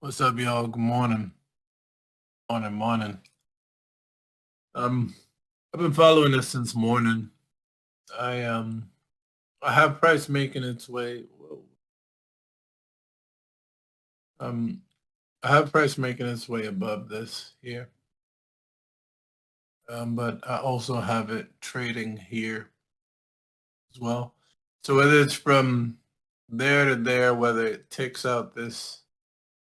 What's up, y'all? Good morning. Morning. Um, I've been following this since morning. I um, I have price making its way. Um, I have price making its way above this here. But I also have it trading here as well. So whether it's from there to there, whether it ticks out this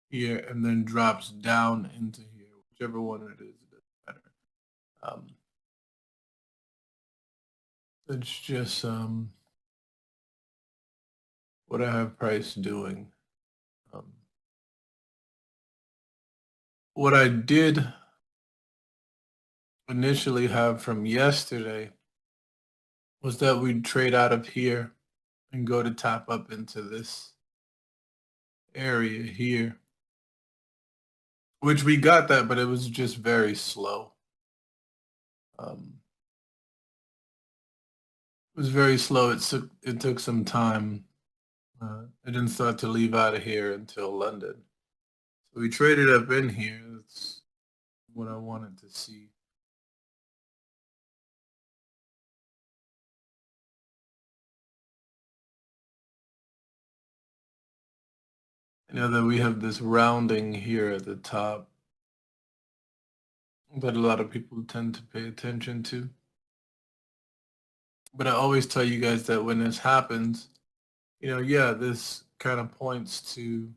here and then drops down into here, whichever one it is, it doesn't matter. Um, it's just what I have price doing. Um, what I did initially have from yesterday was that we'd trade out of here and go to tap up into this area here, which we got that, but it was just very slow. It was very slow. It took some time. It didn't start to leave out of here until London. So we traded up in here. That's what I wanted to see. You know that we have this rounding here at the top that a lot of people tend to pay attention to. But I always tell you guys that when this happens, yeah, this kind of points to,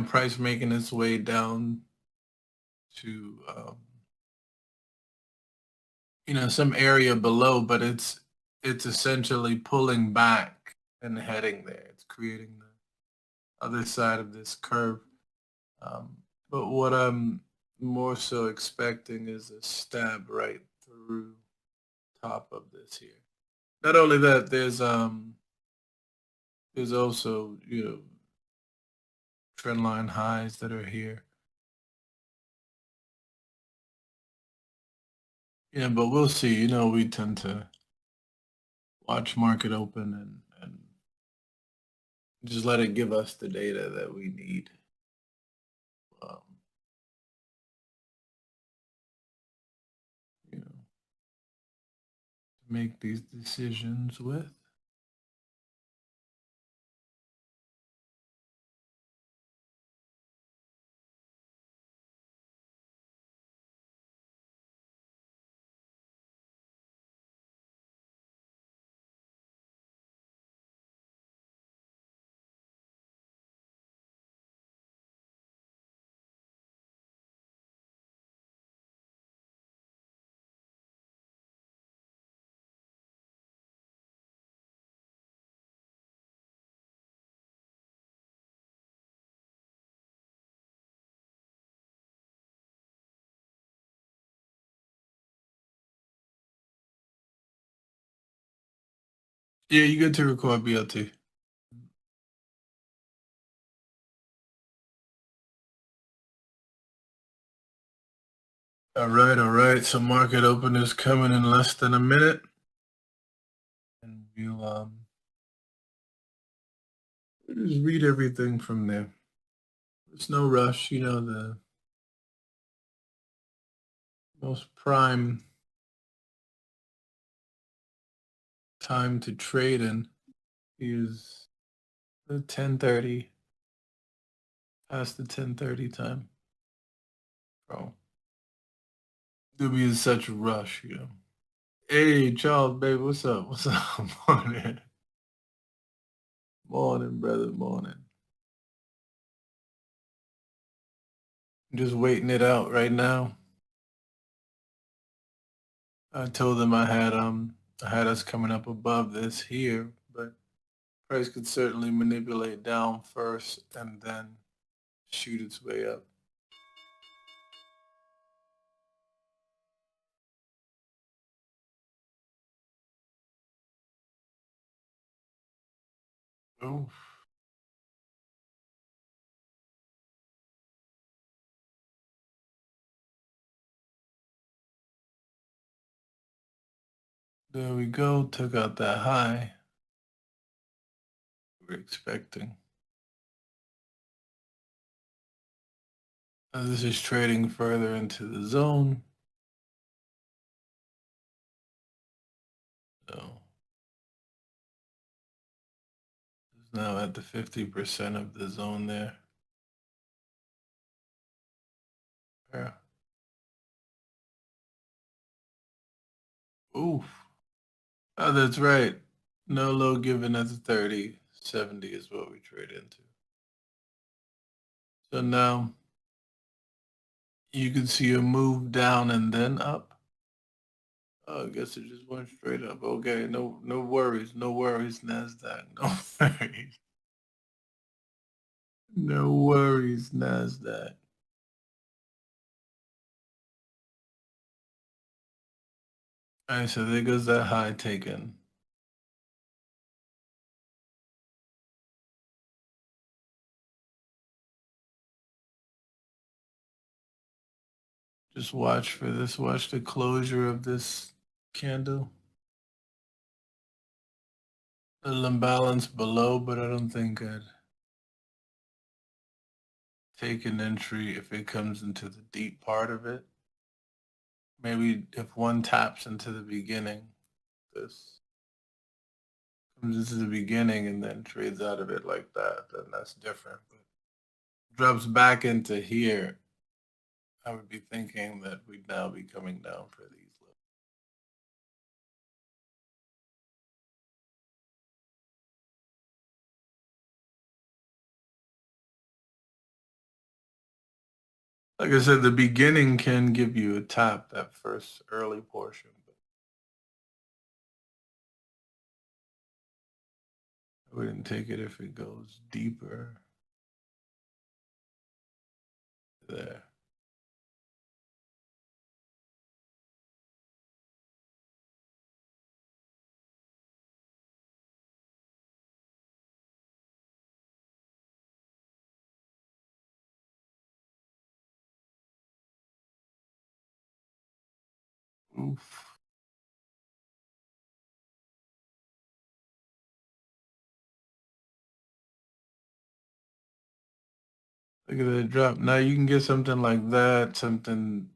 price making its way down to, some area below, but it's essentially pulling back and heading there. It's creating the other side of this curve. But what I'm more so expecting is a stab right through top of this here. Not only that, there's also, trend line highs that are here. Yeah, but we'll see. We tend to watch market open and just let it give us the data that we need. Um, to make these decisions with. Yeah, you good to record BLT. All right. So market open is coming in less than a minute, and we'll just read everything from there. There's no rush. The most prime time to trade in is the 10:30, past the 10:30 time. Bro, there'll be such a rush. Hey, Charles, baby, what's up? What's up? Morning. Morning, brother. Morning. I'm just waiting it out right now. I told them I had us coming up above this here, but price could certainly manipulate down first and then shoot its way up. Oh, there we go. Took out that high we were expecting. This is trading further into the zone. So it's now at the 50% of the zone there. Yeah. Oof. Oh, that's right. No low given at the 30. 70 is what we trade into. So now you can see a move down and then up. Oh, I guess it just went straight up. Okay, no worries, no worries, Nasdaq, no worries, no worries, Nasdaq. All right, so there goes that high taken. Just watch for this. Watch the closure of this candle. A little imbalance below, but I don't think I'd take an entry if it comes into the deep part of it. Maybe if one taps into the beginning, this comes into the beginning and then trades out of it like that, then that's different. But drops back into here, I would be thinking that we'd now be coming down for these levels. Like I said, the beginning can give you a tap, that first early portion. But I wouldn't take it if it goes deeper there. Oof. Look at that drop. Now you can get something like that, something,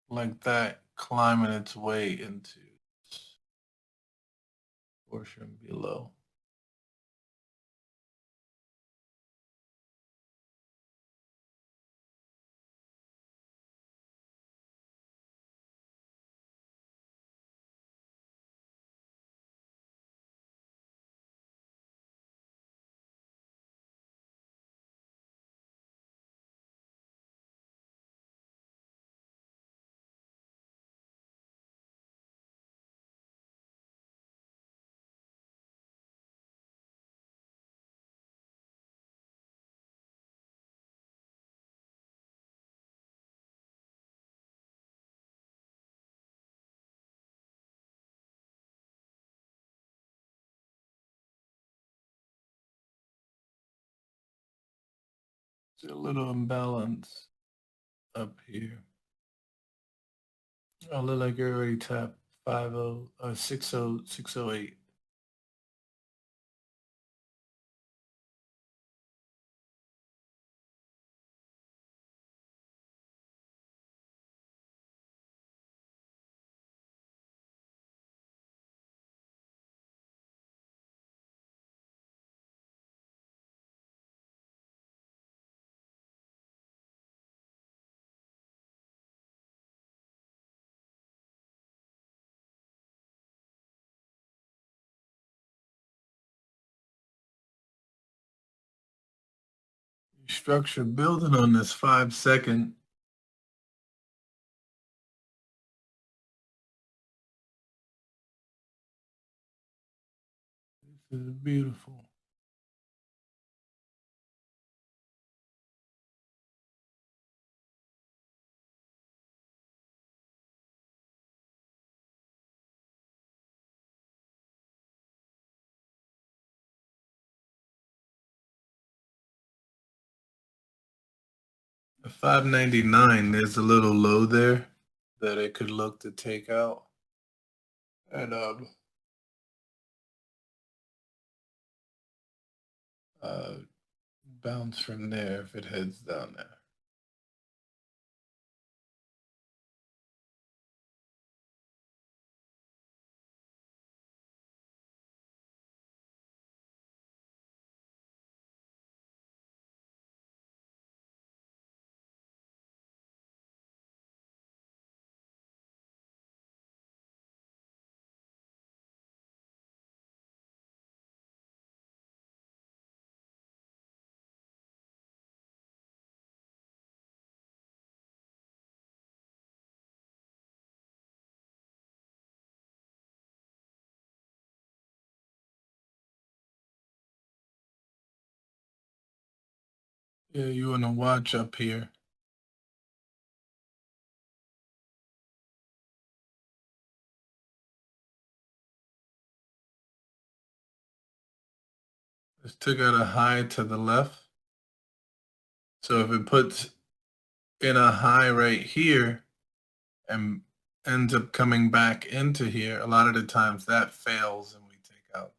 like that climbing its way into this portion below. It's a little imbalance up here. I look like you already tapped 50, 60, 608. Structure building on this 5 second. This is beautiful. At 599, there's a little low there that it could look to take out. And uh, bounce from there if it heads down there. Yeah, you want to watch up here. Let's took out a high to the left. So if it puts in a high right here and ends up coming back into here, a lot of the times that fails and we take out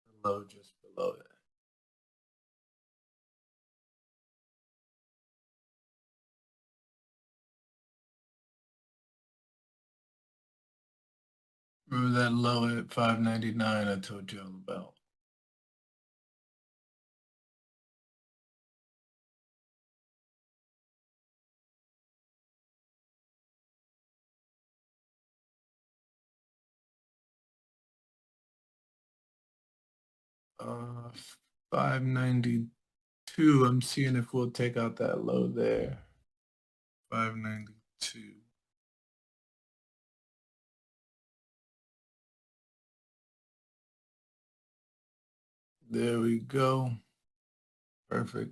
the low just below it. Remember that low at 599 I told you all about? Uh, 592. I'm seeing if we'll take out that low there. 592. There we go. Perfect.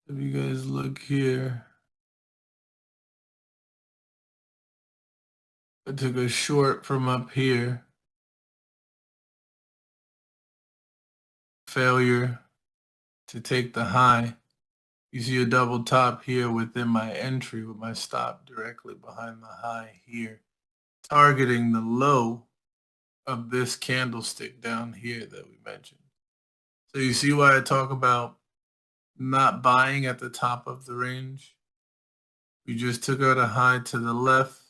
If you guys look here, I took a short from up here. Failure to take the high. You see a double top here within my entry with my stop directly behind the high here, targeting the low of this candlestick down here that we mentioned. So you see why I talk about not buying at the top of the range? We just took out a high to the left.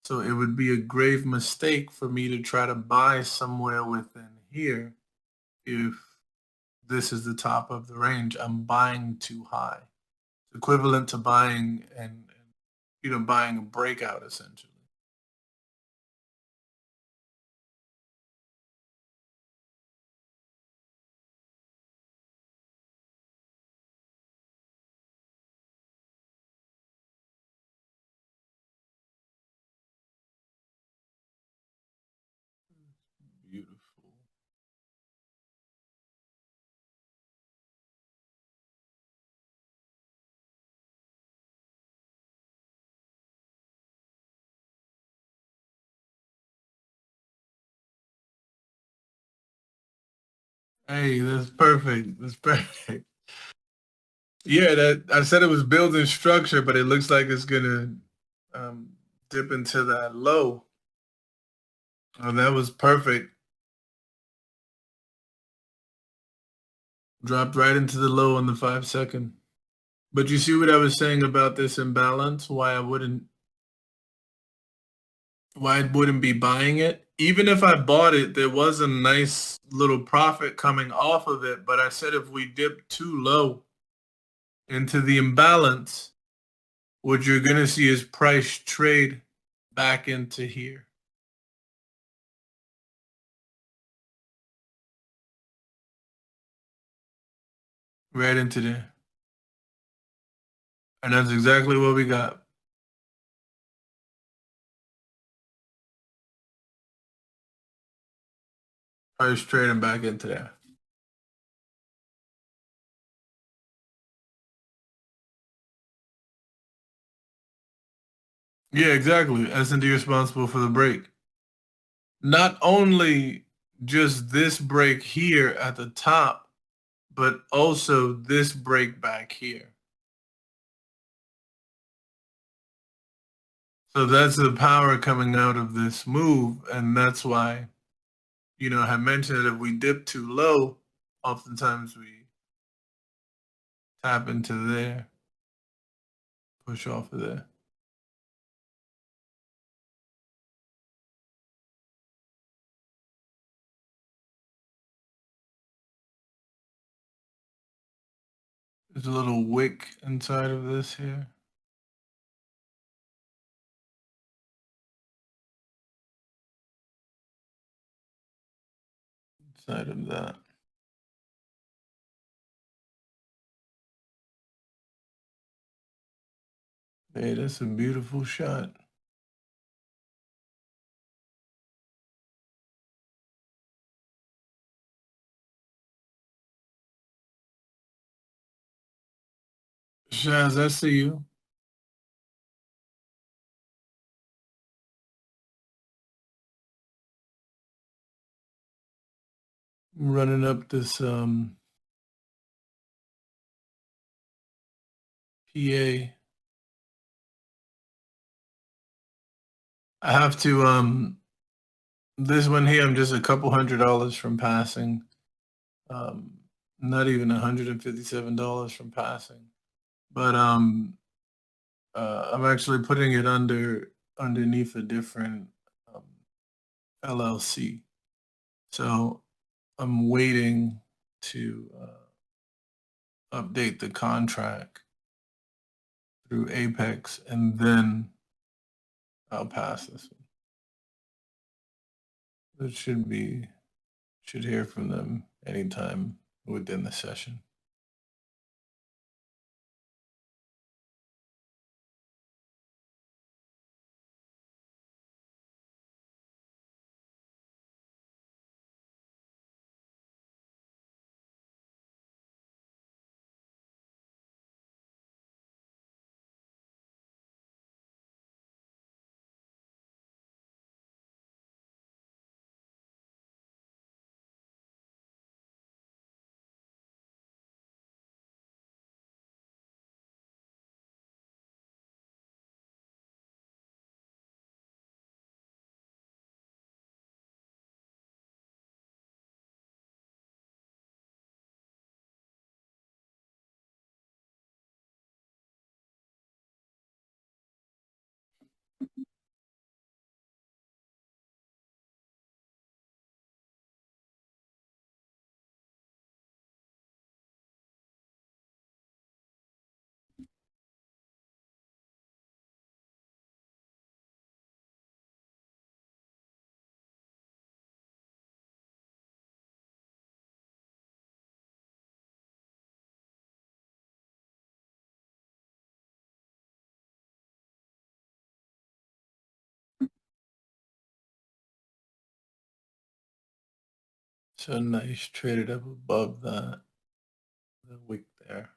So it would be a grave mistake for me to try to buy somewhere within here if this is the top of the range. I'm buying too high. It's equivalent to buying and buying a breakout essentially. Beautiful. Hey, that's perfect. That's perfect. Yeah, that I said it was building structure, but it looks like it's gonna um, dip into that low. Oh, that was perfect. Dropped right into the low on the 5 second. But you see what I was saying about this imbalance? Why I wouldn't be buying it? Even if I bought it, there was a nice little profit coming off of it. But I said if we dip too low into the imbalance, what you're gonna see is price trade back into here. Right into there. And that's exactly what we got. Price trading back into there. Yeah, exactly. S&D responsible for the break. Not only just this break here at the top, but also this break back here. So that's the power coming out of this move. And that's why, I had mentioned that if we dip too low, oftentimes we tap into there, push off of there. There's a little wick inside of this here. Inside of that. Hey, that's a beautiful shot. Shaz, I see you. I'm running up this PA. I have to this one here, I'm just a couple $100 from passing. Not even $157 from passing. But I'm actually putting it underneath a different LLC. So I'm waiting to update the contract through Apex, and then I'll pass this one. It should hear from them anytime within the session. So nice, traded up above the wick there.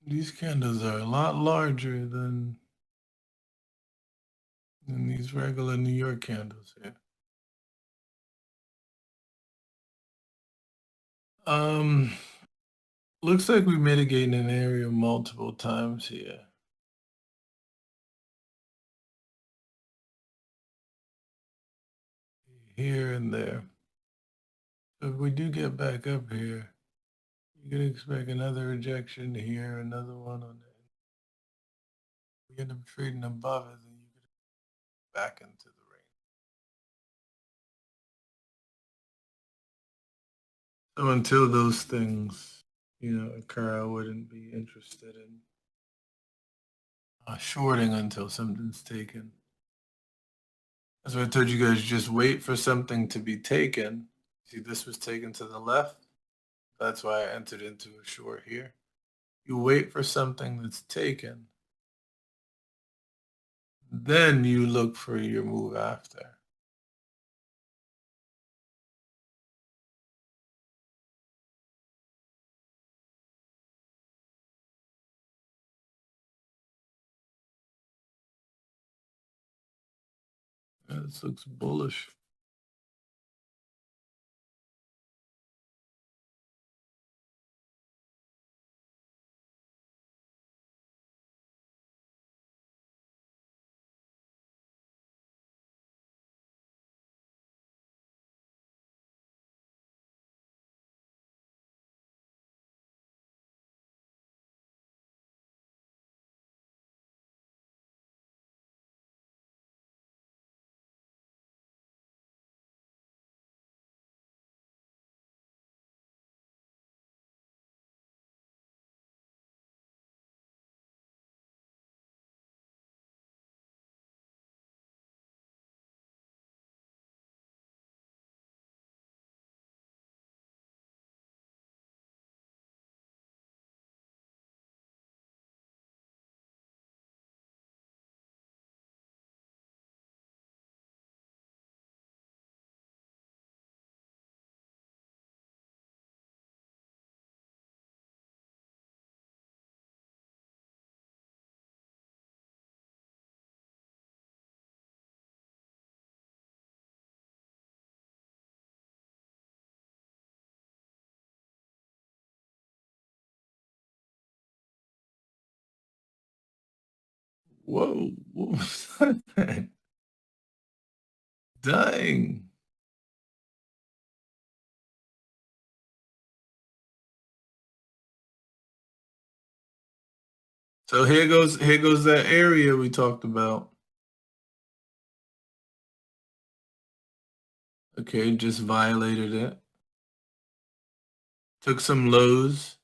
These candles are a lot larger than these regular New York candles here. Looks like we mitigated an area multiple times here. Here and there. So if we do get back up here, you can expect another rejection here, another one on that. We end up trading above it, then you get back into the range. So until those things, occur, I wouldn't be interested in shorting until something's taken. That's why I told you guys, just wait for something to be taken. See, this was taken to the left. That's why I entered into a short here. You wait for something that's taken. Then you look for your move after. This looks bullish. Whoa, what was that? Dang. So here goes that area we talked about. Okay, just violated it. Took some lows.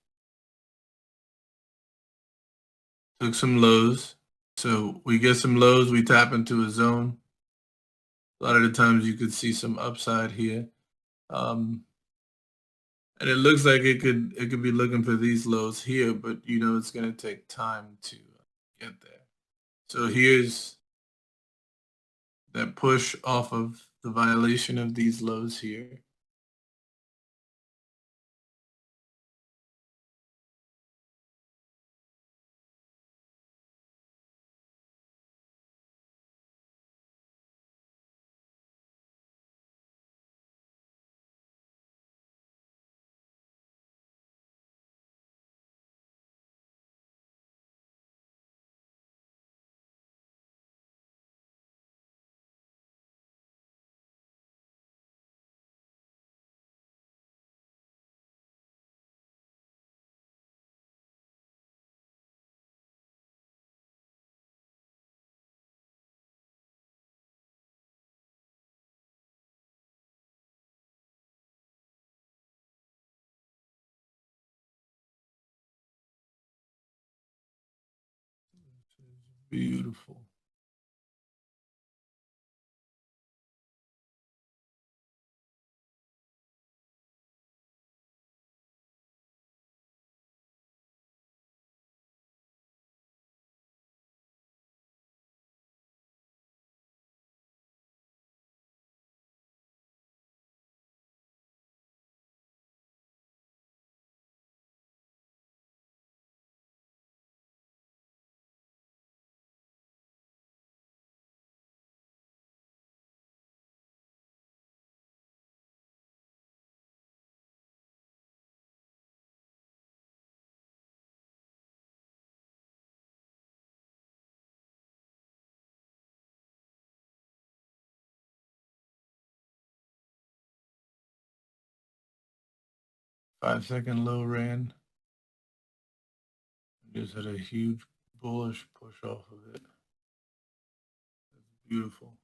Took some lows. So we get some lows, we tap into a zone. A lot of the times you could see some upside here. Um, and it looks like it could be looking for these lows here, but you know it's gonna take time to get there. So here's that push off of the violation of these lows here. Beautiful. Five-second low ran. Just had a huge bullish push off of it. That's beautiful.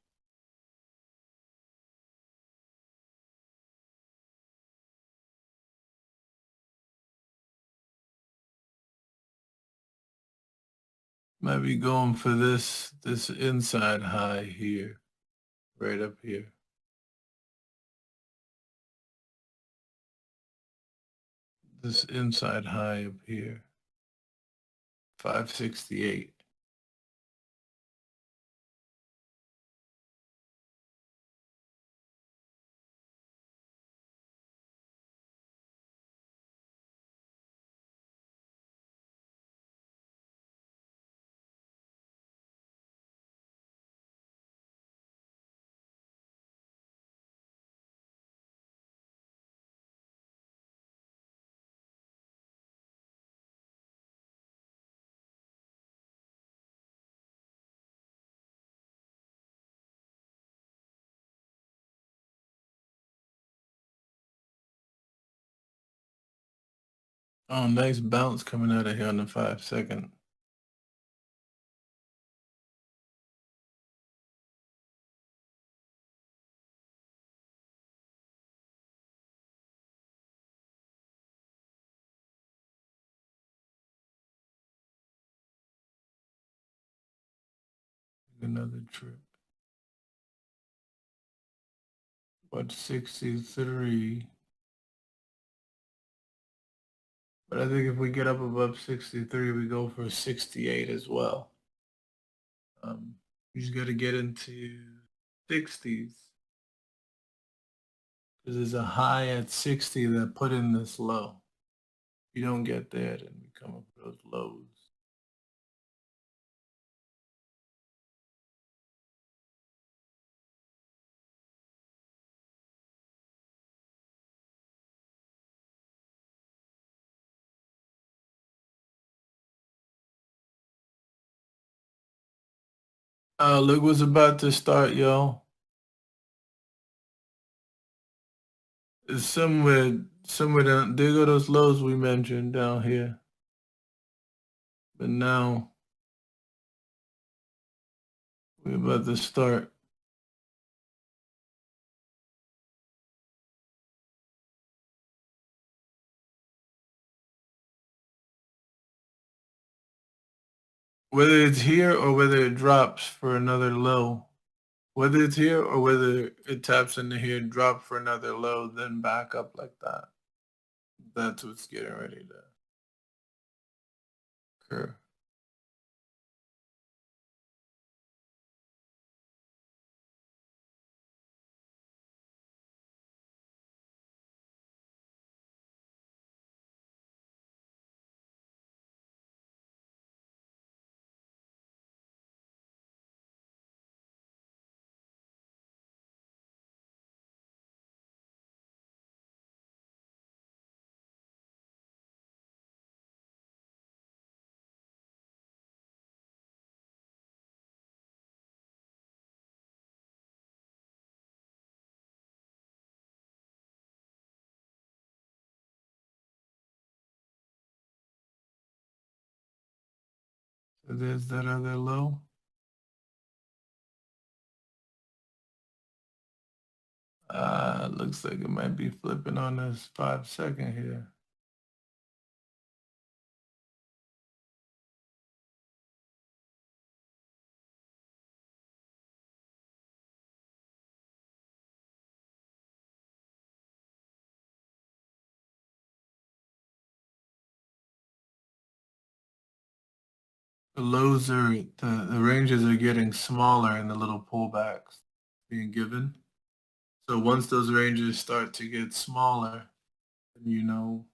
Might be going for this inside high here, right up here. This inside high up here, 568. Oh, nice bounce coming out of here on the 5-second. Another trip. What 63? But I think if we get up above 63, we go for 68 as well. You just got to get into 60s. Because there's a high at 60 that put in this low. If you don't get there, then we come up with those lows. Look what's about to start, y'all. It's somewhere down. There go those lows we mentioned down here. But now we're about to start. Whether it's here or whether it drops for another low. Whether it's here or whether it taps into here, drop for another low, then back up like that. That's what's getting ready to occur. So there's that other low. Looks like it might be flipping on this 5-second here. The lows are, the ranges are getting smaller in the little pullbacks being given. So once those ranges start to get smaller, you know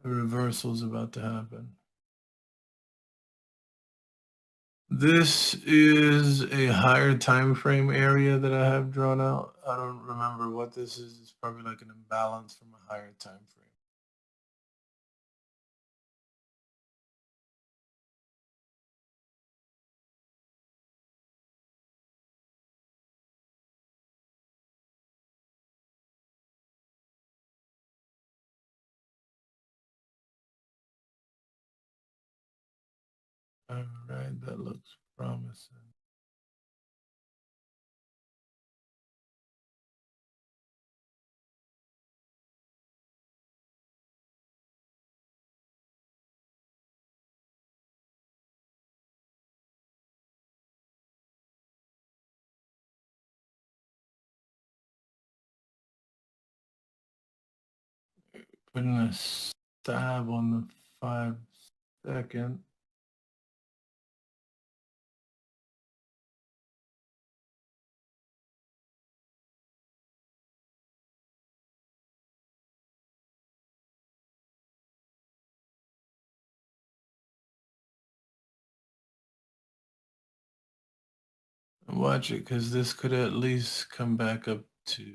a reversal is about to happen. This is a higher time frame area that I have drawn out. I don't remember what this is. It's probably like an imbalance from a higher time frame. All right, that looks promising. Putting a stab on the 5-second. Watch it, because this could at least come back up to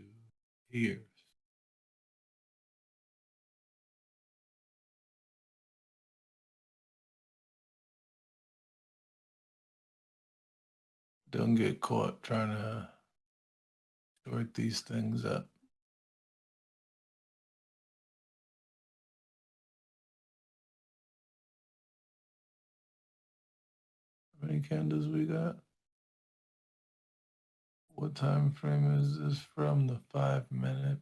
here. Don't get caught trying to short these things up. How many candles we got? What time frame is this from? The 5-minute.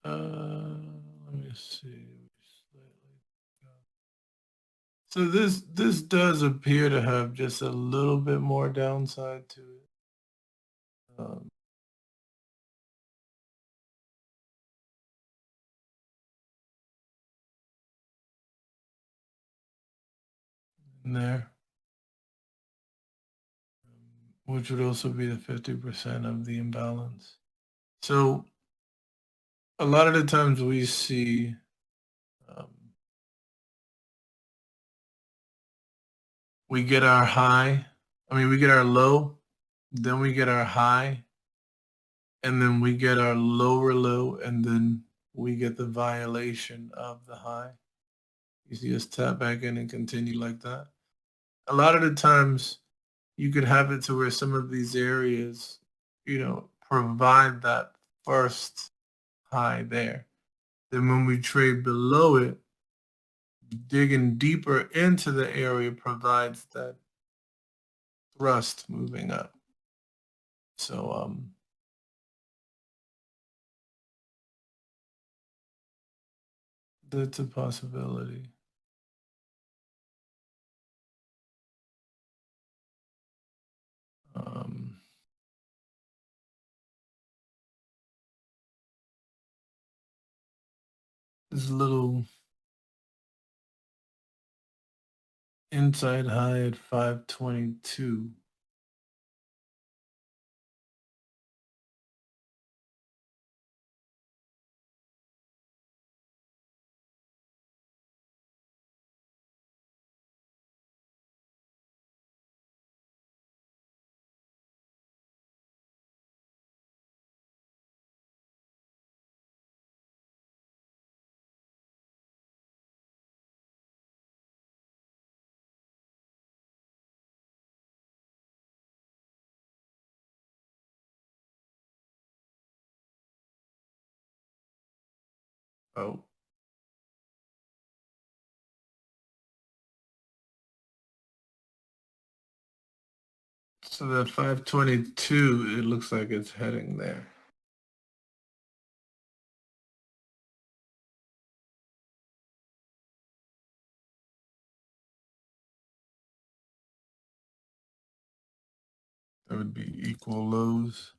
Let me see. So this does appear to have just a little bit more downside to it. In there, which would also be the 50% of the imbalance. So a lot of the times we see we get our high, we get our low, then we get our high, and then we get our lower low, and then we get the violation of the high. You see us tap back in and continue like that. A lot of the times you could have it to where some of these areas, provide that first high there. Then when we trade below it, digging deeper into the area provides that thrust moving up. So that's a possibility. Um, this little inside high at 522. Oh, so that 522, it looks like it's heading there. That would be equal lows.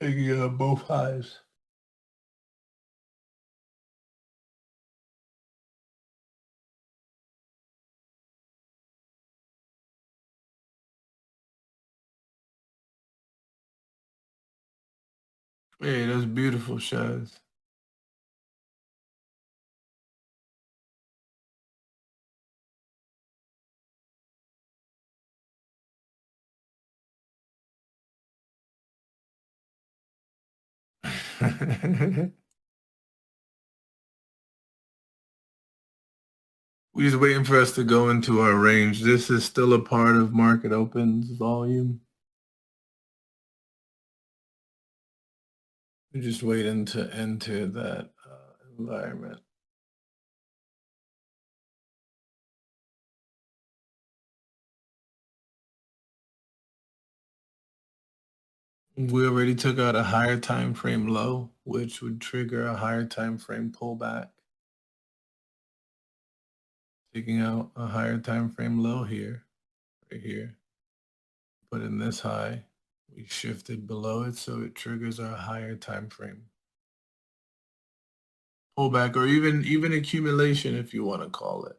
Taking both highs. Hey, that's beautiful, Shaz. We're just waiting for us to go into our range. This is still a part of market opens volume. We're just waiting to enter that environment. We already took out a higher time frame low, which would trigger a higher time frame pullback. Taking out a higher time frame low here, right here. Put in this high. We shifted below it, so it triggers our higher time frame pullback, or even accumulation, if you want to call it.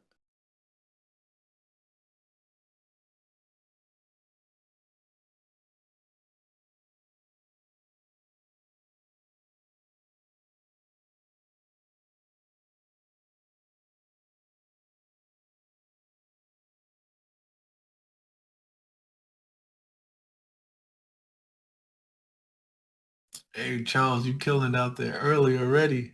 Hey, Charles, you killing it out there early already.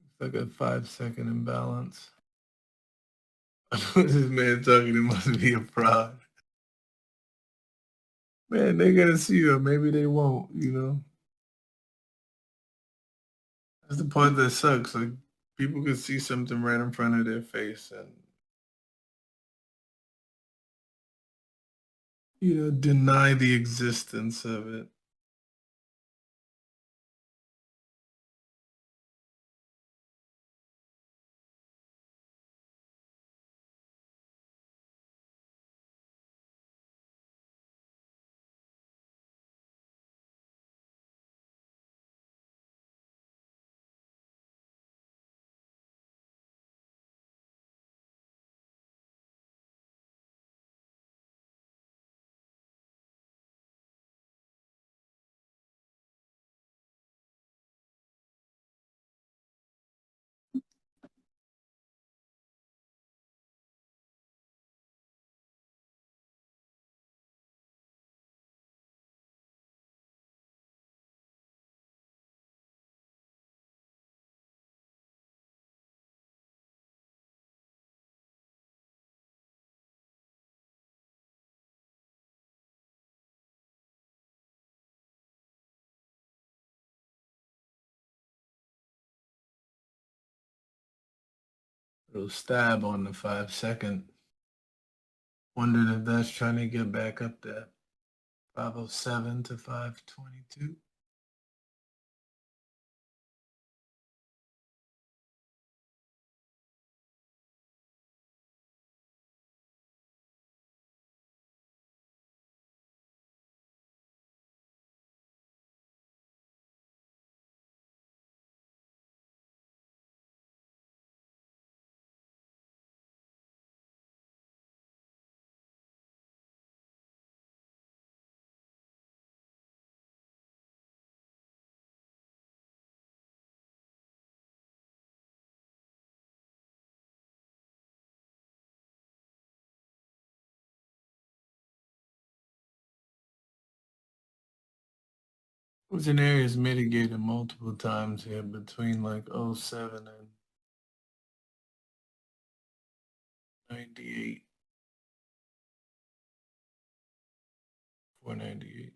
It's like a 5-second imbalance. This man talking, it must be a fraud. Man, they're gonna see you, or maybe they won't. That's the part that sucks. Like, people can see something right in front of their face and, deny the existence of it. little stab on the 5-second. Wondering if that's trying to get back up there. 507 to 522. Which an area is mitigated multiple times here between like 07 and 98. 498.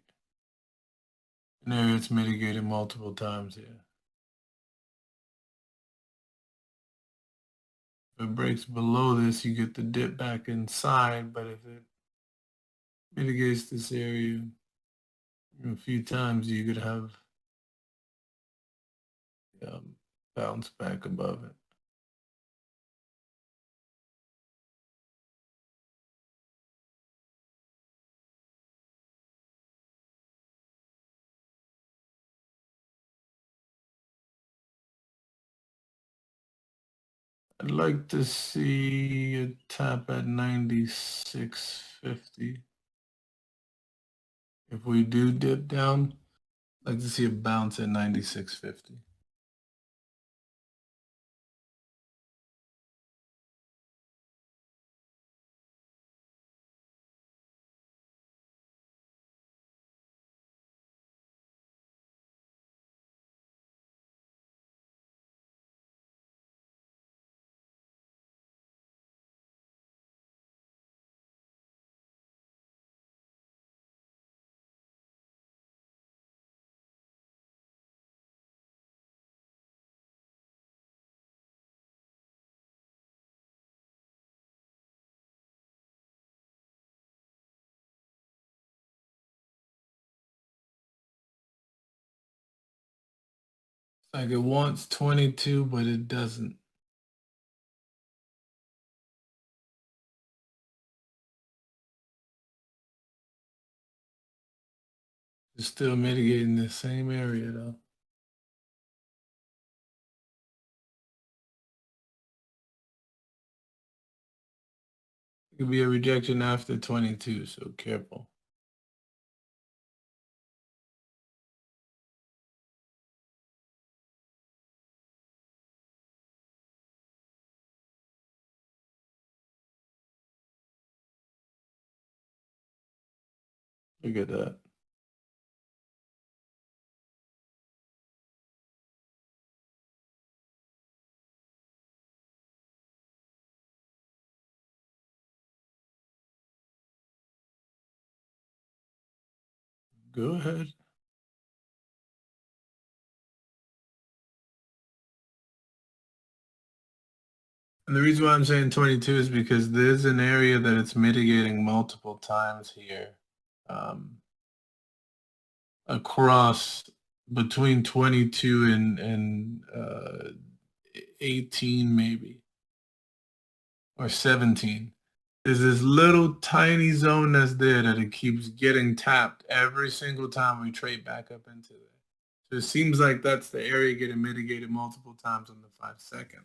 An area it's mitigated multiple times here. If it breaks below this, you get the dip back inside, but if it mitigates this area a few times, you could have bounce back above it. I'd like to see a tap at 96.50. If we do dip down, I'd like to see a bounce at 96.50. Like it wants 22, but it doesn't. It's still mitigating the same area though. It could be a rejection after 22, so careful. Look at that. Go ahead. And the reason why I'm saying 22 is because there's an area that it's mitigating multiple times here. Across between 22 and 18 maybe, or 17. There's this little tiny zone that's there that it keeps getting tapped every single time we trade back up into it. So it seems like that's the area getting mitigated multiple times on the 5-second.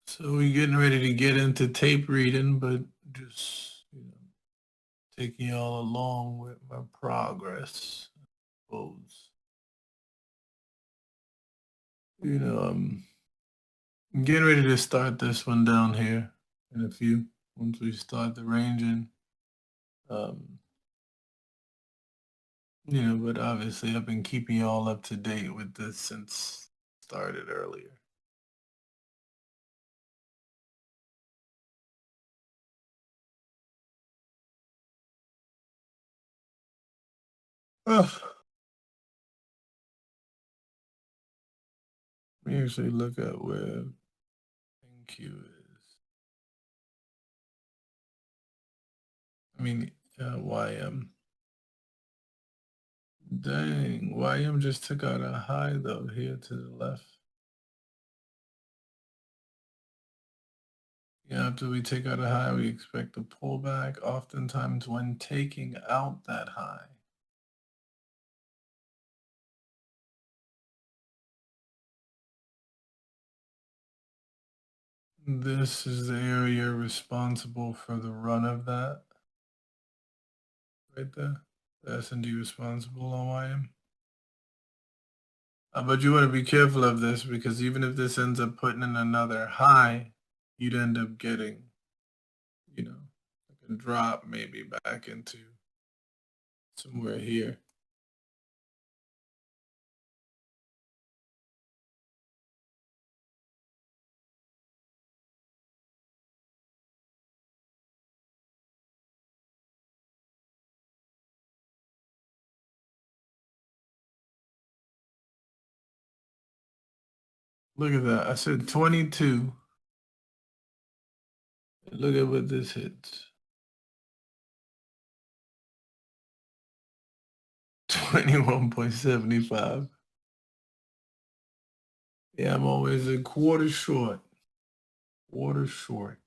So we're getting ready to get into tape reading, but just taking y'all along with my progress. I'm getting ready to start this one down here in a few, once we start the ranging. But obviously I've been keeping y'all up to date with this since started earlier. Ugh. Let me actually look at where NQ is. I mean, YM. Dang, YM just took out a high though here to the left. Yeah, after we take out a high, we expect a pullback. Oftentimes when taking out that high, this is the area responsible for the run of that. Right there. The S&D responsible on YM. But you want to be careful of this because even if this ends up putting in another high, you'd end up getting, like a drop maybe back into somewhere here. Look at that. I said 22. Look at what this hits. 21.75. Yeah, I'm always a quarter short. Quarter short.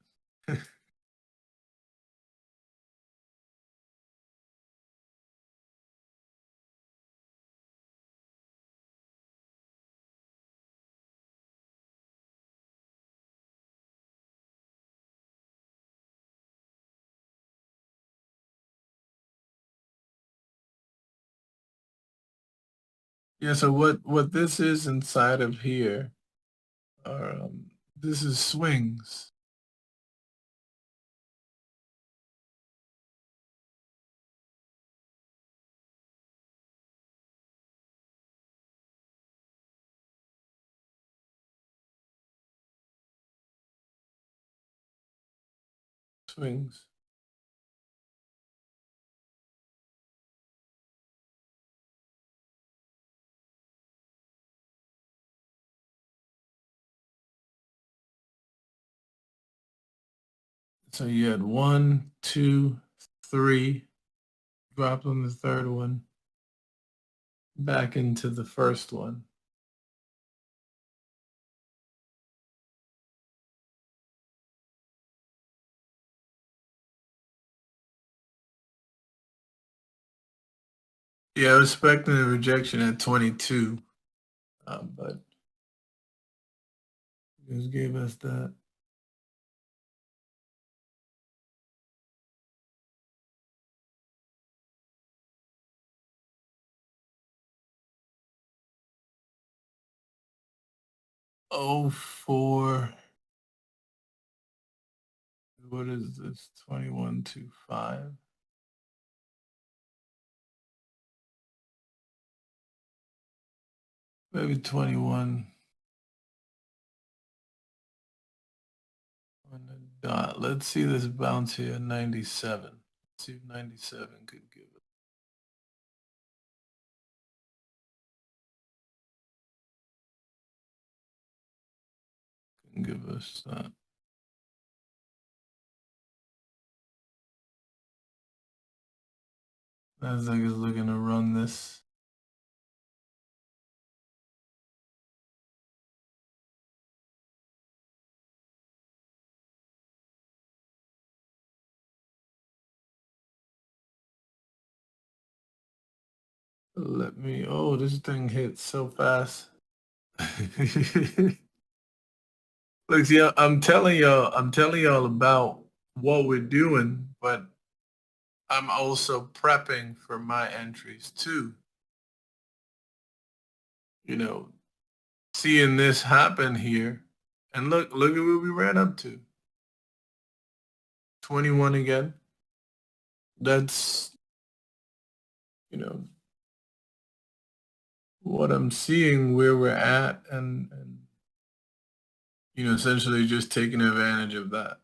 Yeah, so what this is inside of here are this is swings. Swings. So you had 1, 2, 3, dropped on the third one, back into the first one. Yeah, I was expecting a rejection at 22, but just gave us that. Oh, four. What is this? 21.25. Maybe 21 on the dot. Let's see this bounce here, 97. Let's see if 97 could give us that. Nasdaq is looking to run this. Let me, oh, this thing hit so fast. Look, see, I'm telling y'all about what we're doing, but I'm also prepping for my entries too. Seeing this happen here, and look at what we ran up to. 21 again. That's, what I'm seeing where we're at and essentially just taking advantage of that.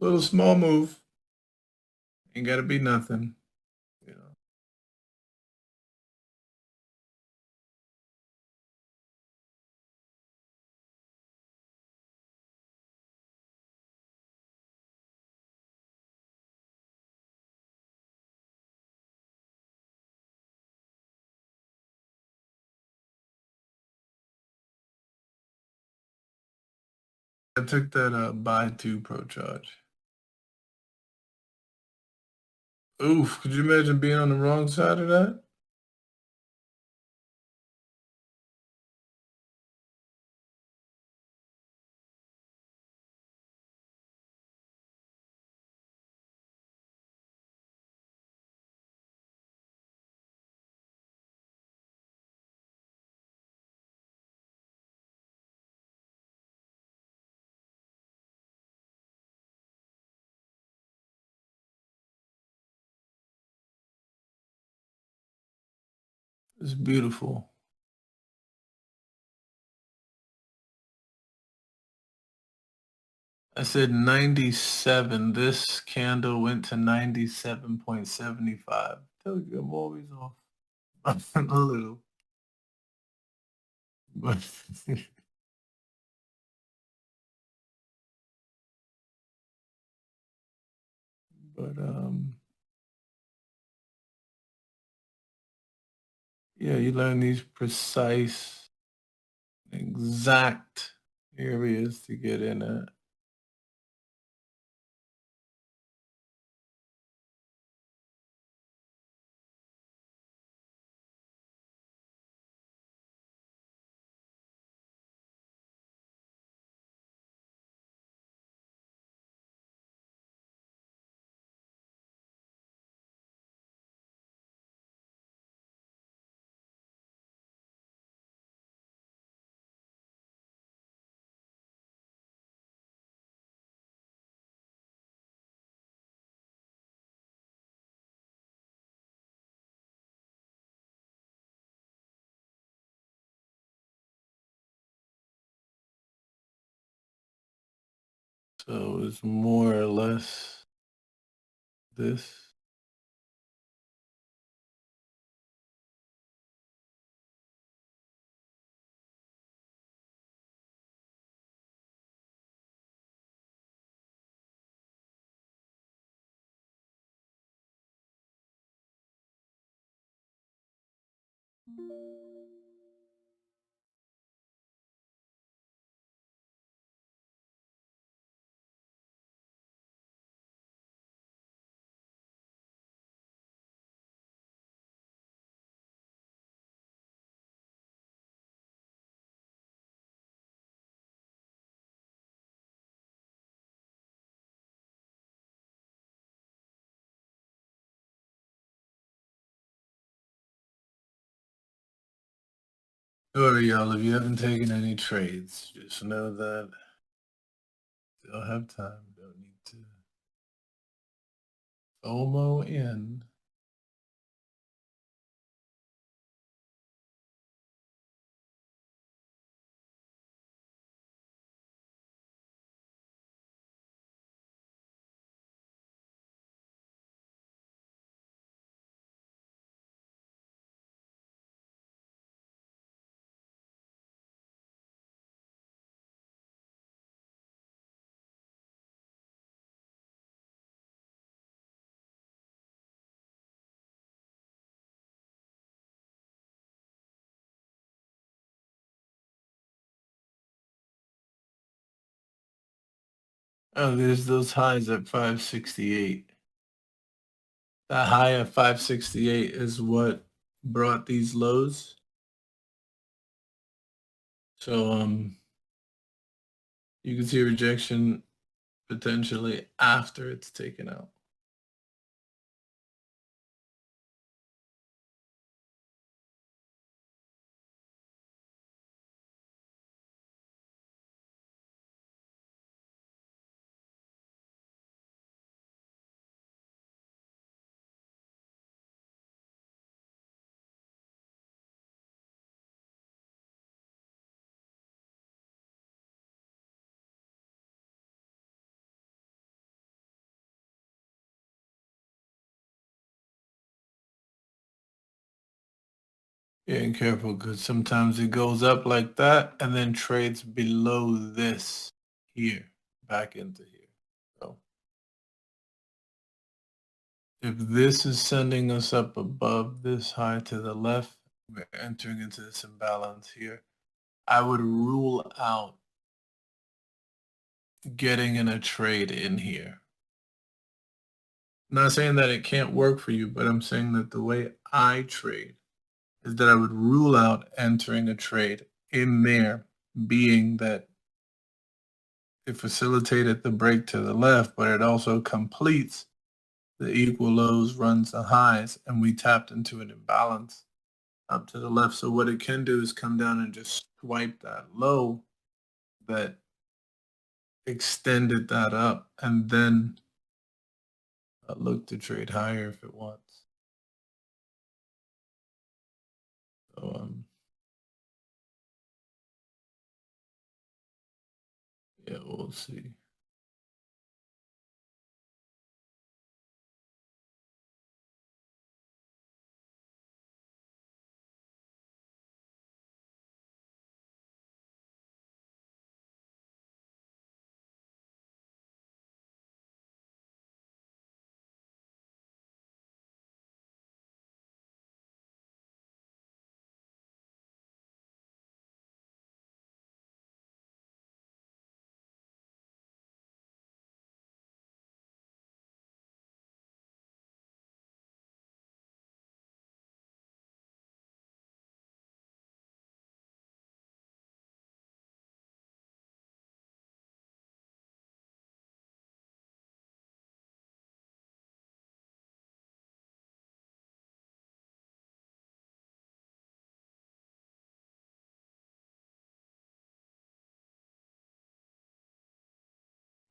Little small move. Ain't got to be nothing. I took that buy two pro charge. Oof, could you imagine being on the wrong side of that? It's beautiful. I said 97. This candle went to 97.75. Tell you I'm always off. A little. But but yeah, you learn these precise, exact areas to get in at. So it's more or less this. Sorry, y'all, if you haven't taken any trades, just know that still have time. Don't need to FOMO in. Oh, there's those highs at 568. That high at 568 is what brought these lows. So you can see rejection potentially after it's taken out. Yeah, and careful because sometimes it goes up like that and then trades below this here, back into here. So if this is sending us up above this high to the left, we're entering into this imbalance here. I would rule out getting in a trade in here. I'm not saying that it can't work for you, but I'm saying that the way I trade is that I would rule out entering a trade in there, being that it facilitated the break to the left, but it also completes the equal lows, runs the highs, and we tapped into an imbalance up to the left. So what it can do is come down and just swipe that low that extended that up, and then look to trade higher if it wants. So yeah, we'll see.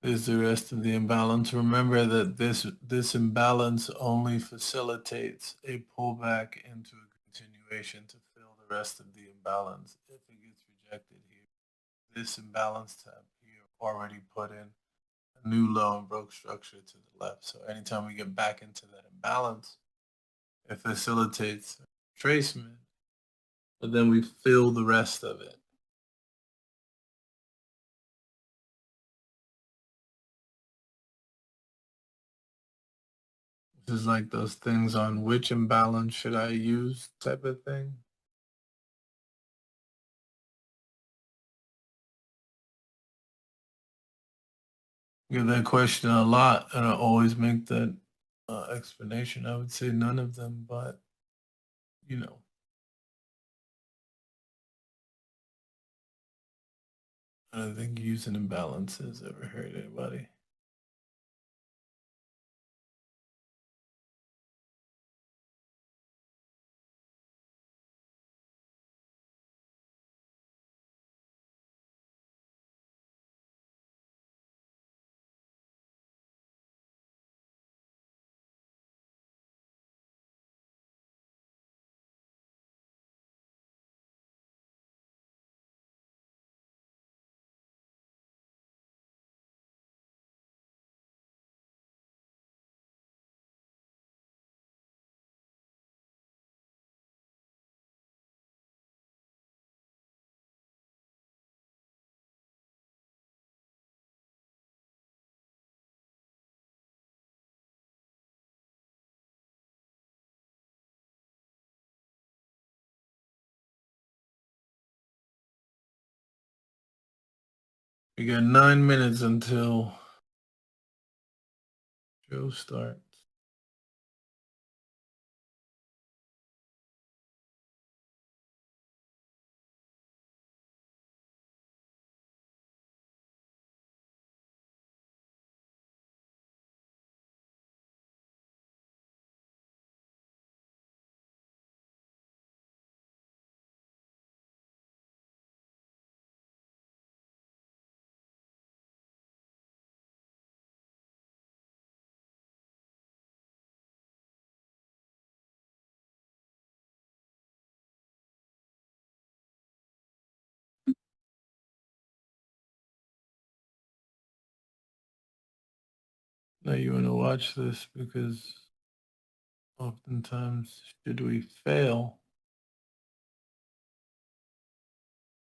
Is the rest of the imbalance. Remember that this imbalance only facilitates a pullback into a continuation to fill the rest of the imbalance. If it gets rejected here, this imbalance tab here already put in a new low and broke structure to the left. So anytime we get back into that imbalance, it facilitates retracement, but then we fill the rest of it. This is like those things on which imbalance should I use type of thing. I get that question a lot, and I always make that explanation. I would say none of them, but you know, I don't think using imbalances ever hurt anybody. We got 9 minutes until Joe starts. Now you want to watch this because oftentimes, should we fail,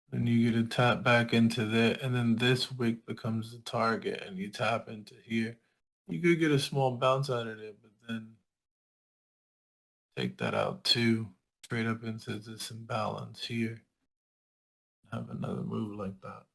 then you get to tap back into there, and then this wick becomes the target, and you tap into here. You could get a small bounce out of it, but then take that out too, straight up into this imbalance here. Have another move like that.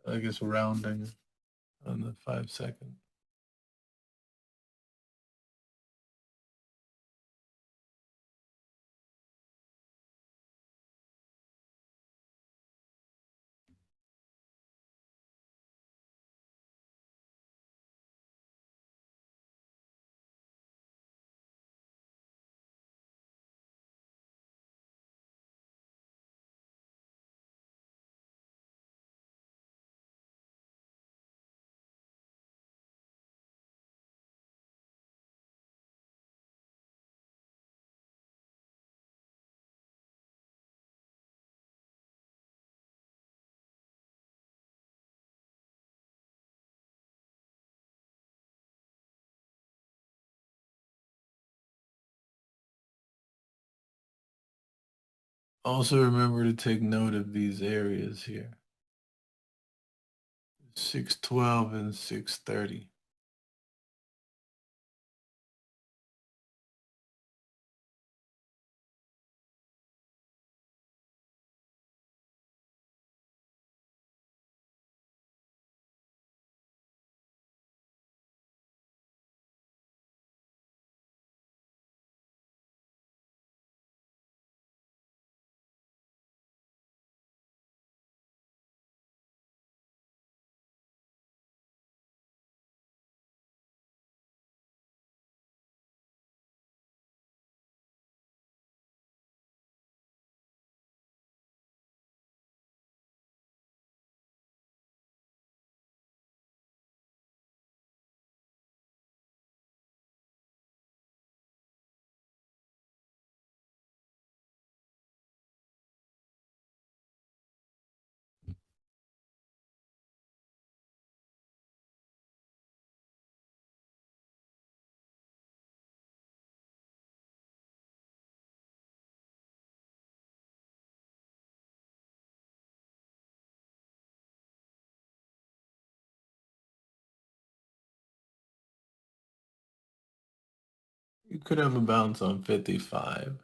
I guess rounding on the 5-second. Also remember to take note of these areas here. 612 and 630. You could have a bounce on 55.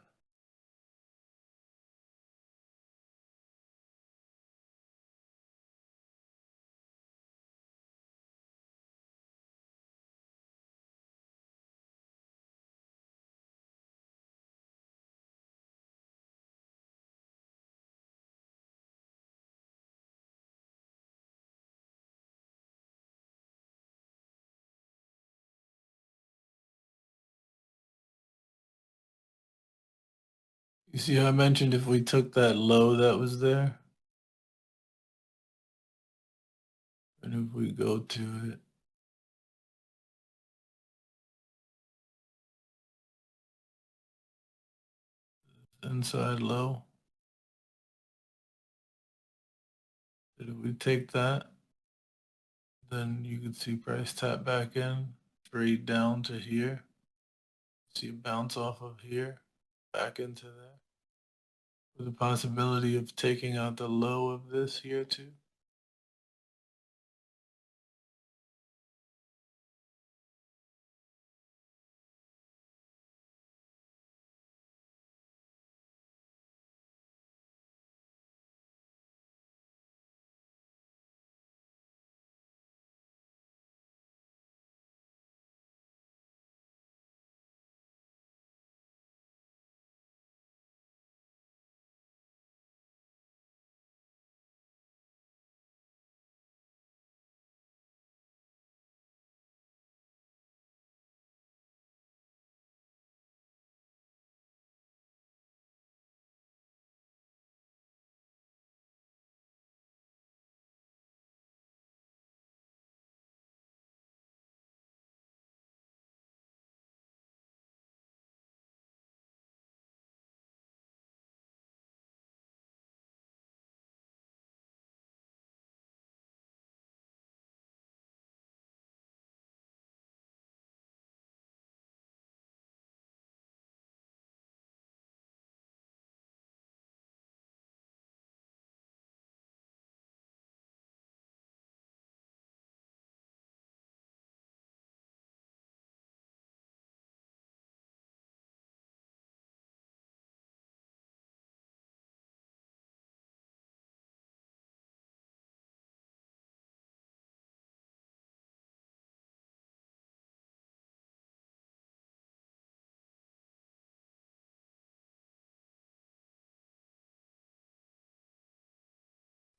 You see how I mentioned if we took that low that was there? And if we go to it, inside low, that if we take that, then you can see price tap back in, trade down to here, see a bounce off of here, back into there, with the possibility of taking out the low of this here too.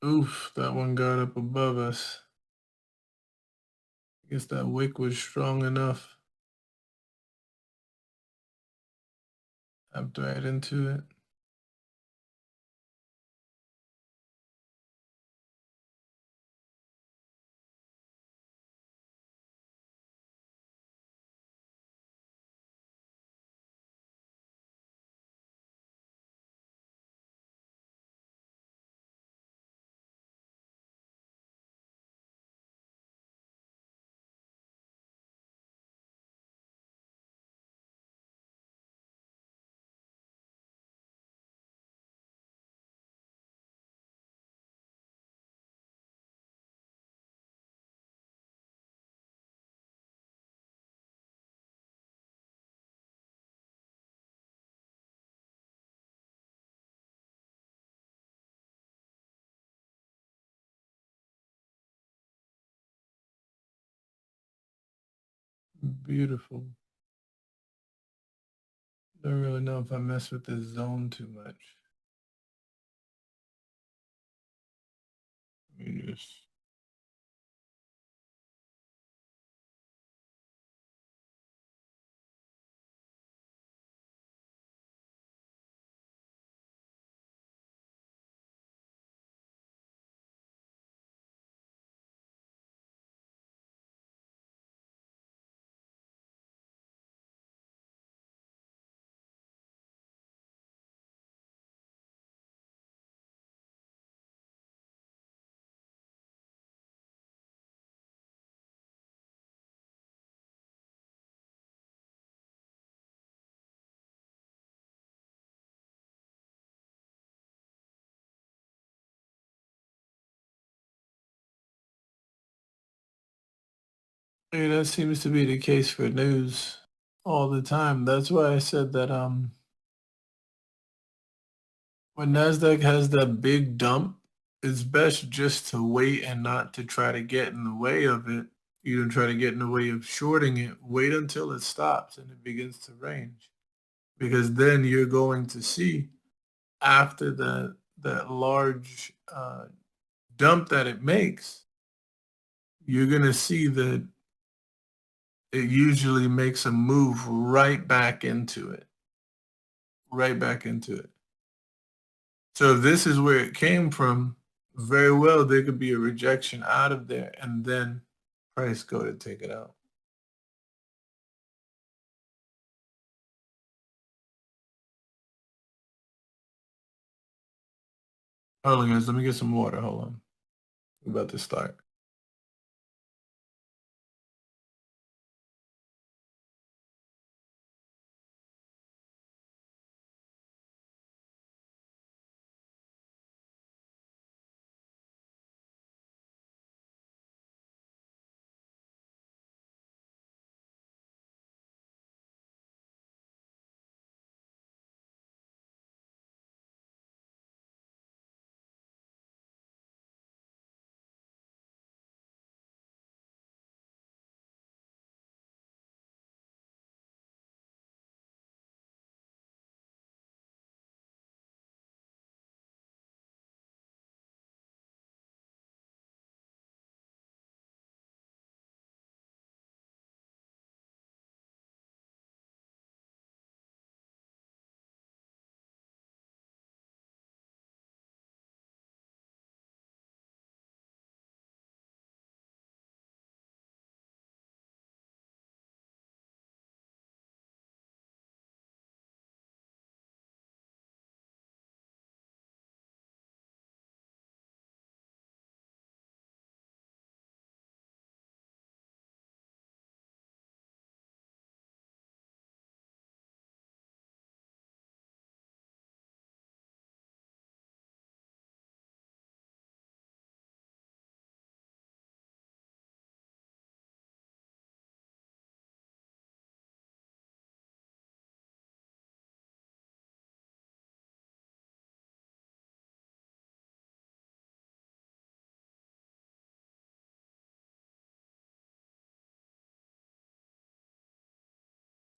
Oof, that one got up above us. I guess that wick was strong enough. Tapped right into it. Beautiful. Don't really know if I mess with this zone too much. Let me just yeah, that seems to be the case for news all the time. That's why I said that when Nasdaq has that big dump, it's best just to wait and not to try to get in the way of it. You don't try to get in the way of shorting it. Wait until it stops and it begins to range, because then you're going to see after that large dump that it makes, you're going to see that it usually makes a move right back into it, right back into it. So if this is where it came from, very well, there could be a rejection out of there and then price go to take it out. Hold on, guys. Let me get some water. Hold on. We're about to start.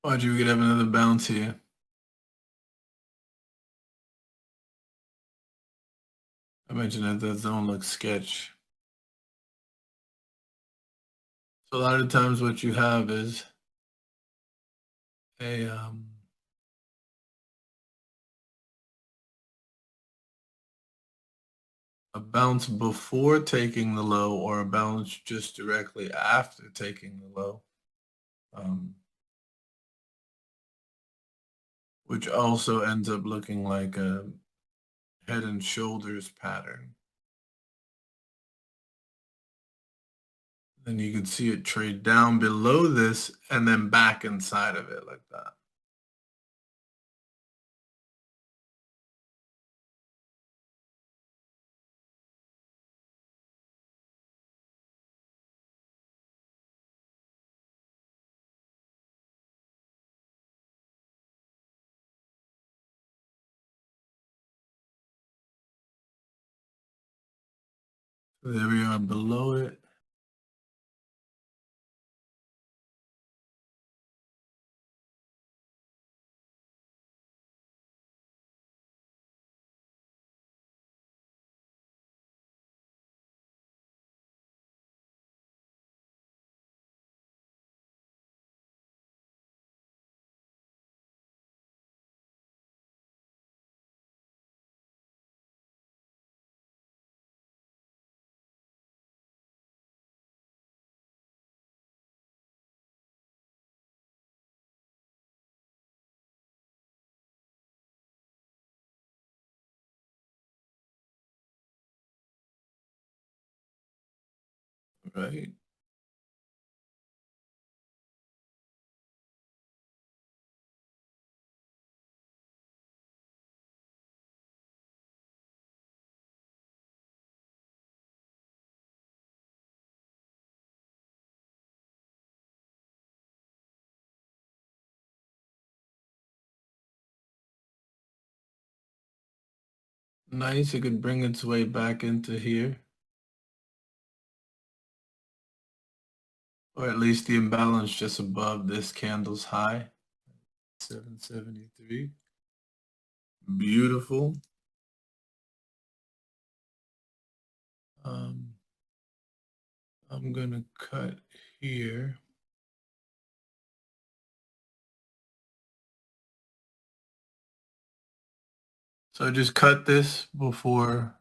Watch, you could have another bounce here. mentioned that the zone looks sketch. So a lot of times what you have is a bounce before taking the low or a bounce just directly after taking the low, which also ends up looking like a head and shoulders pattern. Then you can see it trade down below this and then back inside of it like that. So there we are below it. Right. Nice. It could bring its way back into here, or at least the imbalance just above this candle's high, 773. Beautiful. I'm gonna cut here. So I just cut this um,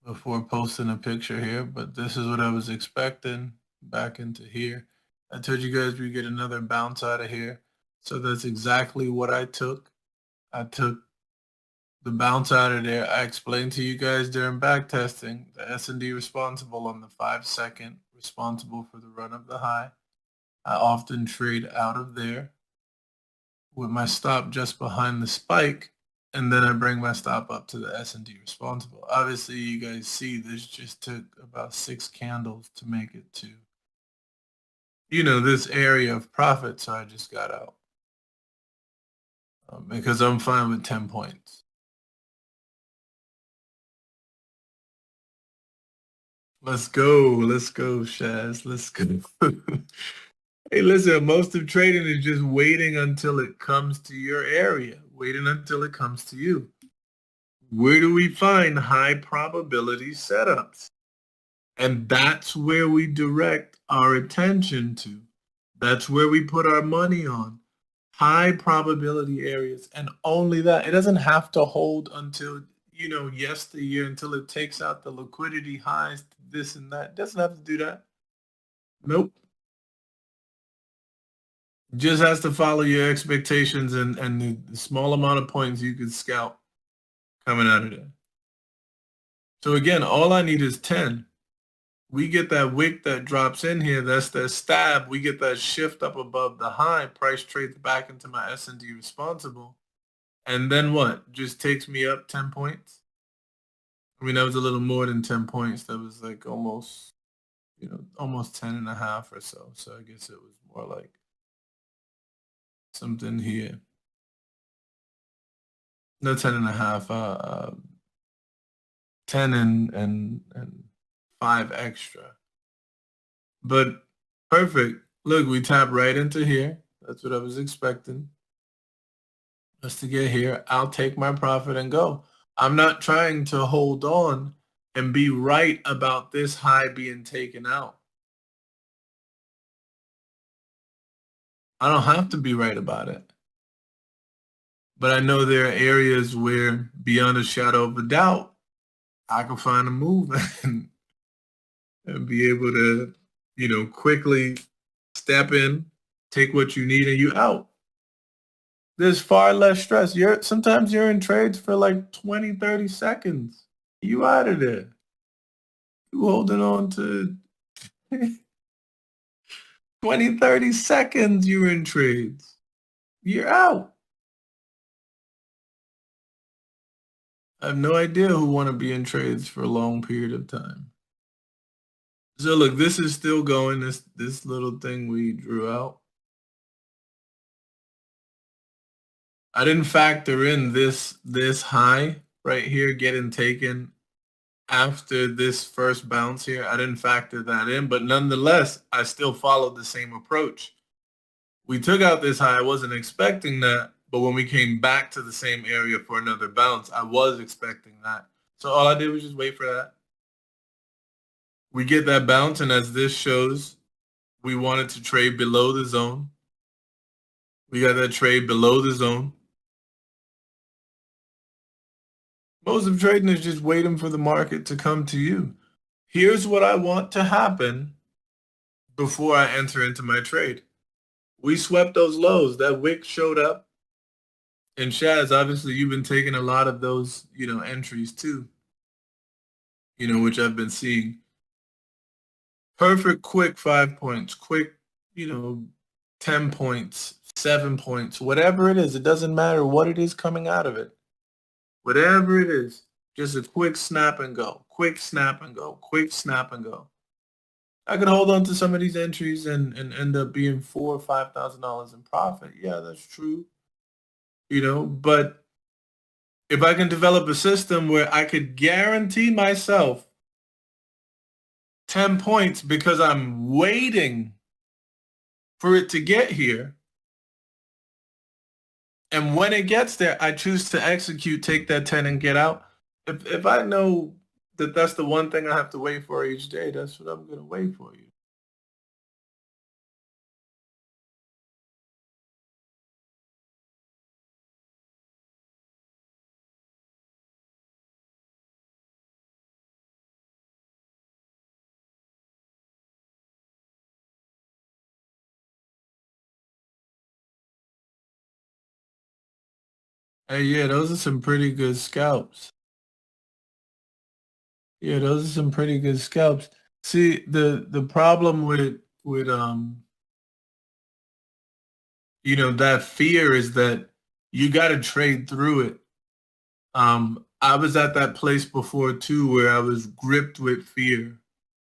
before posting a picture here, but this is what I was expecting back into here. I told you guys we get another bounce out of here. So that's exactly what I took. I took the bounce out of there. I explained to you guys during back testing, the S&D responsible on the 5-second, responsible for the run of the high. I often trade out of there with my stop just behind the spike, and then I bring my stop up to the S&D responsible. Obviously, you guys see this just took about 6 candles to make it to, this area of profit, so I just got out because I'm fine with 10 points. Let's go, Shaz, let's go. Hey, listen, most of trading is just waiting until it comes to your area, waiting until it comes to you. Where do we find high probability setups? And that's where we direct our attention to. That's where we put our money on. High probability areas, and only that. It doesn't have to hold until, yesteryear, until it takes out the liquidity highs, this and that. It doesn't have to do that. Nope. Just has to follow your expectations and the small amount of points you could scalp coming out of there. So again, all I need is 10. We get that wick that drops in here. That's that stab. We get that shift up above the high. Price trades back into my S&D responsible. And then what? Just takes me up 10 points. I mean, that was a little more than 10 points. That was like almost, almost 10 and a half or so. So I guess it was more like something here. No, 10 and a half. 10 and 5 extra. But perfect. Look, we tap right into here. That's what I was expecting us to get here. I'll take my profit and go. I'm not trying to hold on and be right about this high being taken out. I don't have to be right about it. But I know there are areas where, beyond a shadow of a doubt, I can find a move and be able to, quickly step in, take what you need, and you out. There's far less stress. Sometimes you're in trades for like 20, 30 seconds. You out of there. You holding on to 20, 30 seconds you're in trades. You're out. I have no idea who want to be in trades for a long period of time. So look, this is still going, this little thing we drew out. I didn't factor in this high right here getting taken after this first bounce here. I didn't factor that in, but nonetheless, I still followed the same approach. We took out this high. I wasn't expecting that, but when we came back to the same area for another bounce, I was expecting that. So all I did was just wait for that. We get that bounce, and as this shows, we wanted to trade below the zone. We got that trade below the zone. Most of trading is just waiting for the market to come to you. Here's what I want to happen before I enter into my trade. We swept those lows. That wick showed up. And Shaz, obviously you've been taking a lot of those, entries too, which I've been seeing. Perfect quick 5 points, quick, 10 points, 7 points, whatever it is. It doesn't matter what it is coming out of it. Whatever it is, just a quick snap and go, quick snap and go, quick snap and go. I could hold on to some of these entries and end up being $4,000 or $5,000 in profit. Yeah, that's true. But if I can develop a system where I could guarantee myself 10 points because I'm waiting for it to get here, and when it gets there, I choose to execute, take that 10 and get out. If I know that that's the one thing I have to wait for each day, that's what I'm going to wait for you. Hey, yeah, those are some pretty good scalps. Yeah, those are some pretty good scalps. See, the problem with that fear is that you got to trade through it. I was at that place before too where I was gripped with fear,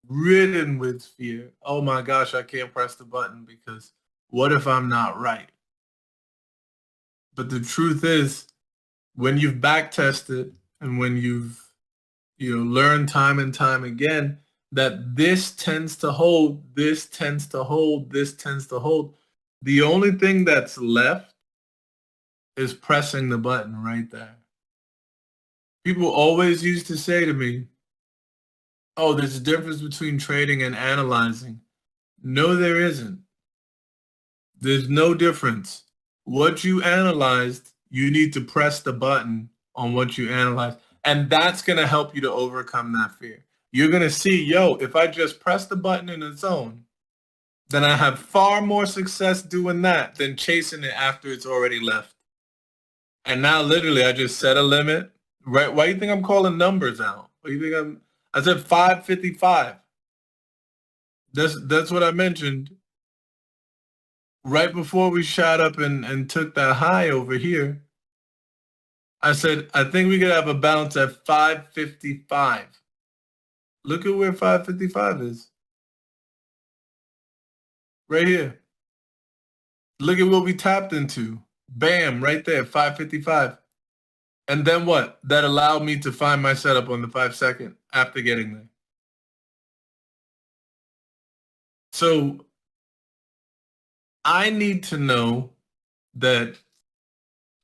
ridden with fear. Oh my gosh, I can't press the button because what if I'm not right? But the truth is, when you've back tested and when you've learned time and time again that this tends to hold, this tends to hold, this tends to hold, the only thing that's left is pressing the button right there. People always used to say to me, oh, there's a difference between trading and analyzing. No, there isn't. There's no difference. What you analyzed, you need to press the button on what you analyzed. And that's going to help you to overcome that fear. You're going to see, yo, if I just press the button in a zone, then I have far more success doing that than chasing it after it's already left. And now literally I just set a limit. Right? Why do you think I'm calling numbers out? Why do you think I said 555. That's what I mentioned. Right before we shot up and took that high over here, I said, I think we could have a bounce at 555. Look at where 555 is. Right here. Look at what we tapped into. Bam, right there, 555. And then what? That allowed me to find my setup on the 5-second after getting there. So I need to know that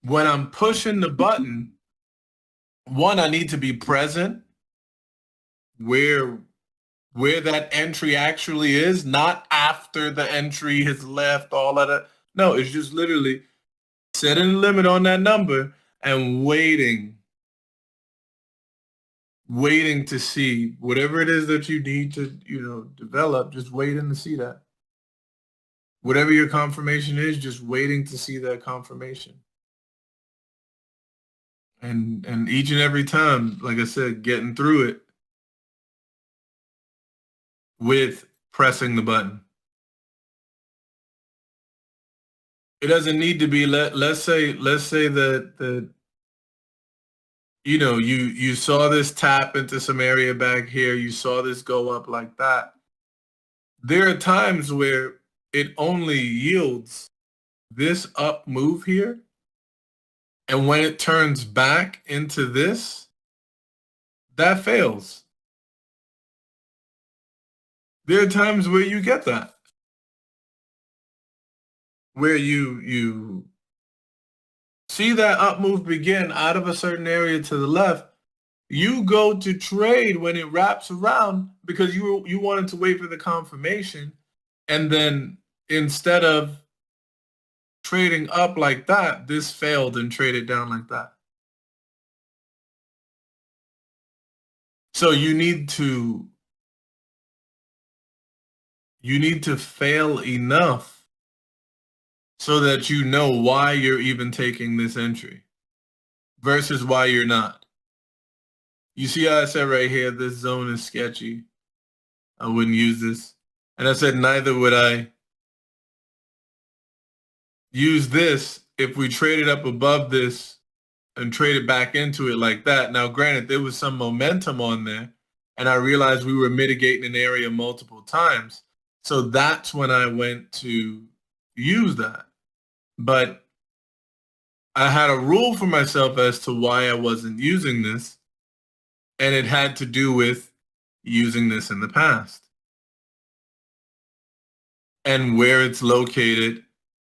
when I'm pushing the button, one, I need to be present where that entry actually is, not after the entry has left, all of that. No, it's just literally setting a limit on that number and waiting to see whatever it is that you need to, develop, just waiting to see that. Whatever your confirmation is, just waiting to see that confirmation. And each and every time, like I said, getting through it with pressing the button. It doesn't need to be let's say that you saw this tap into some area back here, you saw this go up like that. There are times where it only yields this up move here, and when it turns back into this, that fails. There are times where you get that, where you see that up move begin out of a certain area to the left. You go to trade when it wraps around because you wanted to wait for the confirmation, and then instead of trading up like that, this failed and traded down like that. So you need to fail enough so that you know why you're even taking this entry versus why you're not. You see how I said right here, this zone is sketchy. I wouldn't use this. And I said neither would I use this if we traded up above this and traded back into it like that. Now, granted, there was some momentum on there, and I realized we were mitigating an area multiple times. So that's when I went to use that. But I had a rule for myself as to why I wasn't using this, and it had to do with using this in the past and where it's located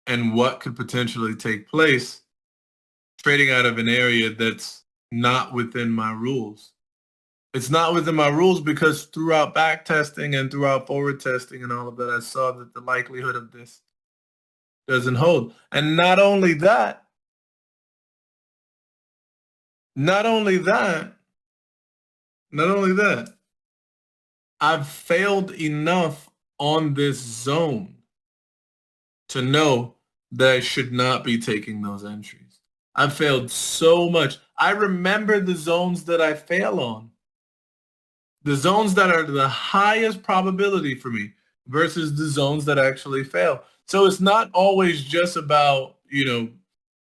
and what could potentially take place trading out of an area that's not within my rules. It's not within my rules because throughout back testing and throughout forward testing and all of that, I saw that the likelihood of this doesn't hold. And not only that, I've failed enough on this zone to know that I should not be taking those entries. I've failed so much. I remember the zones that I fail on. The zones that are the highest probability for me versus the zones that actually fail. So it's not always just about,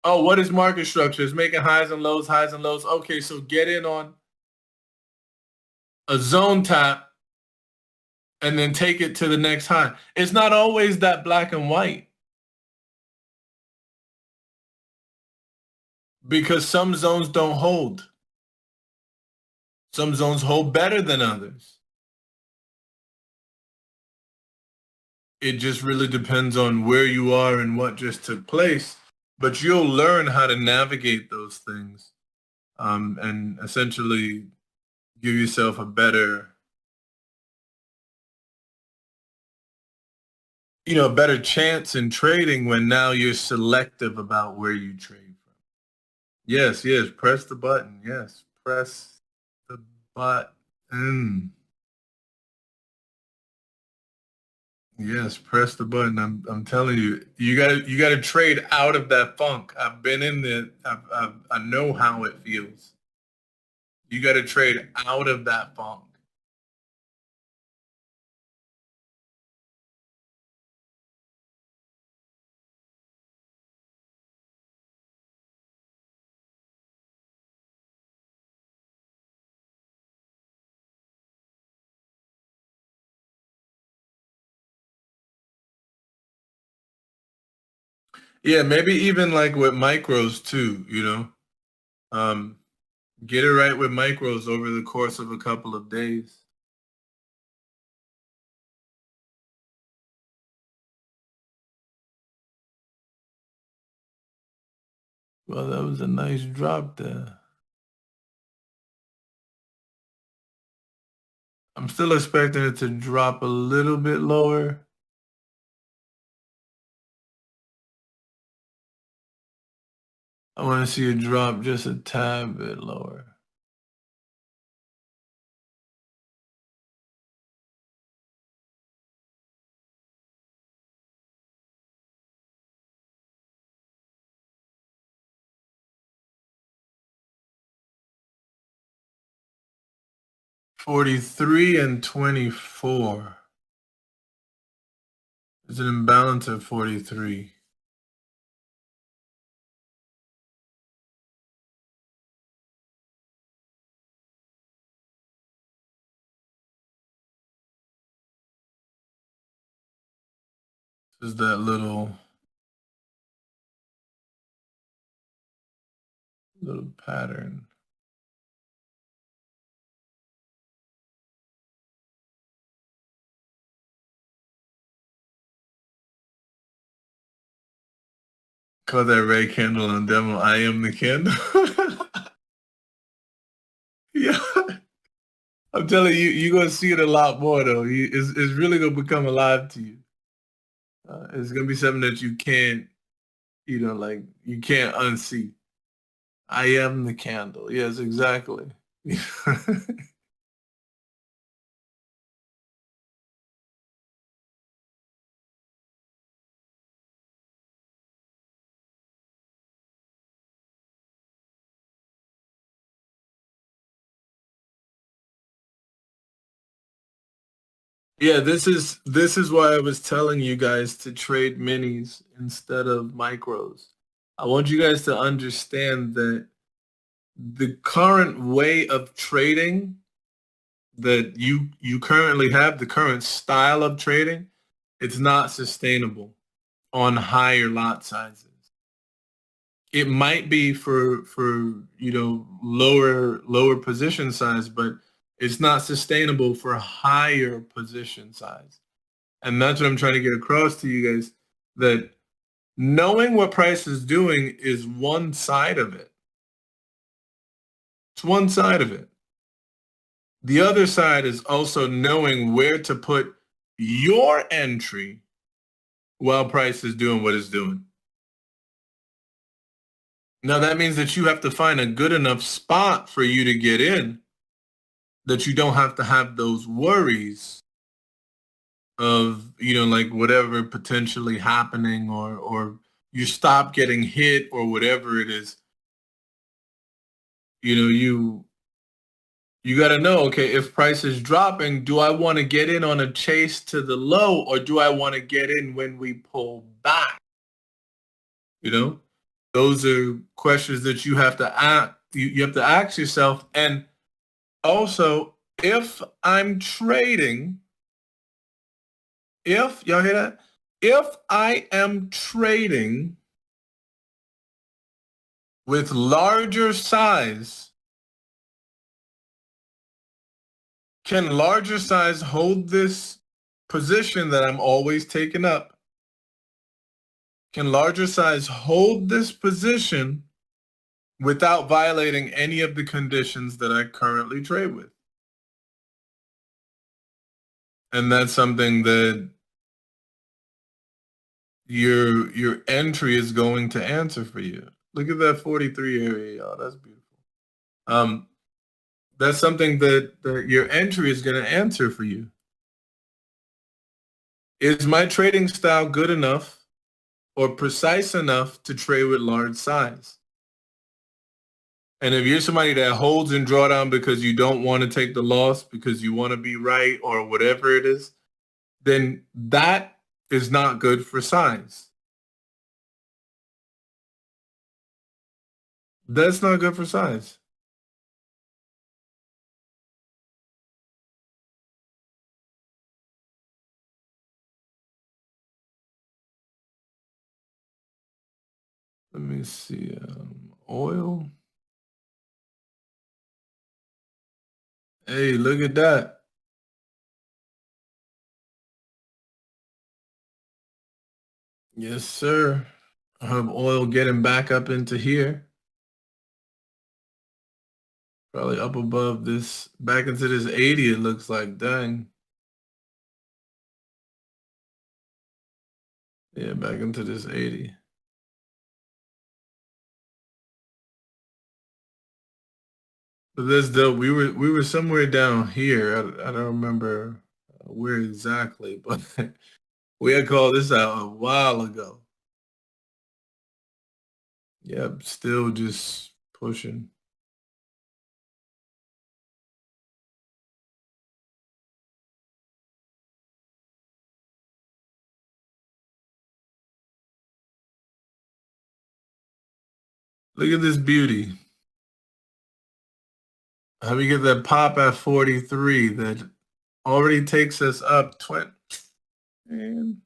oh, what is market structure? It's making highs and lows, highs and lows. Okay, so get in on a zone tap and then take it to the next high. It's not always that black and white because some zones don't hold. Some zones hold better than others. It just really depends on where you are and what just took place. But you'll learn how to navigate those things and essentially give yourself a better chance in trading when now you're selective about where you trade from. Yes, press the button. Yes, press the button. Yes, press the button. I'm telling you, you gotta trade out of that funk. I've been in there. I know how it feels. You gotta trade out of that funk. Yeah, maybe even like with micros too, Um, get it right with micros over the course of a couple of days. Well, that was a nice drop there. I'm still expecting it to drop a little bit lower. I want to see it drop just a tad bit lower. $43 and $24. There's an imbalance at 43. This is that little pattern. Call that red candle on demo. I am the candle. Yeah. I'm telling you, you're gonna see it a lot more though. It's really gonna become alive to you. It's gonna be something that you can't, like you can't unsee. I am the candle. Yes, exactly. Yeah, this is why I was telling you guys to trade minis instead of micros. I want you guys to understand that the current way of trading that you currently have, the current style of trading, it's not sustainable on higher lot sizes. It might be for lower position size, but it's not sustainable for higher position size. And that's what I'm trying to get across to you guys, that knowing what price is doing is one side of it. It's one side of it. The other side is also knowing where to put your entry while price is doing what it's doing. Now that means that you have to find a good enough spot for you to get in, that you don't have to have those worries of, like whatever potentially happening, or you stop getting hit or whatever it is. You got to know, okay, if price is dropping, do I want to get in on a chase to the low, or do I want to get in when we pull back? Those are questions that you have to ask. You have to ask yourself. And also, if I'm trading, if y'all hear that, if I am trading with larger size, can larger size hold this position that I'm always taking up? Can larger size hold this position without violating any of the conditions that I currently trade with? And that's something that your entry is going to answer for you. Look at that 43 area, y'all. That's beautiful. That's something that your entry is going to answer for you. Is my trading style good enough or precise enough to trade with large size? And if you're somebody that holds in drawdown because you don't want to take the loss, because you want to be right or whatever it is, then that is not good for size. That's not good for size. Let me see. Oil. Hey, look at that. Yes, sir. I have oil getting back up into here. Probably up above this, back into this 80, it looks like. Dang. Yeah, back into this 80. But that's dope. We were somewhere down here. I don't remember where exactly, but we had called this out a while ago. Yep, still just pushing. Look at this beauty. How we get that pop at 43 that already takes us up 20. Man.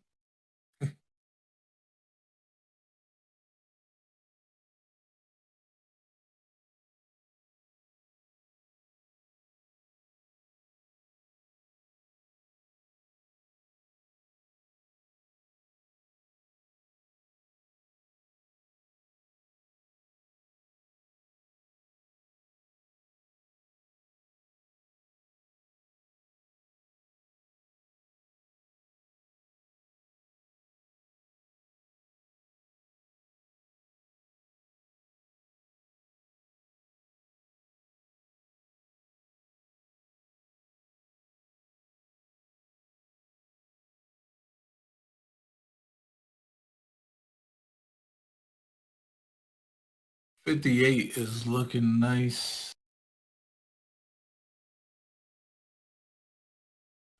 58 is looking nice.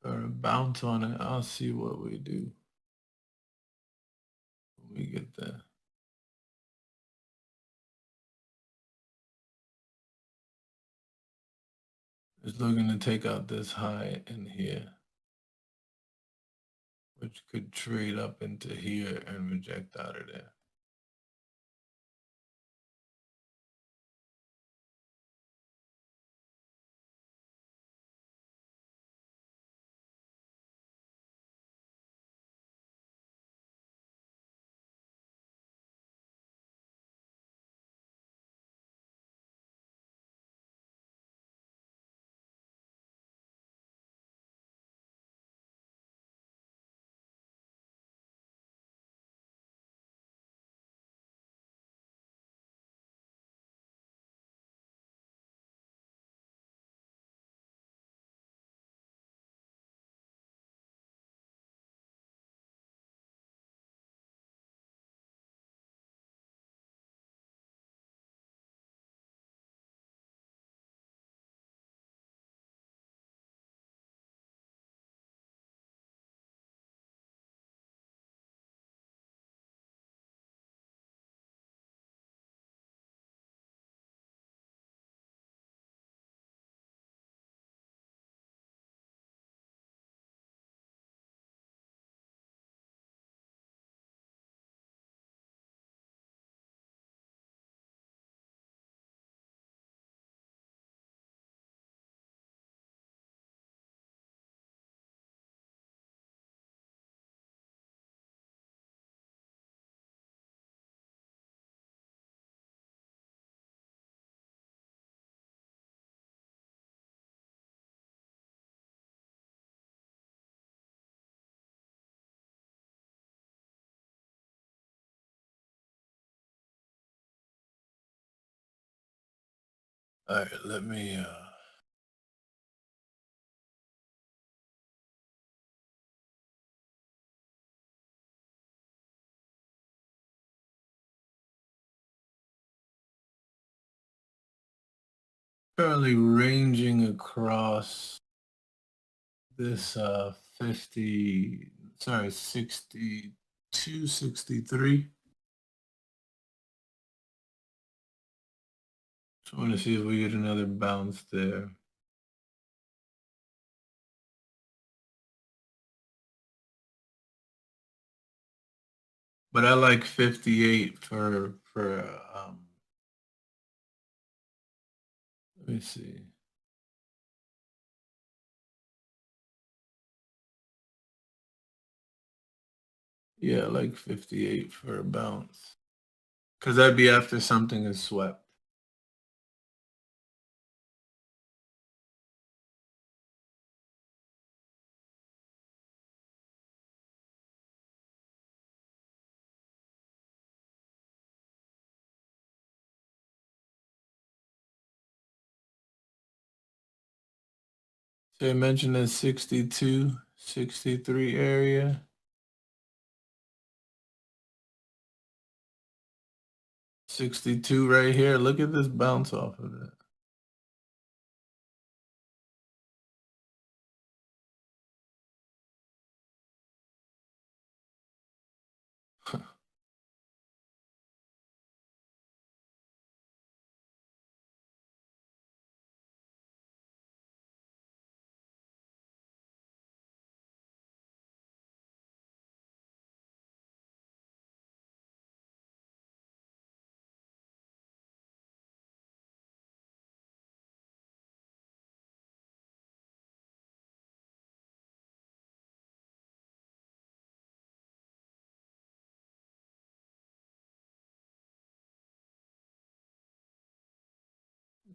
Or a bounce on it. I'll see what we do when we get there. It's looking to take out this high in here, which could trade up into here and reject out of there. All right, let me currently ranging across this 50, sorry, 62, 63. So I want to see if we get another bounce there. But I like 58 for let me see. Yeah, I like 58 for a bounce. Because that'd be after something is swept. So I mentioned the 62, 63 area. $62 right here. Look at this bounce off of it.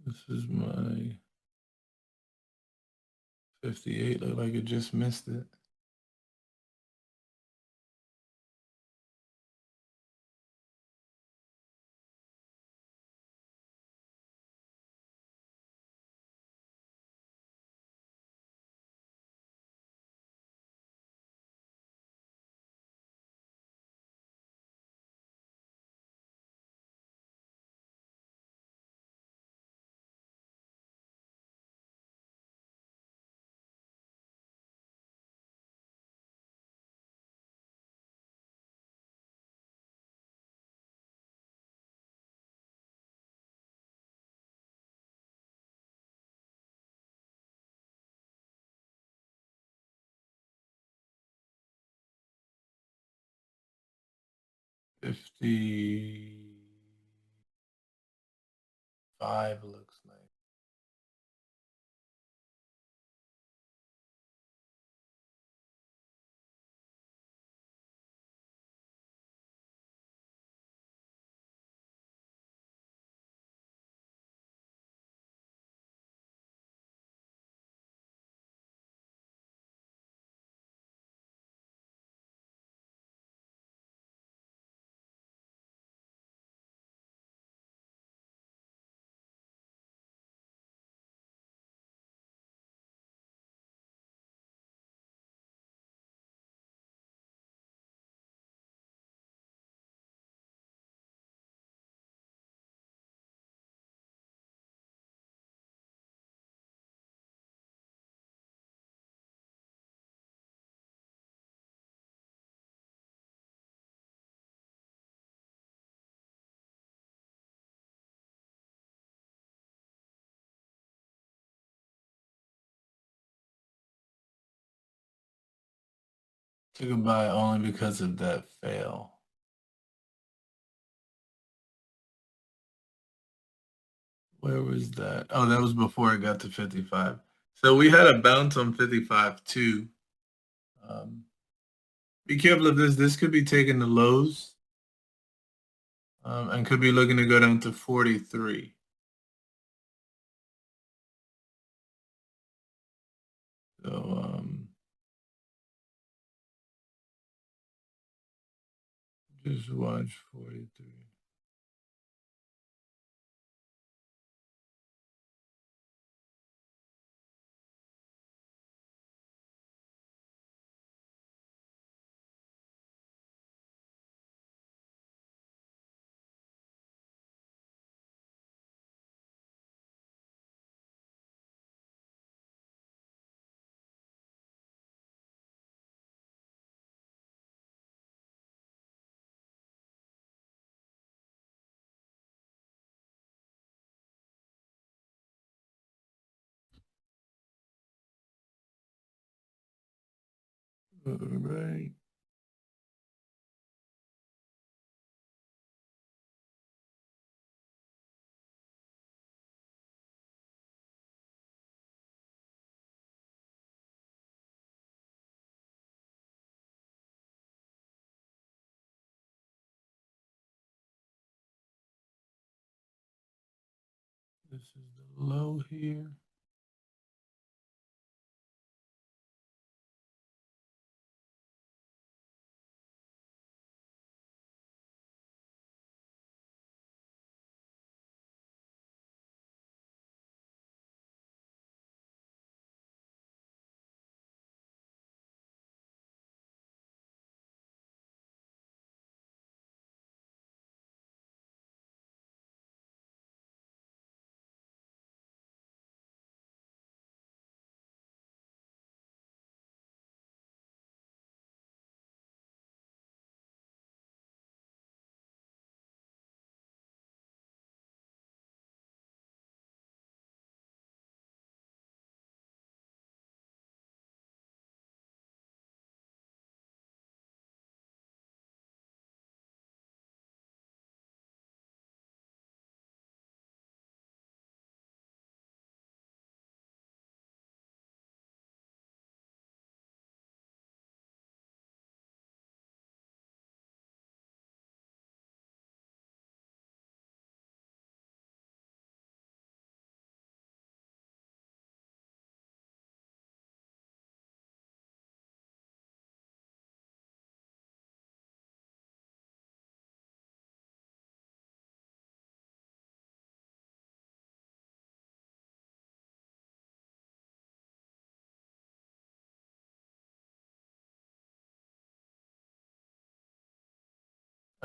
This is my 58. Look like it just missed it. $55 looks like. Took a buy only because of that fail. Where was that? Oh, that was before it got to 55. So we had a bounce on 55 too. Be careful of this. This could be taking the lows and could be looking to go down to 43. So just watch 43. All right. This is the low here.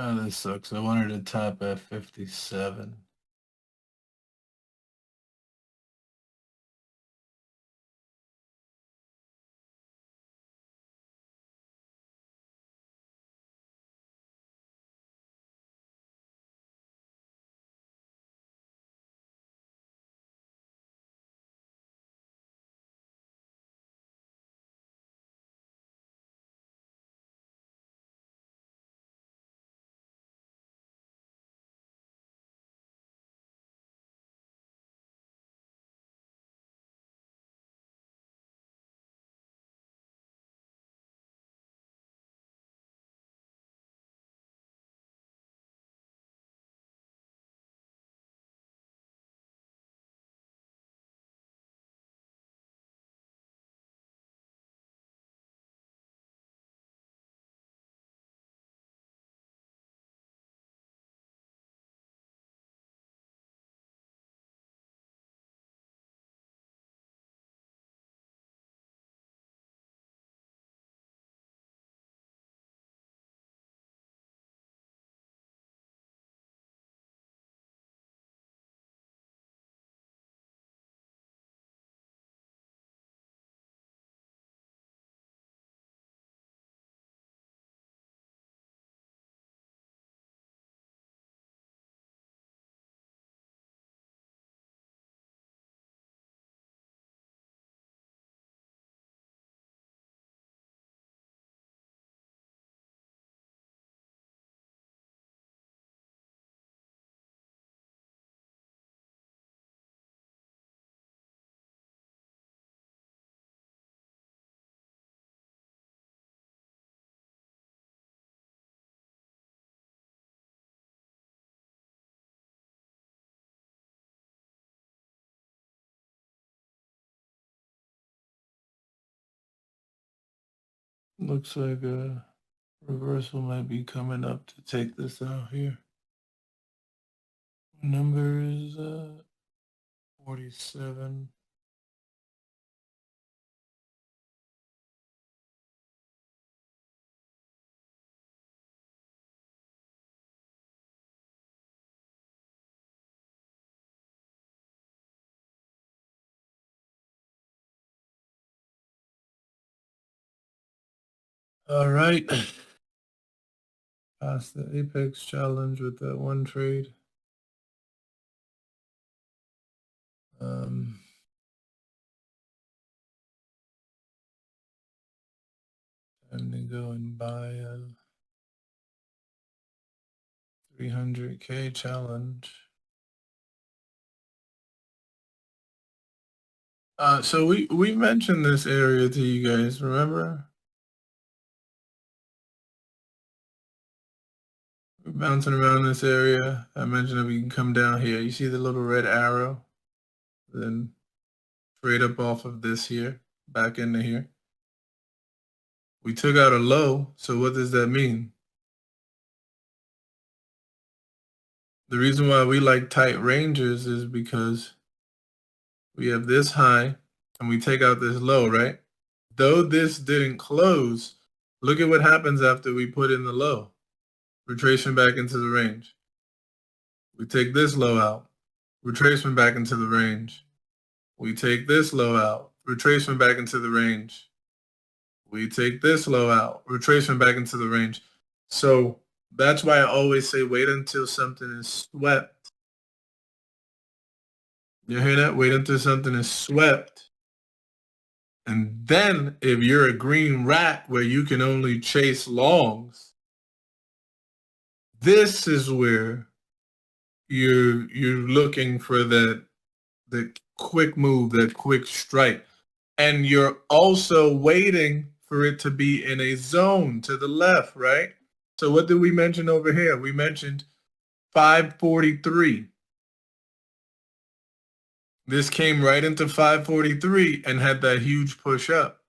Oh, this sucks. I wanted to tap at 57. Looks like a reversal might be coming up to take this out here. Number is 47. All right. Past the apex challenge with that one trade. Time to go and buy a 300K challenge. So we mentioned this area to you guys, remember? We're bouncing around this area. I mentioned that we can come down here. You see the little red arrow? Then trade up off of this here, back into here. We took out a low, so what does that mean? The reason why we like tight ranges is because we have this high and we take out this low, right? Though this didn't close, look at what happens after we put in the low. Retracement back into the range. We take this low out. Retracement back into the range. We take this low out. Retracement back into the range. We take this low out. Retracement back into the range. So that's why I always say wait until something is swept. You hear that? Wait until something is swept. And then if you're a green rat where you can only chase longs, this is where you're looking for the quick move, that quick strike. And you're also waiting for it to be in a zone to the left, right? So what did we mention over here? We mentioned 543. This came right into 543 and had that huge push up.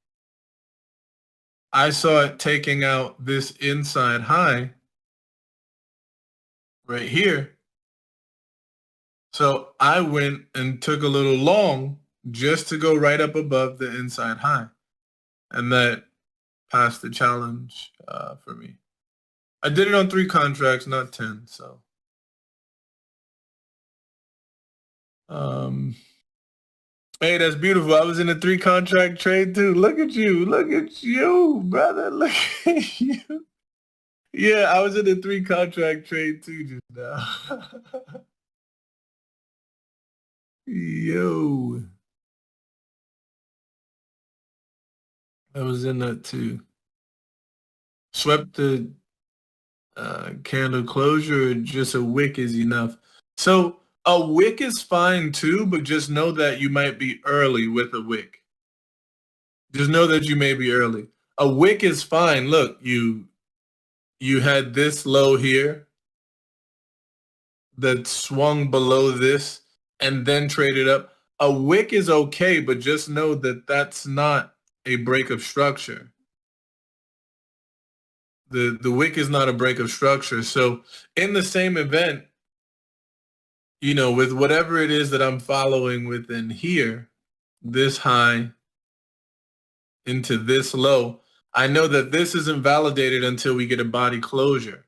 I saw it taking out this inside high right here. So I went and took a little long just to go right up above the inside high. And that passed the challenge for me. I did it on 3 contracts, not 10. So, um, hey, that's beautiful. I was in a 3 contract trade too. Look at you, brother. Look at you. Yeah, I was in a 3 contract trade too just now. Yo, I was in that too. Swept the candle closure, or just a wick is enough. So a wick is fine too, but just know that you might be early with a wick. Just know that you may be early. A wick is fine. Look, you had this low here that swung below this and then traded up. A wick is okay, but just know that that's not a break of structure. The wick is not a break of structure. So in the same event, with whatever it is that I'm following within here, this high into this low, I know that this isn't validated until we get a body closure.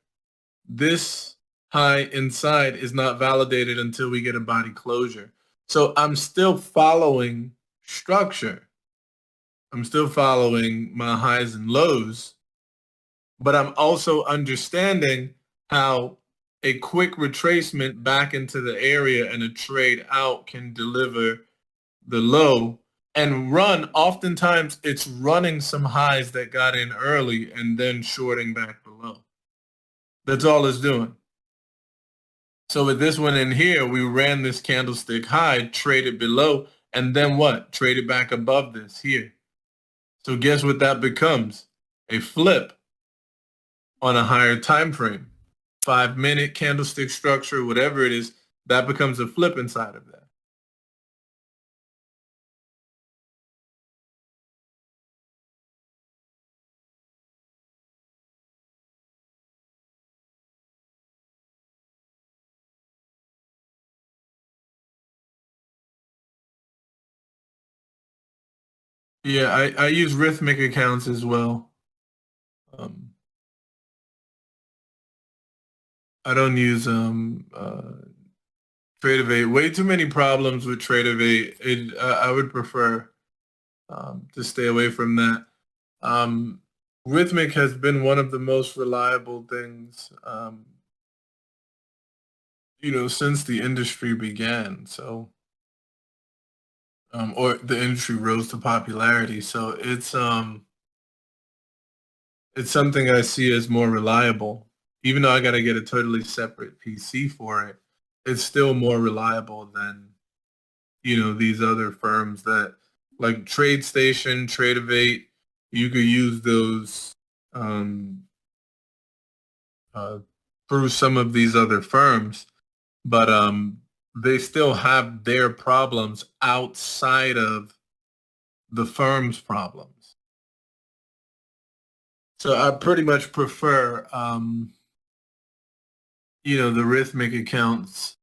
This high inside is not validated until we get a body closure. So I'm still following structure. I'm still following my highs and lows, but I'm also understanding how a quick retracement back into the area and a trade out can deliver the low and run. Oftentimes it's running some highs that got in early and then shorting back below. That's all it's doing. So with this one in here, we ran this candlestick high, traded below, and then what? Traded back above this here. So guess what that becomes? A flip on a higher time frame. 5-minute candlestick structure, whatever it is, that becomes a flip inside of that. Yeah, I use rhythmic accounts as well. Um, I don't use Trade of 8. Way too many problems with Trade of 8. I would prefer to stay away from that. Rhythmic has been one of the most reliable things, since the industry began. So, or the industry rose to popularity. So it's something I see as more reliable. Even though I got to get a totally separate PC for it, it's still more reliable than these other firms that like TradeStation, Trade8. You could use those um, uh, through some of these other firms, but they still have their problems outside of the firm's problems. So I pretty much prefer, the rhythmic accounts.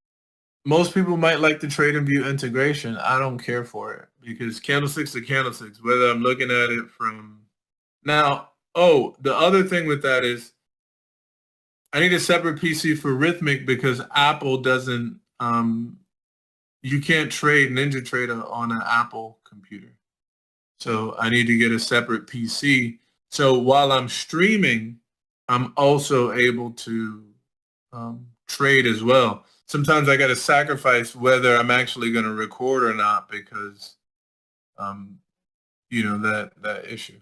Most people might like the trade and view integration. I don't care for it because candlesticks are candlesticks, whether I'm looking at it from now. Oh, the other thing with that is I need a separate PC for rhythmic because Apple doesn't, you can't trade NinjaTrader on an Apple computer. So I need to get a separate PC. So while I'm streaming, I'm also able to trade as well. Sometimes I got to sacrifice whether I'm actually going to record or not because, that issue.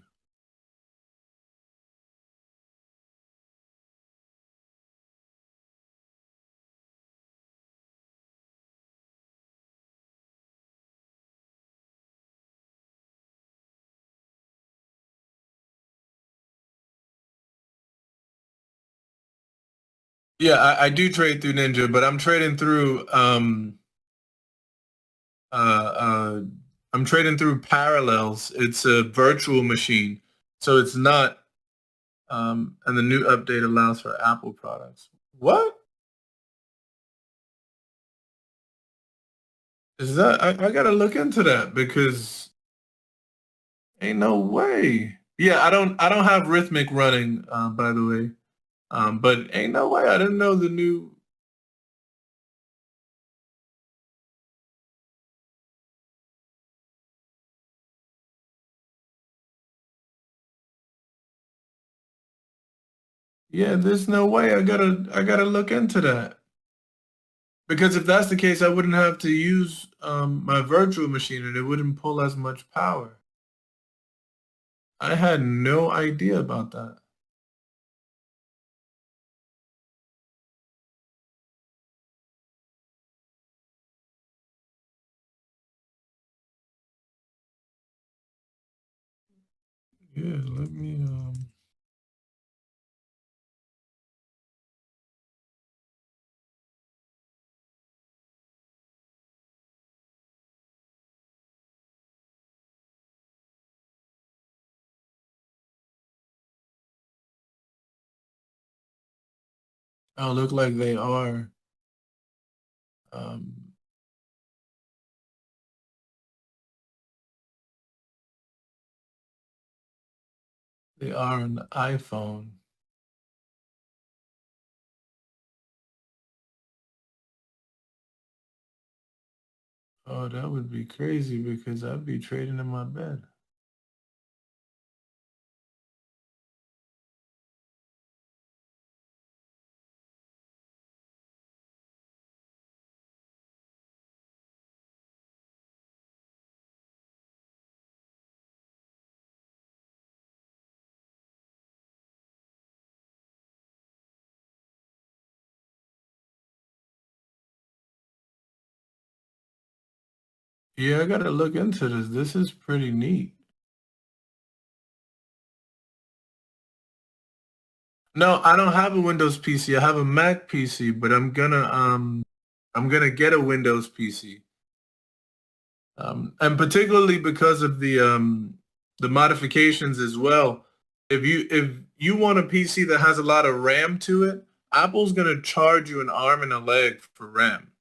Yeah, I do trade through Ninja, but uh, I'm trading through Parallels. It's a virtual machine, so it's not. And the new update allows for Apple products. What is that? I gotta look into that because ain't no way. Yeah, I don't have Rhythmic running. By the way, But ain't no way. I didn't know the new. Yeah, there's no way. I gotta look into that. Because if that's the case, I wouldn't have to use my virtual machine and it wouldn't pull as much power. I had no idea about that. Yeah, let me oh, look like um they are on the iPhone. Oh, that would be crazy because I'd be trading in my bed. Yeah, I gotta look into this. This is pretty neat. No, I don't have a Windows PC. I have a Mac PC, but I'm gonna get a Windows PC. And particularly because of the modifications as well. If you want a PC that has a lot of RAM to it, Apple's gonna charge you an arm and a leg for RAM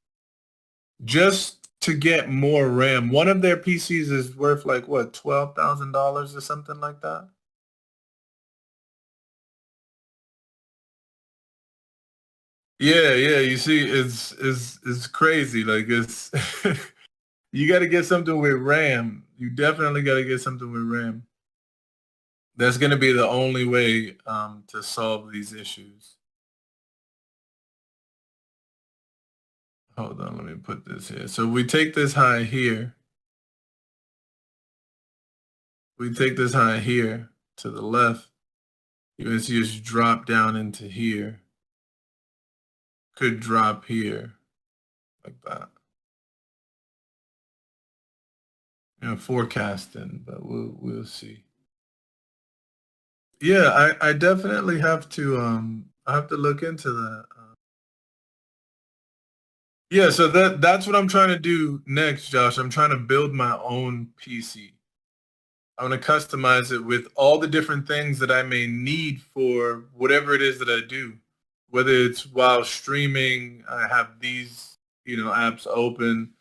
just to get more RAM. One of their PCs is worth like what, $12,000 or something like that. Yeah, yeah. You see, it's crazy. Like it's you got to get something with RAM. You definitely got to get something with RAM. That's going to be the only way to solve these issues. Hold on, let me put this here. So we take this high here. We take this high here to the left. You can see it's drop down into here. Could drop here like that. Forecasting, but we'll see. Yeah, I definitely have to I have to look into that. Yeah, so that's what I'm trying to do next, Josh. I'm trying to build my own PC. I want to customize it with all the different things that I may need for whatever it is that I do. Whether it's while streaming, I have these, apps open.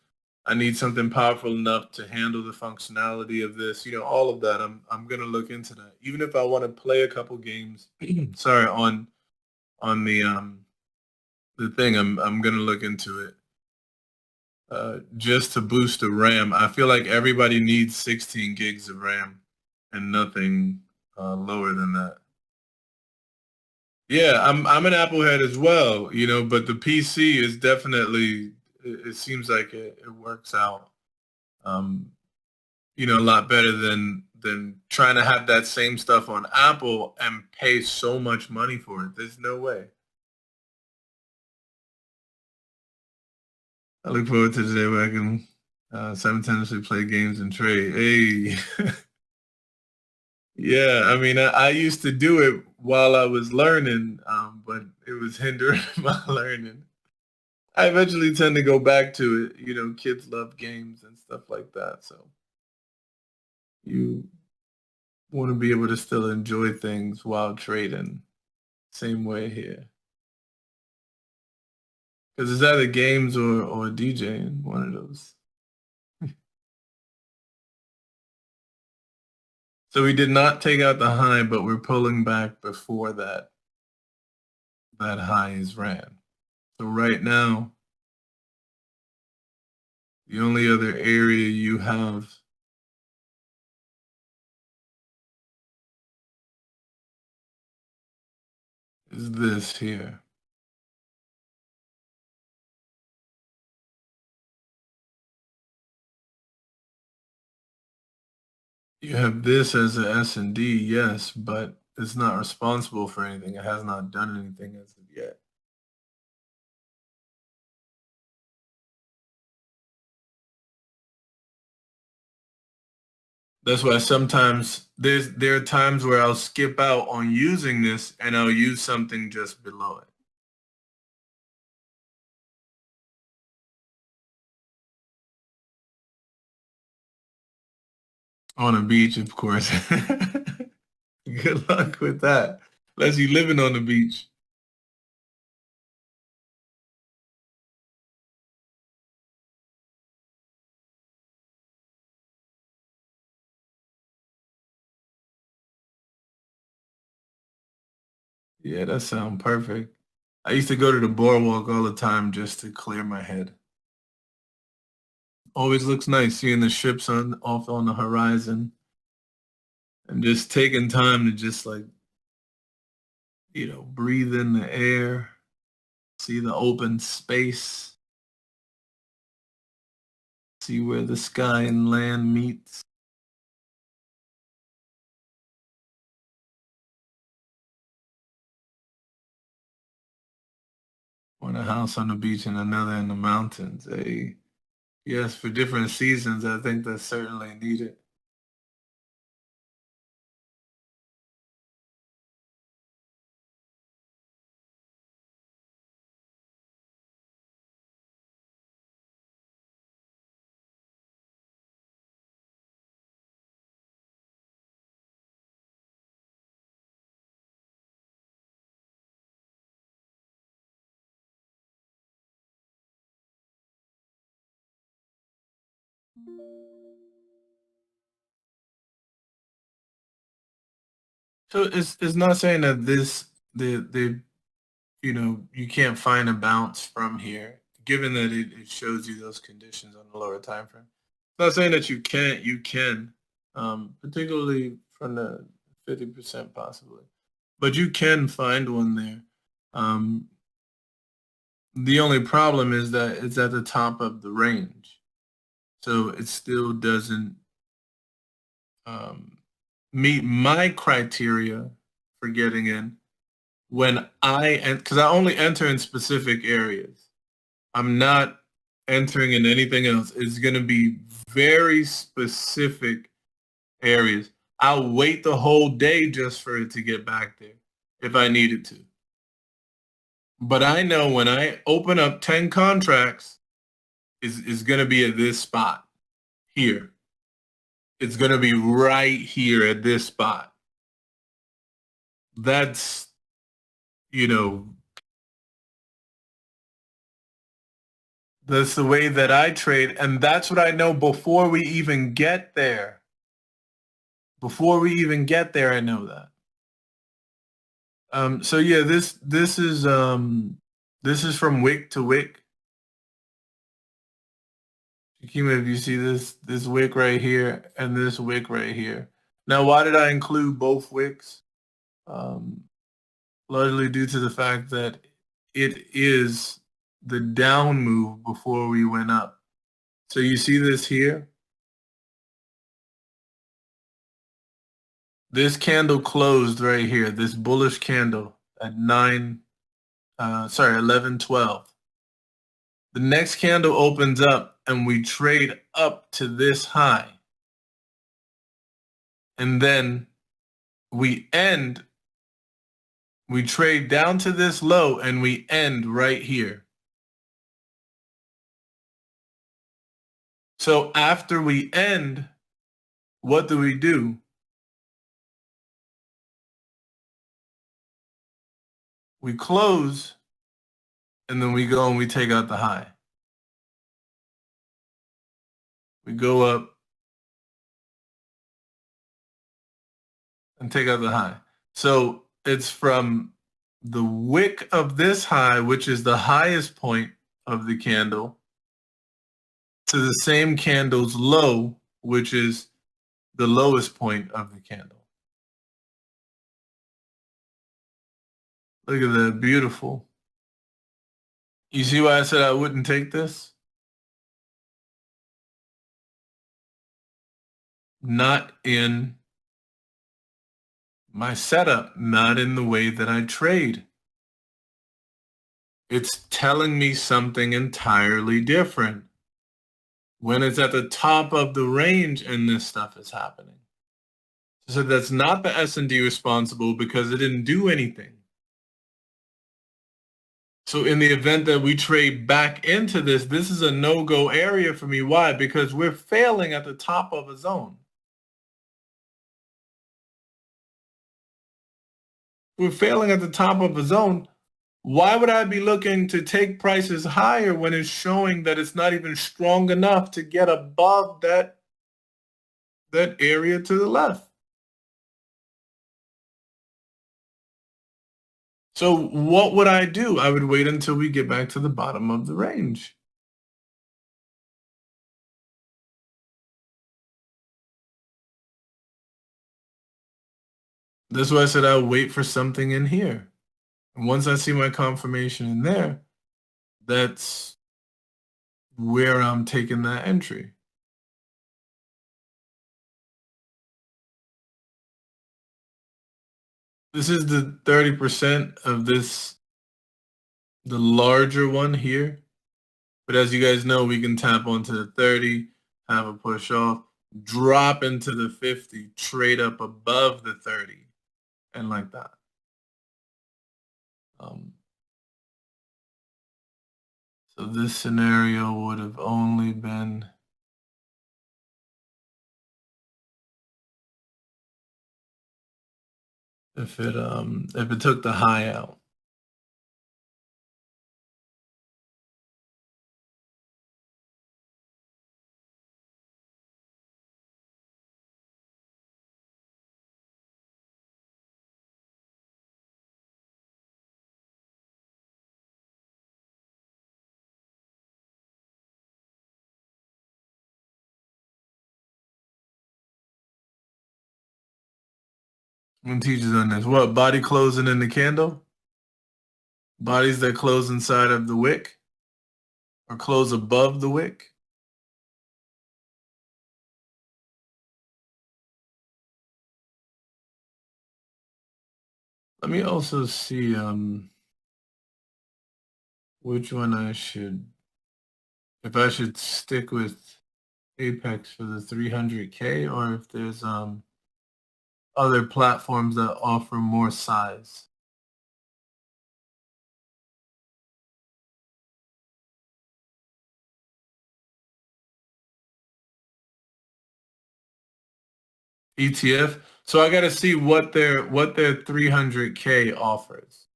I need something powerful enough to handle the functionality of this, all of that. I'm gonna look into that. Even if I want to play a couple games, sorry, on the thing, I'm gonna look into it. Just to boost the RAM. I feel like everybody needs 16 gigs of RAM and nothing lower than that. Yeah, I'm an Apple head as well, but the PC is definitely it seems like it works out um, a lot better than trying to have that same stuff on Apple and pay so much money for it. There's no way. I look forward to the day where I can simultaneously play games and trade. Hey. Yeah, I mean, I used to do it while I was learning, but it was hindering my learning. I eventually tend to go back to it. Kids love games and stuff like that, so you want to be able to still enjoy things while trading. Same way here, because it's either games or DJing, one of those. So we did not take out the high, but we're pulling back before that. that high is ran. So right now, the only other area you have is this here. You have this as a S&D, yes, but it's not responsible for anything. It has not done anything as of yet. That's why sometimes there are times where I'll skip out on using this and I'll use something just below it. On a beach, of course. Good luck with that. Unless you're living on the beach. Yeah, that sounds perfect. I used to go to the boardwalk all the time just to clear my head. Always looks nice seeing the ships off on the horizon and just taking time to just like, breathe in the air, see the open space, see where the sky and land meets. One a house on the beach and another in the mountains. Yes, for different seasons, I think that's certainly needed. So it's not saying that you can't find a bounce from here, given that it shows you those conditions on the lower time frame. It's not saying that you can't, you can, particularly from the 50% possibly, but you can find one there. Um, the only problem is that it's at the top of the range, so it still doesn't um, meet my criteria for getting in when because I only enter in specific areas. I'm not entering in anything else. It's going to be very specific areas. I'll wait the whole day just for it to get back there if I needed to. But I know when I open up 10 contracts, is going to be at this spot here. It's going to be right here at this spot. That's, you know, that's the way that I trade. And that's what I know before we even get there. Before we even get there, I know that. So yeah, this is from wick to wick. Akima, if you see this wick right here and this wick right here. Now, why did I include both wicks? Um, Largely due to the fact that it is the down move before we went up. So you see this here? This candle closed right here, this bullish candle at 11:12. The next candle opens up and we trade up to this high. And then we trade down to this low and we end right here. So after we end, what do? We close and then we go and we take out the high. We go up and take out the high. So it's from the wick of this high, which is the highest point of the candle, to the same candle's low, which is the lowest point of the candle. Look at that, beautiful. You see why I said I wouldn't take this? Not in my setup, not in the way that I trade. It's telling me something entirely different when it's at the top of the range and this stuff is happening. So that's not the S&D responsible because it didn't do anything. So in the event that we trade back into this, this is a no-go area for me. Why? Because we're failing at the top of a zone. We're failing at the top of a zone. Why would I be looking to take prices higher when it's showing that it's not even strong enough to get above that area to the left? So what would I do? I would wait until we get back to the bottom of the range. That's why I said I'll wait for something in here. And once I see my confirmation in there, that's where I'm taking that entry. This is the 30% of this, the larger one here. But as you guys know, we can tap onto the 30, have a push off, drop into the 50, trade up above the 30, and like that. So this scenario would have only been if it took the high out. I'm gonna teach you on this. What, body closing in the candle? Bodies that close inside of the wick or close above the wick? Let me also see which one I should, if I should stick with Apex for the 300K or if there's other platforms that offer more size. ETF. So I got to see what their 300K offers.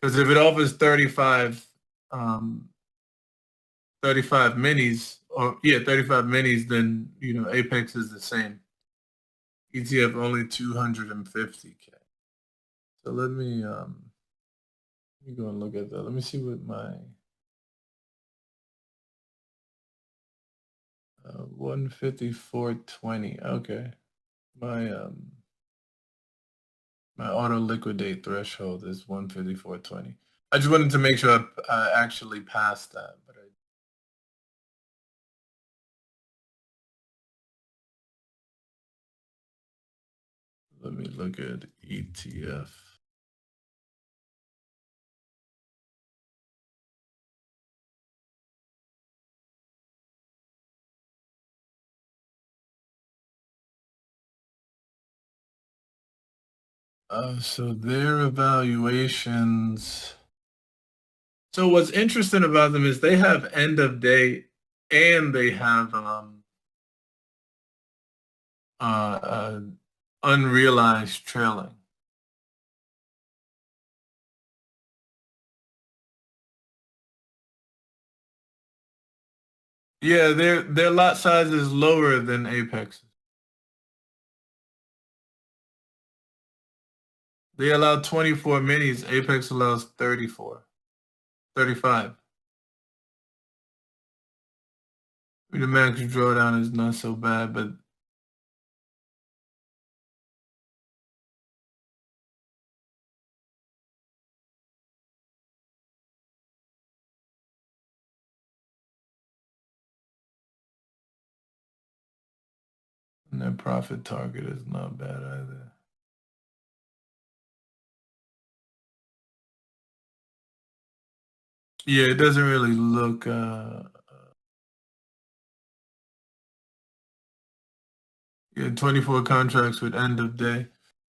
Because if it offers 35 minis, or yeah, 35 minis, then Apex is the same. ETF only 250K. So let me go and look at that. Let me see what my 154.20. Okay. My auto liquidate threshold is 154.20. I just wanted to make sure I actually passed that, but let me look at ETF. So their evaluations. So what's interesting about them is they have end of day and they have unrealized trailing. Yeah, their lot size is lower than Apex's. They allow 24 minis. Apex allows 34, 35. I mean, the max drawdown is not so bad, but net profit target is not bad either. Yeah, it doesn't really look yeah, 24 contracts with end of day.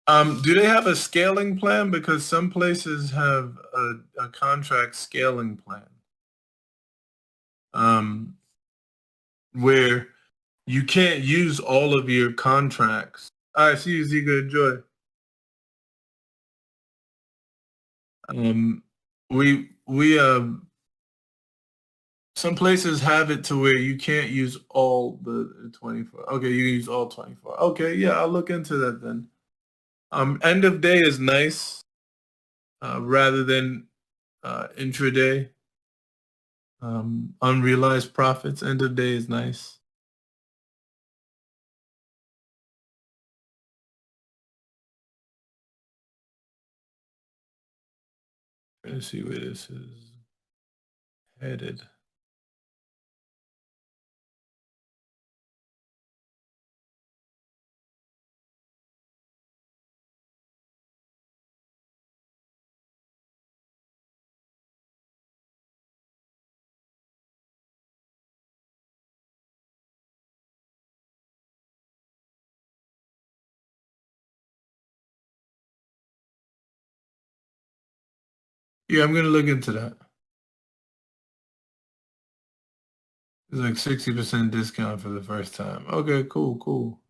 Do they have a scaling plan? Because some places have a contract scaling plan. Where you can't use all of your contracts. All right, see you, Ziga. Enjoy. We some places have it to where you can't use all the 24. Okay, you use all 24. Okay, yeah, I'll look into that then. End of day is nice, rather than intraday. Unrealized profits, end of day is nice. Let's see where this is headed. Yeah, I'm gonna look into that. It's like 60% discount for the first time. Okay, cool, cool.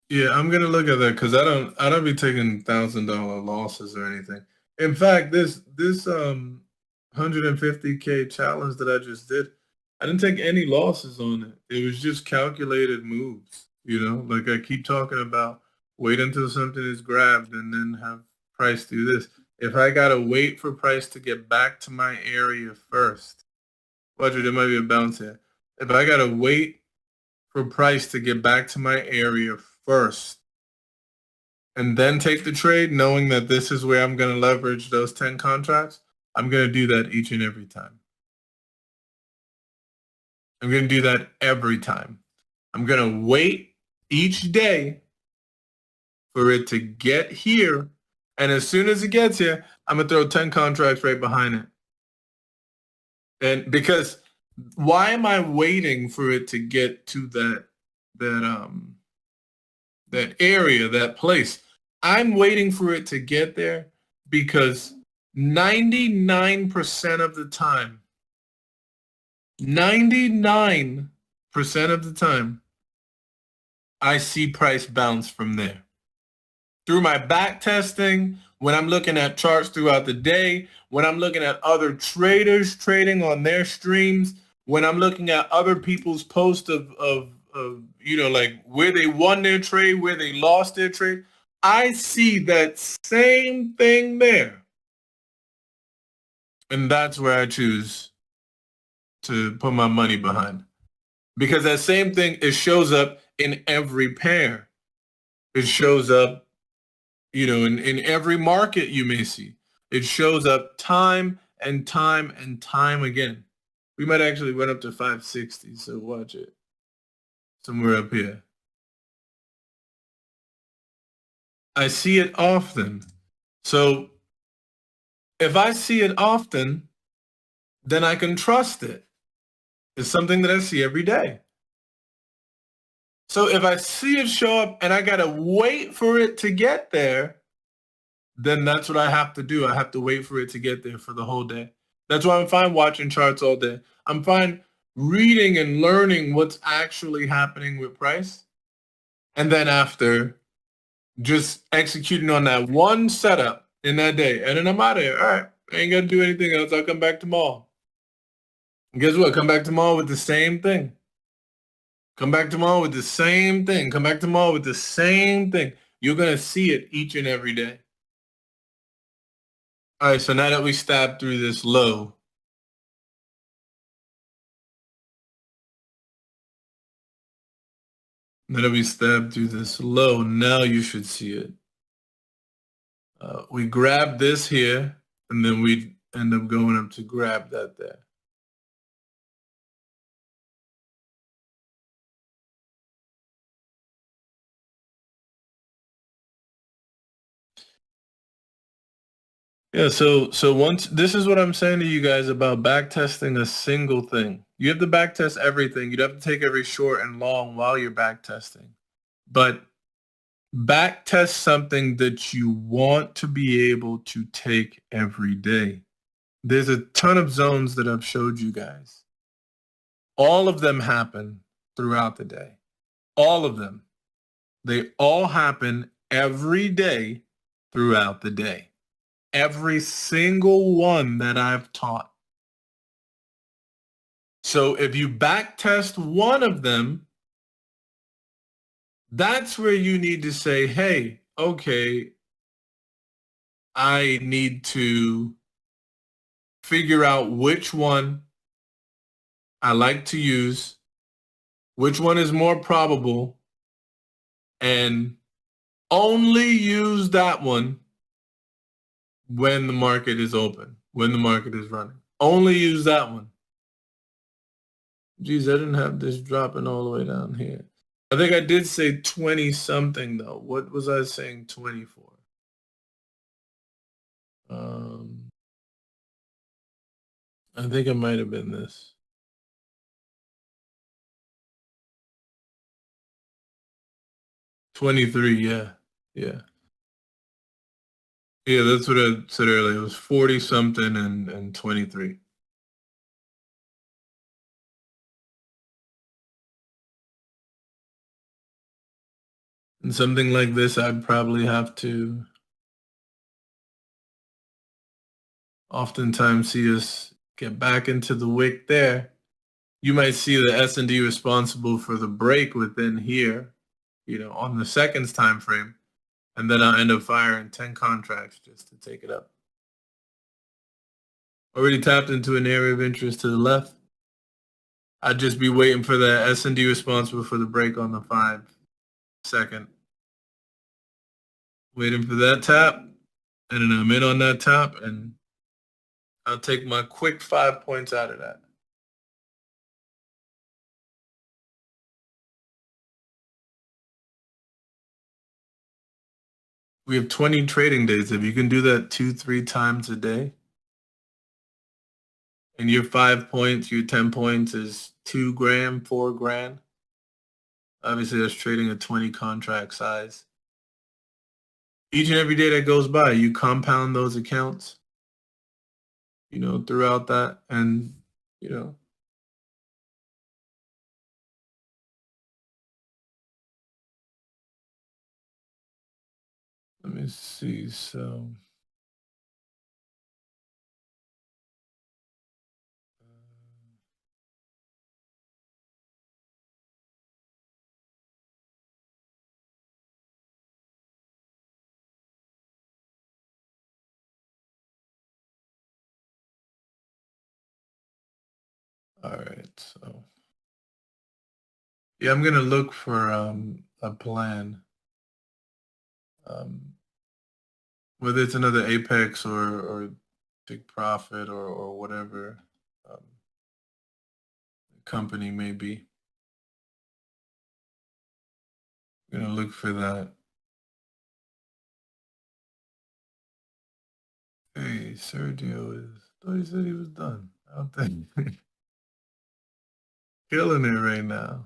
Yeah, I'm gonna look at that because I don't be taking $1,000 losses or anything. In fact, this 150K challenge that I just did, I didn't take any losses on it. It was just calculated moves. You know, like I keep talking about, wait until something is grabbed and then have price do this. If I gotta wait for price to get back to my area first, watch it, there might be a bounce here. If I gotta wait for price to get back to my area first and then take the trade, knowing that this is where I'm going to leverage those 10 contracts, I'm going to do that each and every time. I'm going to do that every time. I'm going to wait each day for it to get here. And as soon as it gets here, I'm going to throw 10 contracts right behind it. And because why am I waiting for it to get to that area, that place? I'm waiting for it to get there because 99% of the time, 99% of the time, I see price bounce from there. Through my back testing, when I'm looking at charts throughout the day, when I'm looking at other traders trading on their streams, when I'm looking at other people's posts of you know, like where they won their trade, where they lost their trade, I see that same thing there. And that's where I choose to put my money behind. Because that same thing, it shows up in every pair. It shows up, you know, in every market you may see. It shows up time and time and time again. We might actually went up to 560, so watch it. Somewhere up here. I see it often. So if I see it often, then I can trust it. It's something that I see every day. So if I see it show up and I got to wait for it to get there, then that's what I have to do. I have to wait for it to get there for the whole day. That's why I'm fine watching charts all day. I'm fine reading and learning what's actually happening with price. And then after, just executing on that one setup in that day. And then I'm out of here. All right. I ain't got to do anything else. I'll come back tomorrow. And guess what? Come back tomorrow with the same thing. Come back tomorrow with the same thing. Come back tomorrow with the same thing. You're going to see it each and every day. All right, so now that we stabbed through this low, now that we stabbed through this low, now you should see it. We grab this here, and then we end up going up to grab that there. Yeah, so once this is what I'm saying to you guys about back testing a single thing. You have to back test everything. You'd have to take every short and long while you're back testing. But back test something that you want to be able to take every day. There's a ton of zones that I've showed you guys. All of them happen throughout the day. All of them. They all happen every day throughout the day. Every single one that I've taught. So if you back test one of them, that's where you need to say, hey, okay, I need to figure out which one I like to use, which one is more probable, and only use that one when the market is open, when the market is running. Only use that one. Geez, I didn't have this dropping all the way down here. I think I did say 20 something though. What was I saying 20 for? I think it might have been this. 23, yeah. Yeah. Yeah, that's what I said earlier. It was 40 something and 23. And something like this, I'd probably have to oftentimes see us get back into the wick there. You might see the S&D responsible for the break within here, on the seconds time frame, and then I'll end up firing 10 contracts just to take it up. Already tapped into an area of interest to the left. I'd just be waiting for the S&D responsible for the break on the 5-second. Waiting for that tap, and then I'm in on that tap, and I'll take my quick 5 points out of that. We have 20 trading days. If you can do that 2-3 times a day, and your 5 points, your 10 points is $2,000, $4,000. Obviously, that's trading a 20 contract size. Each and every day that goes by, you compound those accounts, throughout that, and let me see. So. All right, so yeah, I'm gonna look for a plan, whether it's another Apex or Big Profit or whatever the company may be. I'm gonna look for that. Hey, Sergio thought he said he was done. I don't think killing it right now.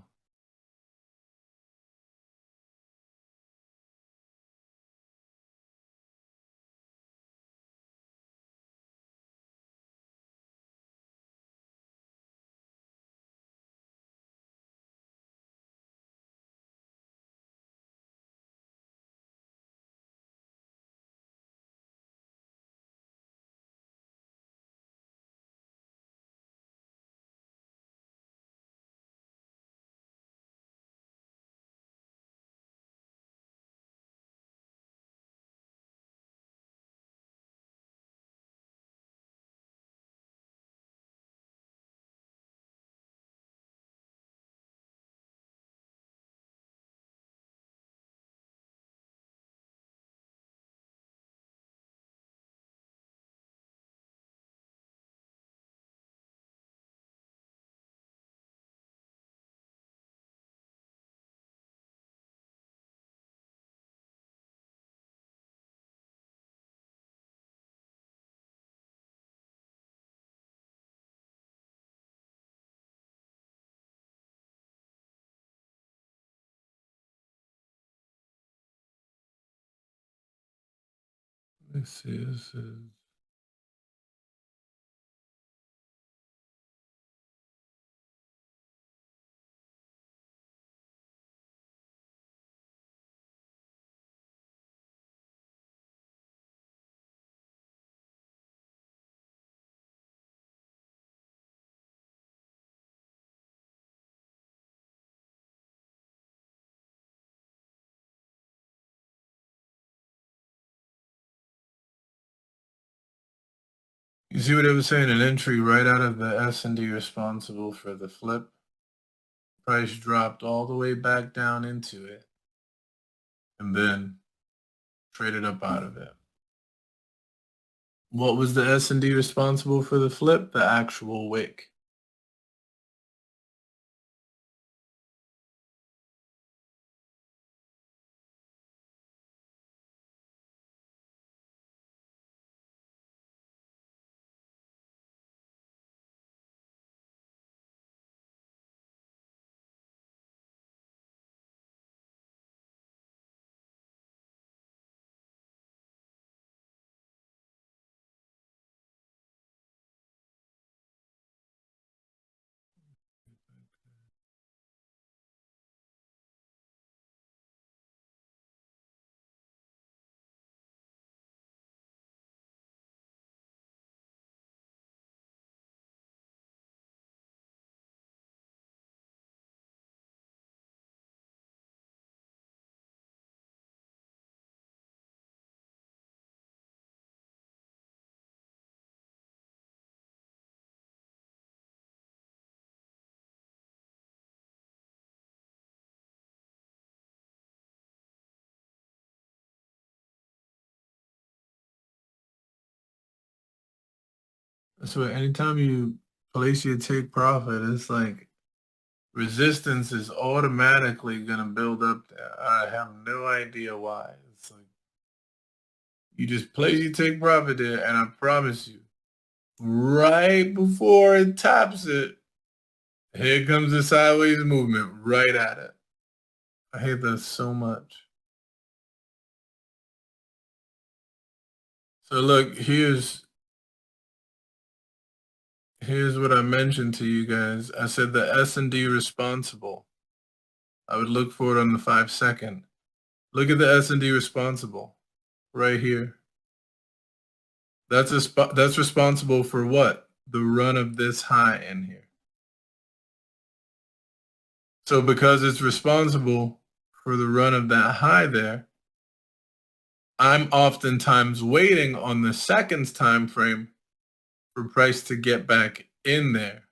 Let's see, this is you see what it was saying? An entry right out of the S&D responsible for the flip. Price dropped all the way back down into it and then traded up out of it. What was the S&D responsible for the flip? The actual wick. So anytime you place your take profit, it's like resistance is automatically going to build up there. I have no idea why. It's like you just place your take profit there, and I promise you, right before it taps it, here comes the sideways movement right at it. I hate that so much. So look, here's what I mentioned to you guys. I said the S&D responsible. I would look for it on the 5-second. Look at the S&D responsible right here. That's responsible for what? The run of this high in here. So because it's responsible for the run of that high there, I'm oftentimes waiting on the seconds time frame for price to get back in there.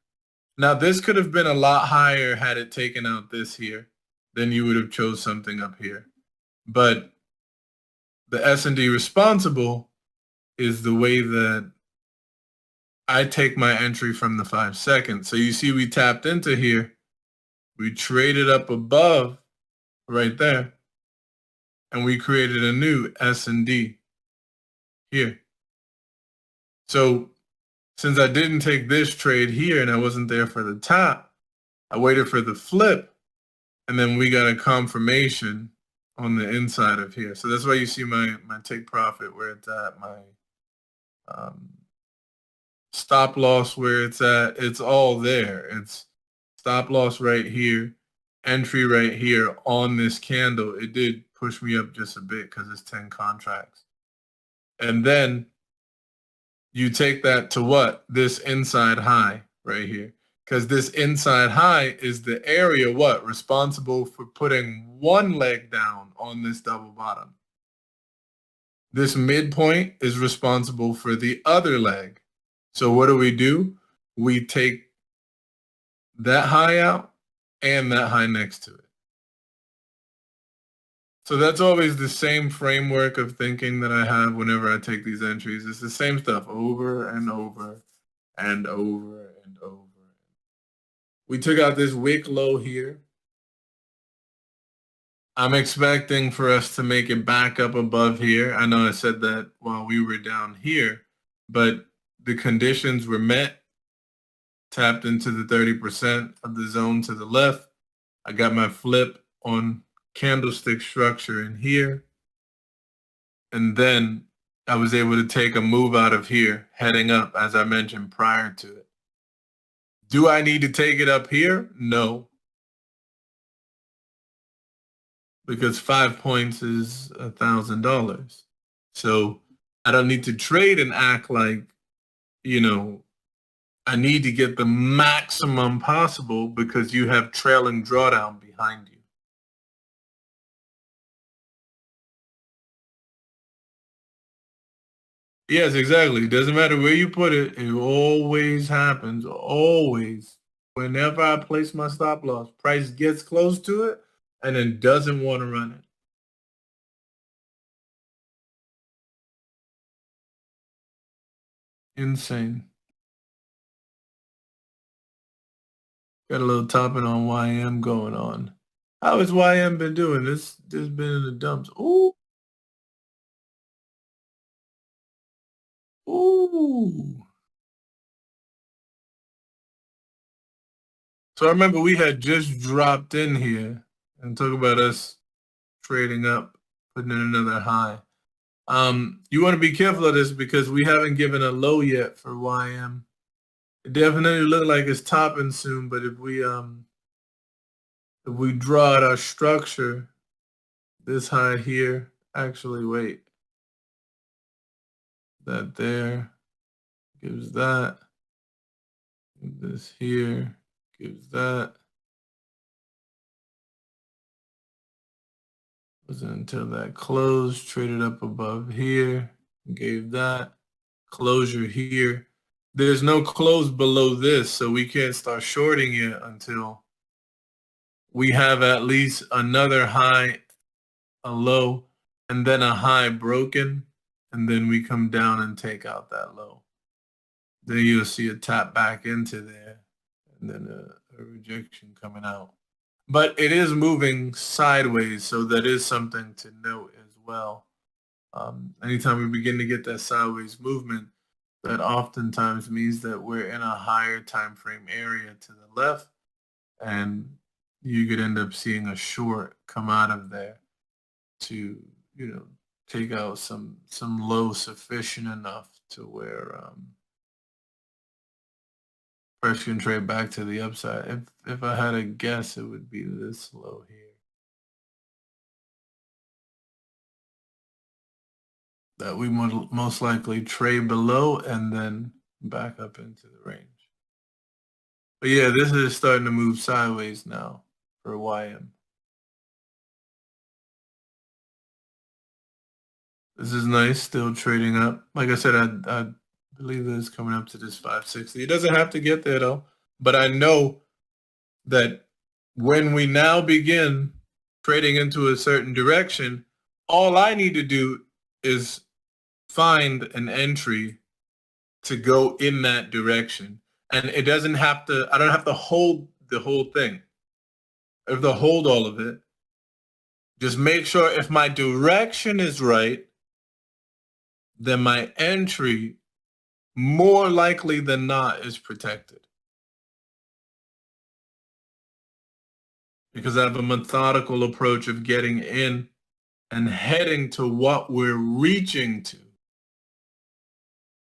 Now this could have been a lot higher had it taken out this here. Then you would have chose something up here. But the S&D responsible is the way that I take my entry from the 5 seconds. So you see we tapped into here. We traded up above right there. And we created a new S&D here. So since I didn't take this trade here and I wasn't there for the top, I waited for the flip. And then we got a confirmation on the inside of here. So that's why you see my take profit where it's at, my stop loss where it's at. It's all there. It's stop loss right here, entry right here on this candle. It did push me up just a bit because it's 10 contracts. And then you take that to what? This inside high right here. Because this inside high is the area, what? Responsible for putting one leg down on this double bottom. This midpoint is responsible for the other leg. So what do? We take that high out and that high next to it. So that's always the same framework of thinking that I have whenever I take these entries. It's the same stuff over and over and over and over. We took out this wick low here. I'm expecting for us to make it back up above here. I know I said that while we were down here, but the conditions were met. Tapped into the 30% of the zone to the left. I got my flip on candlestick structure in here. And then I was able to take a move out of here, heading up, as I mentioned prior to it. Do I need to take it up here? No, because 5 points is $1,000. So I don't need to trade and act like, you know, I need to get the maximum possible because you have trailing drawdown behind you. Yes, exactly. It doesn't matter where you put it. It always happens. Always. Whenever I place my stop loss, price gets close to it and then doesn't want to run it. Insane. Got a little topping on YM going on. How has YM been doing? This been in the dumps. Ooh. Ooh. So I remember we had just dropped in here and talk about us trading up, putting in another high. You want to be careful of this because we haven't given a low yet for YM. It definitely look like it's topping soon, but if we draw out our structure, this high here, actually wait, that there gives that, this here gives that. Wasn't until that closed, traded up above here, gave that closure here. There's no close below this, so we can't start shorting it until we have at least another high, a low, and then a high broken, and then we come down and take out that low. Then you'll see a tap back into there, and then a rejection coming out. But it is moving sideways, so that is something to note as well. Anytime we begin to get that sideways movement, that oftentimes means that we're in a higher time frame area to the left, and you could end up seeing a short come out of there to, take out some low sufficient enough to where price can trade back to the upside. If I had a guess, it would be this low here. That we would most likely trade below and then back up into the range. But yeah, this is starting to move sideways now for YM. This is nice, still trading up. Like I said, I believe that it's coming up to this 560. It doesn't have to get there though, but I know that when we now begin trading into a certain direction, all I need to do is find an entry to go in that direction. And it doesn't have to, I don't have to hold the whole thing. I have to hold all of it. Just make sure if my direction is right, then my entry more likely than not is protected. Because I have a methodical approach of getting in and heading to what we're reaching to.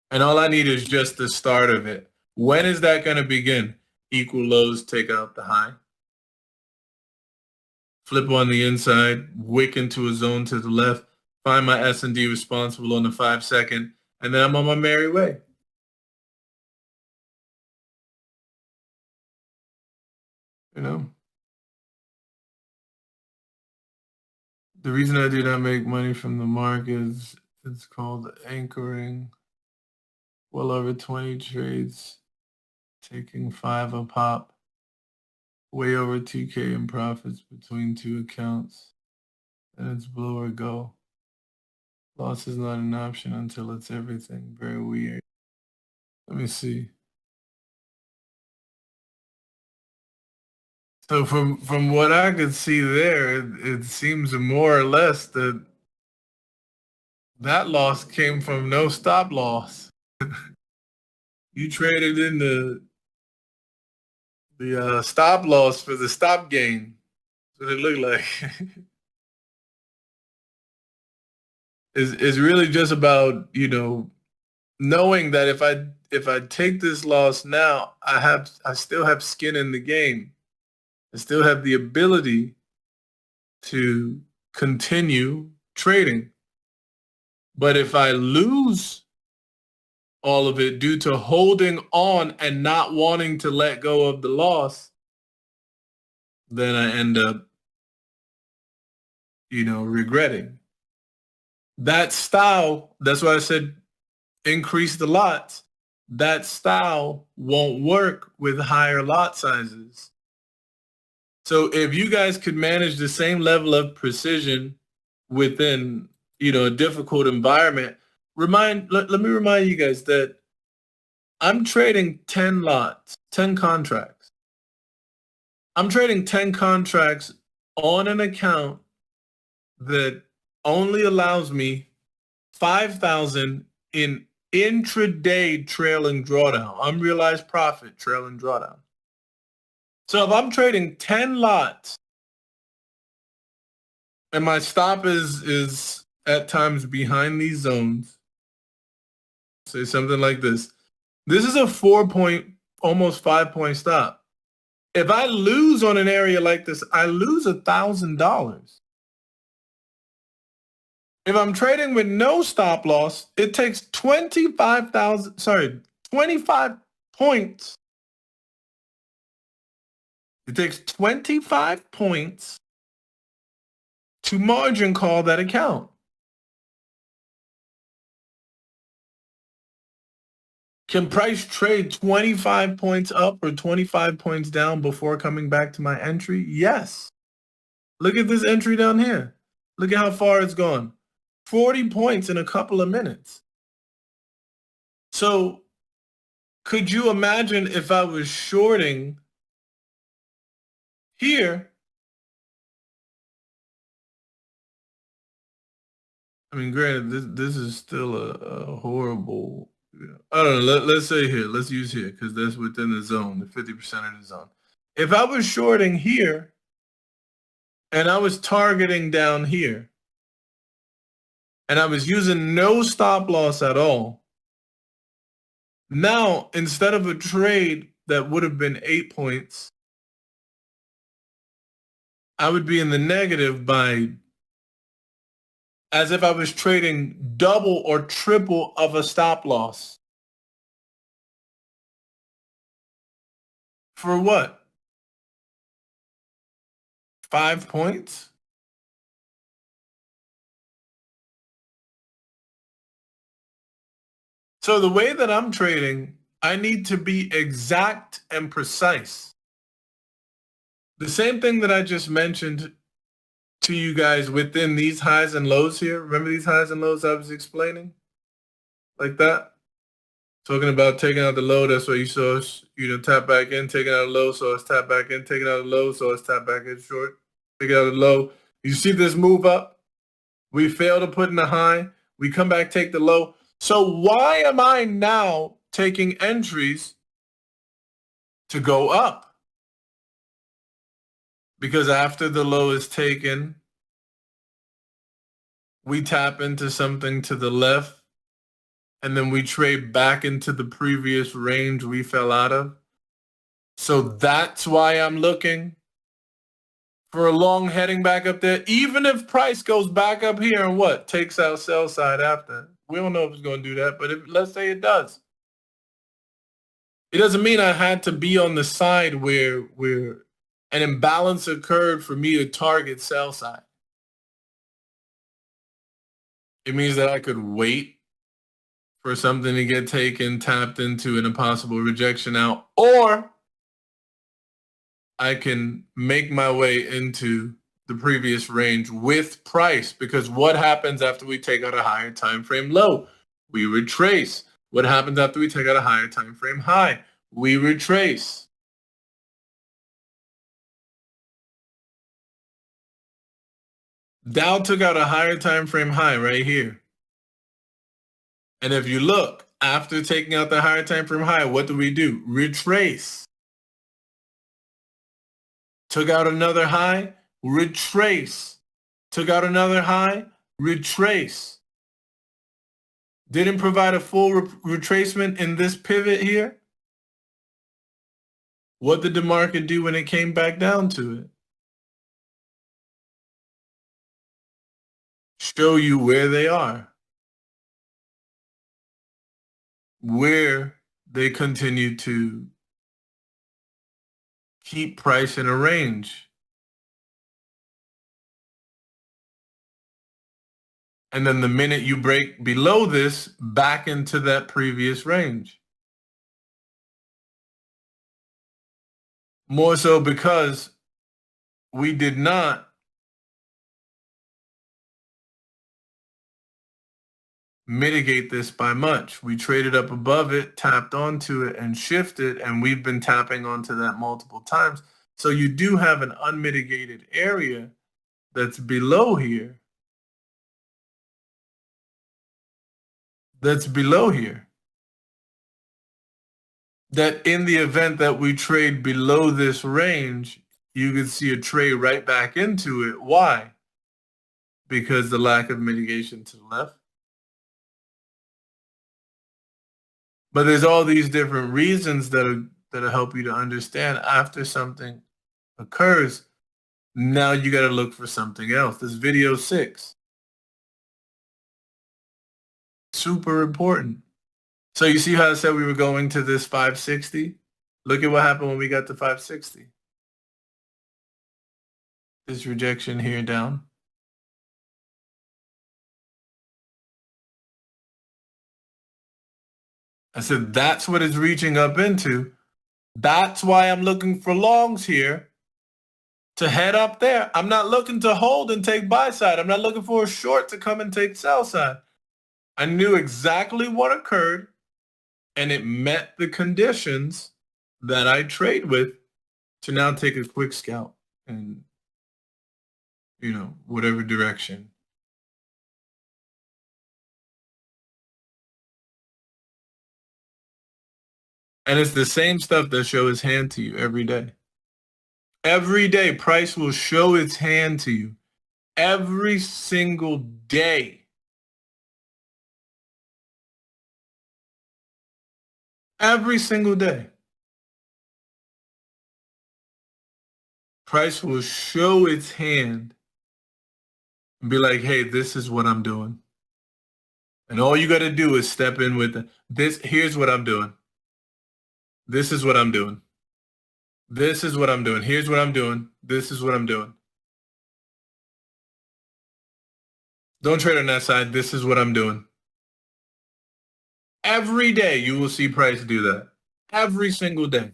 And all I need is just the start of it. When is that going to begin? Equal lows, take out the high. Flip on the inside, wick into a zone to the left, find my S&D responsible on the 5-second, and then I'm on my merry way. The reason I do not make money from the market is it's called anchoring. Well over 20 trades, taking 5 a pop, way over 2K in profits between 2 accounts, and it's blow or go. Loss is not an option until it's everything. Very weird. Let me see. So from what I could see there, it seems more or less that loss came from no stop loss. You traded in the stop loss for the stop gain. That's what it looked like. is really just about, knowing that if I take this loss now, I still have skin in the game. I still have the ability to continue trading. But if I lose all of it due to holding on and not wanting to let go of the loss, then I end up, regretting. That style, that's why I said increase the lots. That style won't work with higher lot sizes. So if you guys could manage the same level of precision within, a difficult environment, let me remind you guys that I'm trading 10 lots, 10 contracts. I'm trading 10 contracts on an account that only allows me 5,000 in intraday trailing drawdown, unrealized profit trailing drawdown. So if I'm trading 10 lots and my stop is at times behind these zones, say something like this. This is a 4-point, almost 5-point stop. If I lose on an area like this, I lose $1,000. If I'm trading with no stop loss, it takes 25 points. It takes 25 points to margin call that account. Can price trade 25 points up or 25 points down before coming back to my entry? Yes. Look at this entry down here. Look at how far it's gone. 40 points in a couple of minutes. So could you imagine if I was shorting here? I mean, granted, this is still a horrible, I don't know, let's say here, let's use here, because that's within the zone, the 50% of the zone. If I was shorting here, and I was targeting down here, and I was using no stop loss at all, now, instead of a trade that would have been 8 points, I would be in the negative by, as if I was trading double or triple of a stop loss. For what? 5 points? So the way that I'm trading, I need to be exact and precise. The same thing that I just mentioned to you guys within these highs and lows here. Remember these highs and lows I was explaining? Like that? Talking about taking out the low, that's why you saw us, tap back in, taking out a low, so it's tap back in, taking out a low, so it's tap back in short, taking out a low. You see this move up? We fail to put in a high. We come back, take the low. So why am I now taking entries to go up? Because after the low is taken, we tap into something to the left, and then we trade back into the previous range we fell out of. So that's why I'm looking for a long heading back up there, even if price goes back up here and what? Takes out sell side after. We don't know if it's going to do that, but let's say it does. It doesn't mean I had to be on the side where an imbalance occurred for me to target sell side. It means that I could wait for something to get taken, tapped into, and a possible rejection out, or I can make my way into the previous range with price, because what happens after we take out a higher time frame low? We retrace. What happens after we take out a higher time frame high? We retrace. Dow took out a higher time frame high right here. And if you look, after taking out the higher time frame high, what do we do? Retrace. Took out another high, retrace. Took out another high, retrace. Didn't provide a full retracement in this pivot here. What did the market do when it came back down to it? Show you where they are, where they continue to keep price in a range. And then the minute you break below this, back into that previous range. More so because we did not mitigate this by much. We traded up above it, tapped onto it, and shifted, and we've been tapping onto that multiple times. So you do have an unmitigated area that's below here. That in the event that we trade below this range, you can see a trade right back into it. Why? Because the lack of mitigation to the left. But there's all these different reasons that'll help you to understand after something occurs. Now you got to look for something else. This video 6. Super important. So you see how I said we were going to this 560? Look at what happened when we got to 560. This rejection here down. I said, that's what it's reaching up into. That's why I'm looking for longs here to head up there. I'm not looking to hold and take buy side. I'm not looking for a short to come and take sell side. I knew exactly what occurred, and it met the conditions that I trade with to now take a quick scalp in, whatever direction. And it's the same stuff that shows its hand to you every day. Every day, price will show its hand to you. Every single day. Every single day. Price will show its hand and be like, hey, this is what I'm doing. And all you got to do is step in with this. Here's what I'm doing. This is what I'm doing. This is what I'm doing. Here's what I'm doing. This is what I'm doing. Don't trade on that side. This is what I'm doing. Every day you will see price do that. Every single day.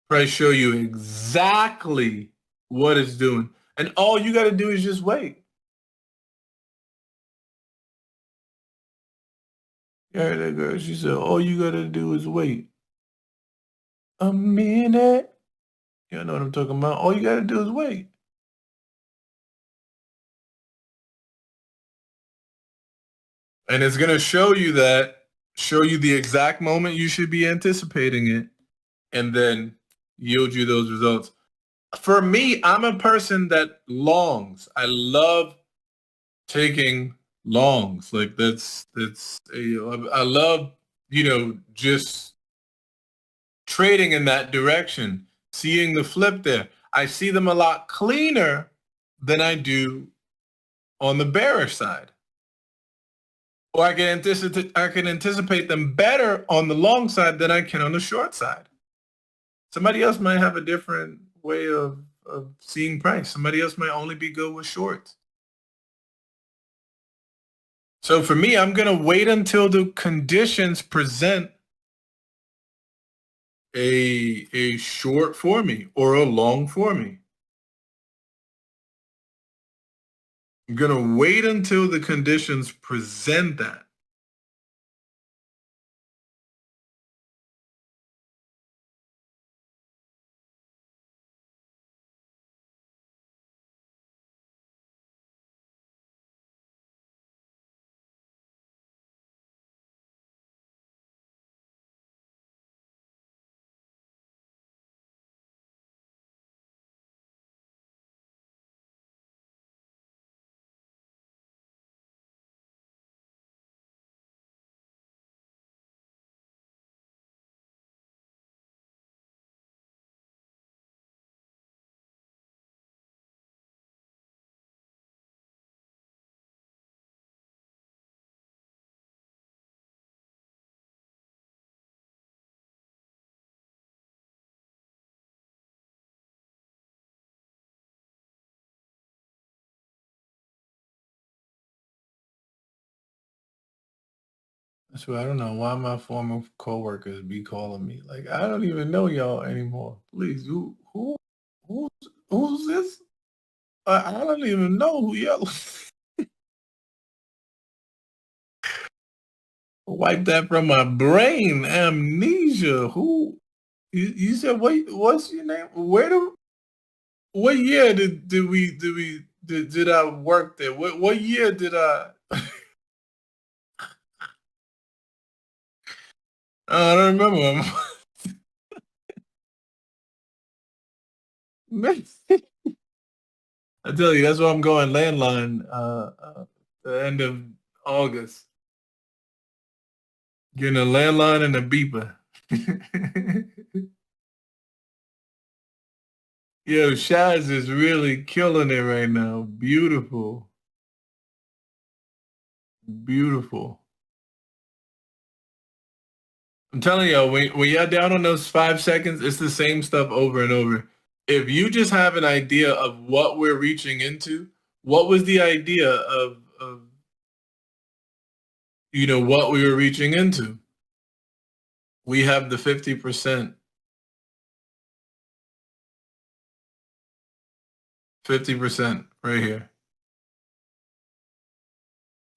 Price show you exactly what it's doing. And all you got to do is just wait. You heard that girl? She said, all you got to do is wait a minute. You know what I'm talking about? All you got to do is wait. And it's going to show you the exact moment you should be anticipating it, and then yield you those results. For me, I'm a person that longs. I love taking longs. Like I love, just trading in that direction, seeing the flip there. I see them a lot cleaner than I do on the bearish side. Or I can anticipate them better on the long side than I can on the short side. Somebody else might have a different way of seeing price. Somebody else might only be good with shorts. So for me, I'm going to wait until the conditions present a short for me or a long for me. I'm going to wait until the conditions present that. So I don't know why my former coworkers be calling me. Like, I don't even know y'all anymore. Please, who's who's this? I don't even know who y'all. Wipe that from my brain. Amnesia. Who? You said what's your name? What year did I work there? What year did I? I don't remember. I tell you, that's why I'm going landline. The end of August, getting a landline and a beeper. Yo, Shaz is really killing it right now. Beautiful, beautiful. I'm telling y'all, when y'all down on those 5 seconds, it's the same stuff over and over. If you just have an idea of what we're reaching into, what was the idea of what we were reaching into? We have the 50%, 50% right here.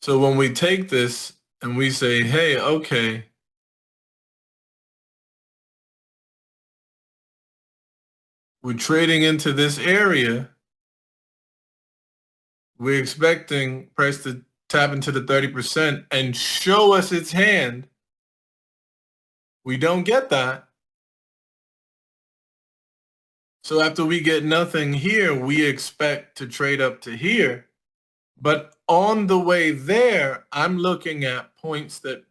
So when we take this and we say, hey, okay, we're trading into this area, we're expecting price to tap into the 30% and show us its hand. We don't get that. So after we get nothing here, we expect to trade up to here. But on the way there, I'm looking at points that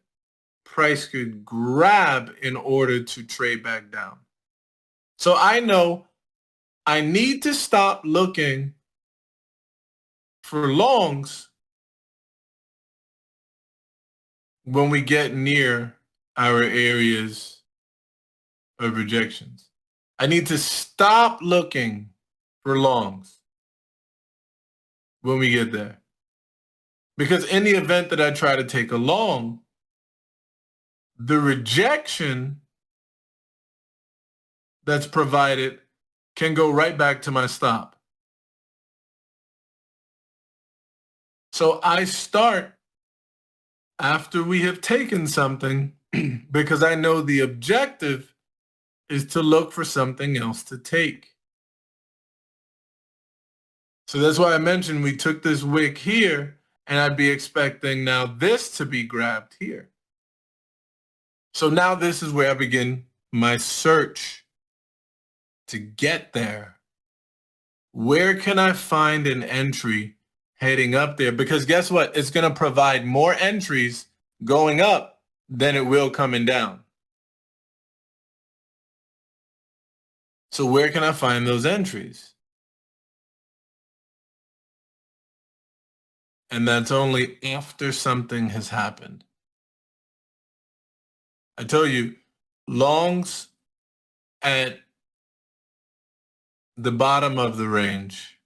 price could grab in order to trade back down. So I know I need to stop looking for longs when we get near our areas of rejections. I need to stop looking for longs when we get there. Because in the event that I try to take a long, the rejection that's provided can go right back to my stop. So I start after we have taken something because I know the objective is to look for something else to take. So that's why I mentioned we took this wick here, and I'd be expecting now this to be grabbed here. So now this is where I begin my search to get there. Where can I find an entry heading up there? Because guess what? It's going to provide more entries going up than it will coming down. So where can I find those entries? And that's only after something has happened. I tell you, longs at the bottom of the range,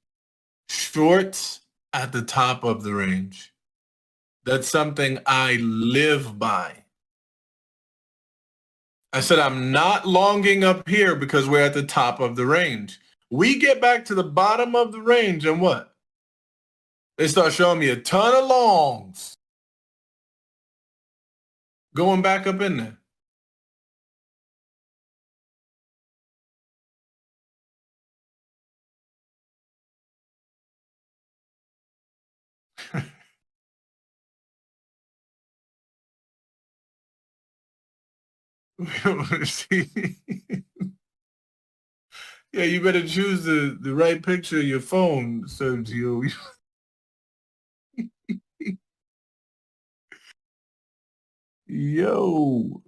shorts at the top of the range. That's something I live by. I said I'm not longing up here because we're at the top of the range. We get back to the bottom of the range and what? They start showing me a ton of longs going back up in there. Yeah, you better choose the right picture of your phone, Sergio. Yo.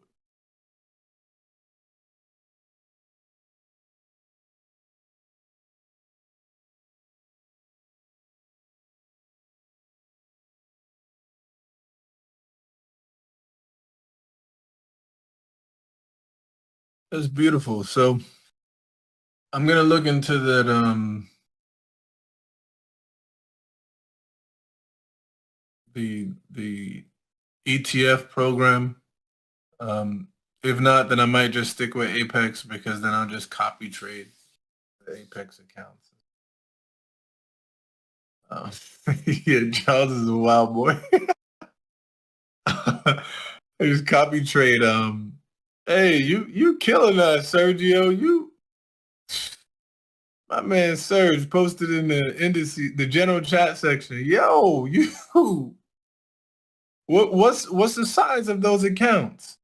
That's beautiful. So I'm gonna look into that the ETF program. If not, then I might just stick with Apex because then I'll just copy trade the Apex accounts. Uh, yeah, Charles is a wild boy. I just copy trade. Hey, you killing us, Sergio. My man Serge posted in the general chat section. Yo, you. What's the size of those accounts?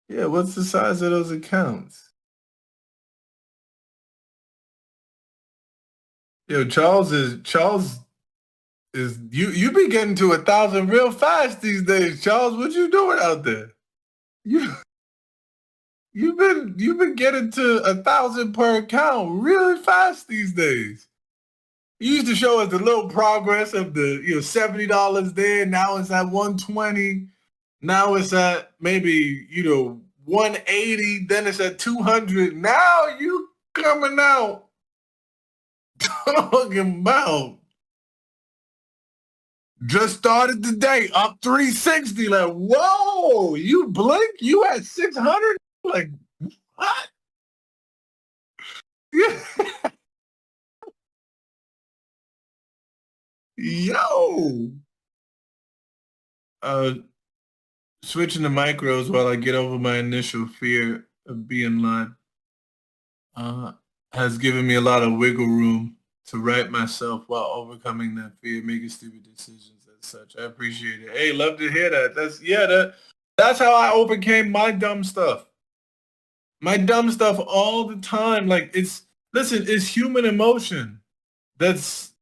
Yeah, what's the size of those accounts? Yo, Charles is you be getting to 1,000 real fast these days, Charles. What you doing out there? You you've been getting to 1,000 per account really fast these days. You used to show us the little progress of the $70 there. Now it's at 120. Now it's at maybe 180. Then it's at 200. Now you coming out talking about just started the day up 360. Like, whoa, you blink, you at 600? Like, what? Yeah. Yo. Uh, Switching to micros while I get over my initial fear of being live uh, has given me a lot of wiggle room to right myself while overcoming that fear, making stupid decisions as such. I appreciate it. Hey, love to hear that. That's how I overcame my dumb stuff. My dumb stuff all the time. Like it's human emotion. That's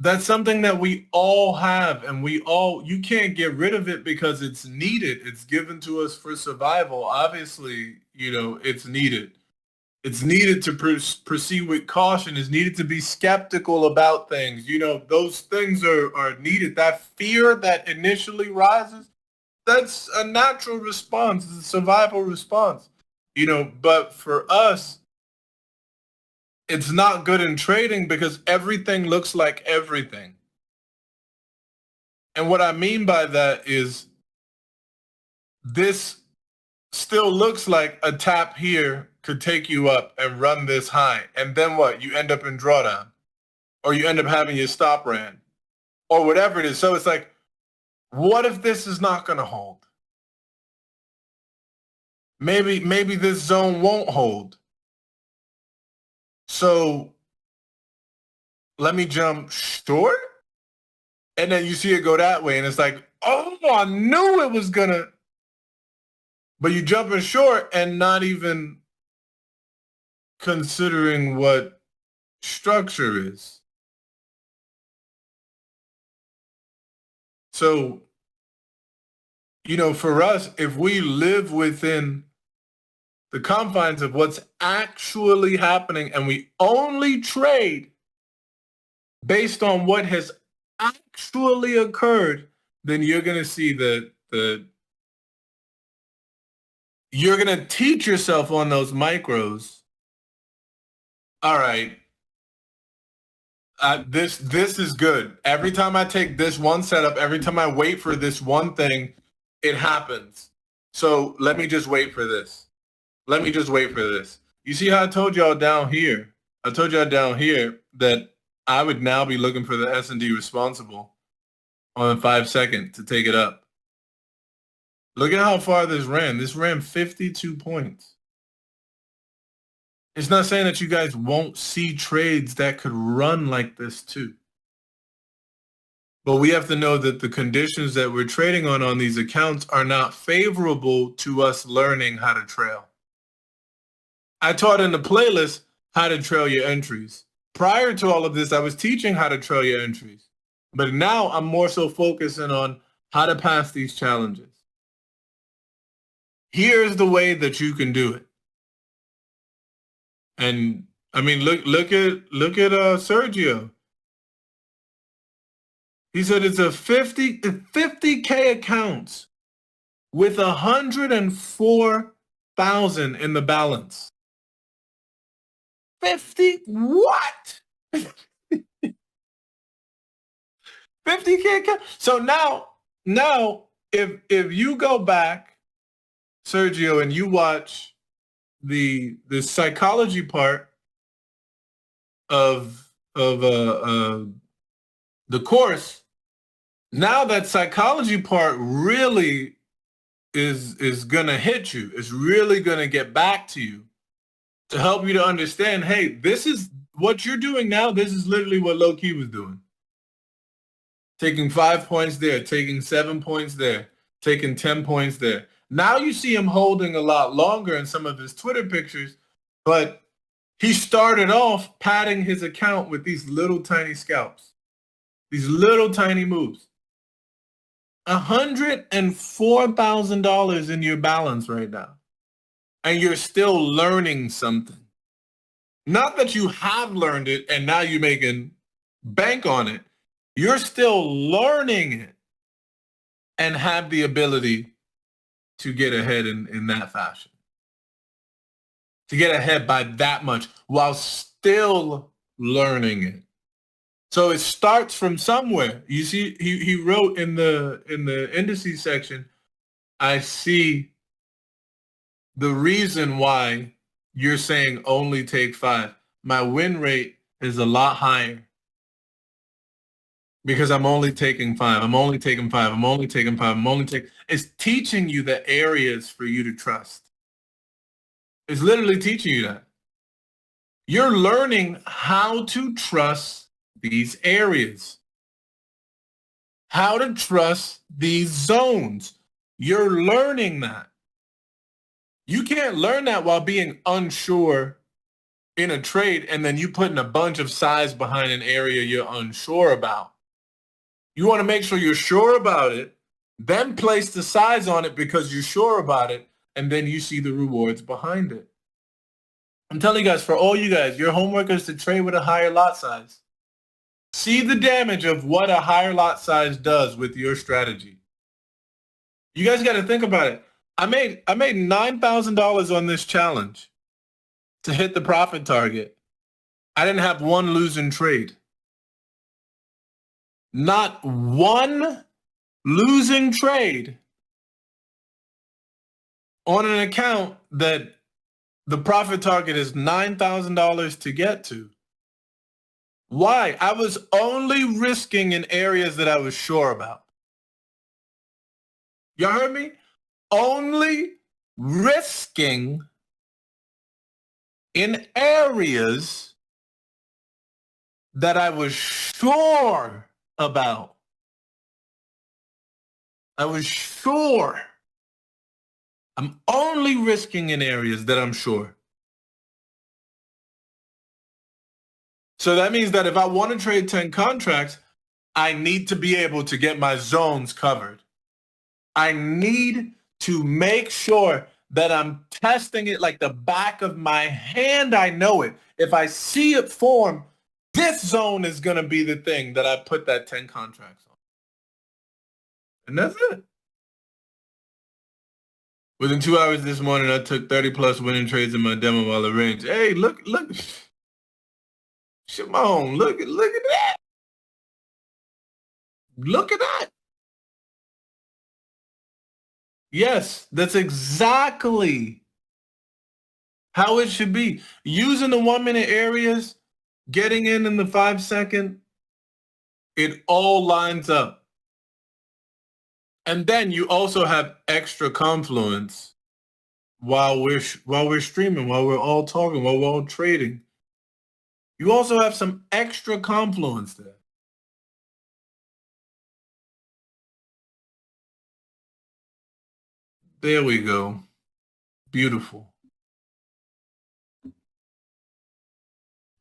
that's something that we all have, and you can't get rid of it because it's needed. It's given to us for survival. Obviously, it's needed. It's needed to proceed with caution. It's needed to be skeptical about things. Those things are needed. That fear that initially rises, that's a natural response. It's a survival response. But for us, it's not good in trading because everything looks like everything. And what I mean by that is this still looks like a tap here could take you up and run this high. And then what? You end up in drawdown, or you end up having your stop ran, or whatever it is. So it's like, what if this is not going to hold? Maybe this zone won't hold. So let me jump short. And then you see it go that way. And it's like, oh, I knew it was going to. But you jumping short and not even considering what structure is. So, for us, if we live within the confines of what's actually happening and we only trade based on what has actually occurred, then you're going to see you're going to teach yourself on those micros. All right. This is good. Every time I take this one setup, every time I wait for this one thing, it happens. So let me just wait for this. Let me just wait for this. You see how I told y'all down here? I told y'all down here that I would now be looking for the S&D responsible on 5 second to take it up. Look at how far this ran. This ran 52 points. It's not saying that you guys won't see trades that could run like this too. But we have to know that the conditions that we're trading on these accounts are not favorable to us learning how to trail. I taught in the playlist how to trail your entries. Prior to all of this, I was teaching how to trail your entries. But now I'm more so focusing on how to pass these challenges. Here's the way that you can do it. And I mean, look at Sergio. He said it's a 50K accounts with 104,000 in the balance. 50 what? 50K. So now if you go back, Sergio, and you watch the psychology part of the course, now that psychology part really is gonna hit you. It's really gonna get back to you to help you to understand, hey, this is what you're doing now. This is literally what low key was doing. Taking 5 points there, taking 7 points there, taking 10 points there. Now you see him holding a lot longer in some of his Twitter pictures, but he started off padding his account with these little tiny scalps, these little tiny moves. $104,000 in your balance right now, and you're still learning something. Not that you have learned it and now you're making bank on it. You're still learning it and have the ability to get ahead in that fashion. To get ahead by that much while still learning it. So it starts from somewhere. You see, he wrote in the indices section, I see the reason why you're saying only take 5. My win rate is a lot higher because I'm only taking 5. I'm only taking 5. I'm only taking 5. I'm only taking. It's teaching you the areas for you to trust. It's literally teaching you that. You're learning how to trust these areas, how to trust these zones. You're learning that. You can't learn that while being unsure in a trade and then you putting a bunch of size behind an area you're unsure about. You want to make sure you're sure about it, then place the size on it because you're sure about it, and then you see the rewards behind it. I'm telling you guys, for all you guys, your homework is to trade with a higher lot size. See the damage of what a higher lot size does with your strategy. You guys got to think about it. I made $9,000 on this challenge to hit the profit target. I didn't have one losing trade. Not one losing trade on an account that the profit target is $9,000 to get to. Why? I was only risking in areas that I was sure about. Y'all heard me? Only risking in areas that I was sure about. I was sure. I'm only risking in areas that I'm sure. So that means that if I want to trade 10 contracts, I need to be able to get my zones covered. I need to make sure that I'm testing it like the back of my hand. I know it. If I see it form, this zone is going to be the thing that I put that 10 contracts on. And that's it. Within 2 hours this morning, I took 30 plus winning trades in my demo while arranged. Hey, look. Shimon, look at that. Look at that. Yes, that's exactly how it should be. Using the 1 minute areas, getting in the 5 second, it all lines up. And then you also have extra confluence while we're streaming, while we're all talking, while we're all trading. You also have some extra confluence there. There we go. Beautiful.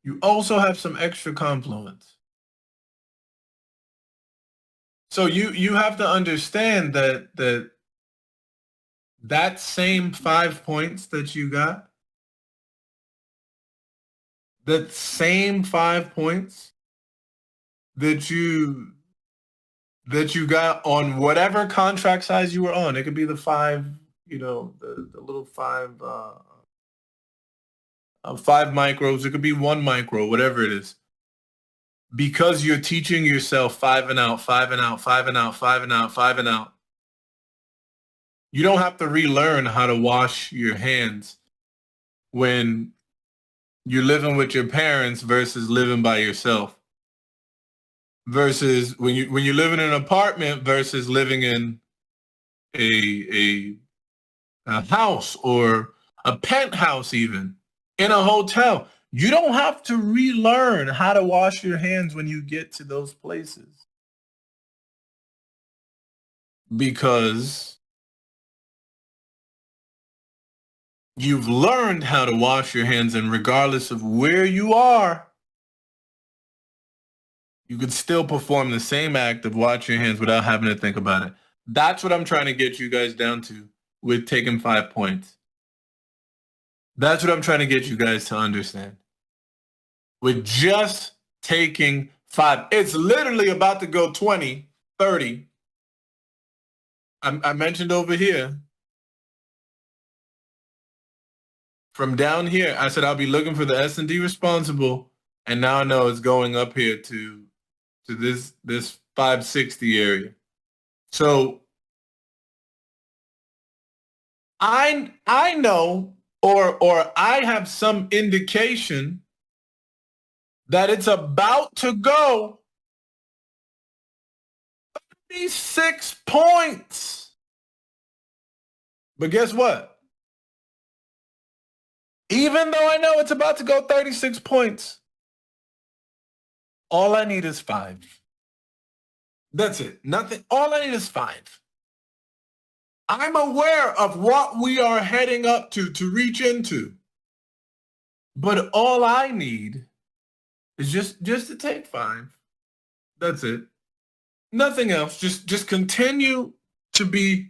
You also have some extra confluence. So you have to understand that same 5 points that you got, that same 5 points that you got on whatever contract size you were on. It could be the 5, the little 5 5 micros. It could be 1 micro, whatever it is. because you're teaching yourself 5 and out, 5 and out, 5 and out, 5 and out, 5 and out, you don't have to relearn how to wash your hands when you're living with your parents versus living by yourself, versus when you live in an apartment versus living in a house or a penthouse, even in a hotel. You don't have to relearn how to wash your hands when you get to those places, because you've learned how to wash your hands, and regardless of where you are, you could still perform the same act of washing your hands without having to think about it. That's what I'm trying to get you guys down to with taking 5 points. That's what I'm trying to get you guys to understand. With just taking 5. It's literally about to go 20, 30. I mentioned over here, from down here, I said I'll be looking for the S&D responsible, and now I know it's going up here to this 560 area. So I know, or I have some indication that it's about to go 36 points. But guess what? Even though I know it's about to go 36 points, all I need is 5. That's it. Nothing. All I need is 5. I'm aware of what we are heading up to reach into. But all I need is just to take 5. That's it. Nothing else. Just continue to be,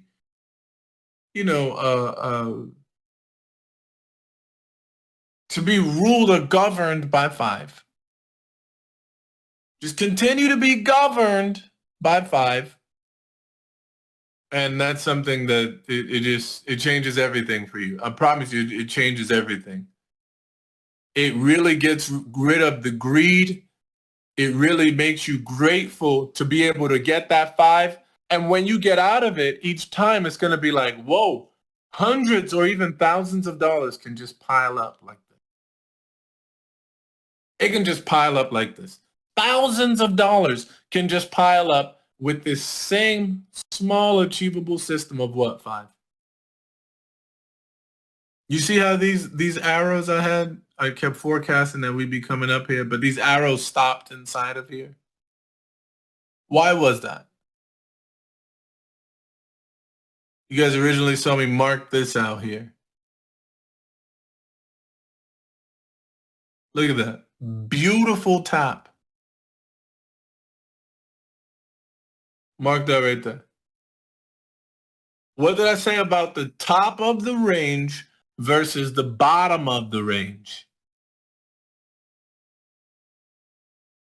to be ruled or governed by 5. Just continue to be governed by 5. And that's something that it changes everything for you. I promise you, it changes everything. It really gets rid of the greed. It really makes you grateful to be able to get that 5. And when you get out of it, each time it's going to be like, whoa, hundreds or even thousands of dollars can just pile up like this. It can just pile up like this. Thousands of dollars can just pile up with this same small achievable system of what, 5? You see how these arrows I kept forecasting that we'd be coming up here, but these arrows stopped inside of here. Why was that? You guys originally saw me mark this out here. Look at that. Beautiful tap. Mark that right there. What did I say about the top of the range versus the bottom of the range?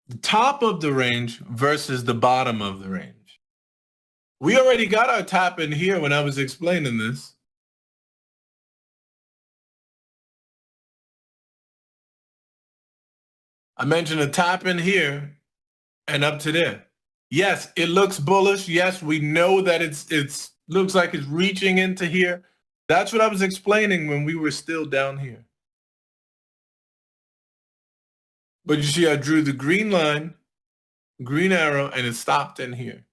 The top of the range versus the bottom of the range. We already got our tap in here when I was explaining this. I mentioned a tap in here and up to there. Yes, it looks bullish. Yes, we know that it's looks like it's reaching into here. That's what I was explaining when we were still down here. But you see, I drew the green line, green arrow, and it stopped in here.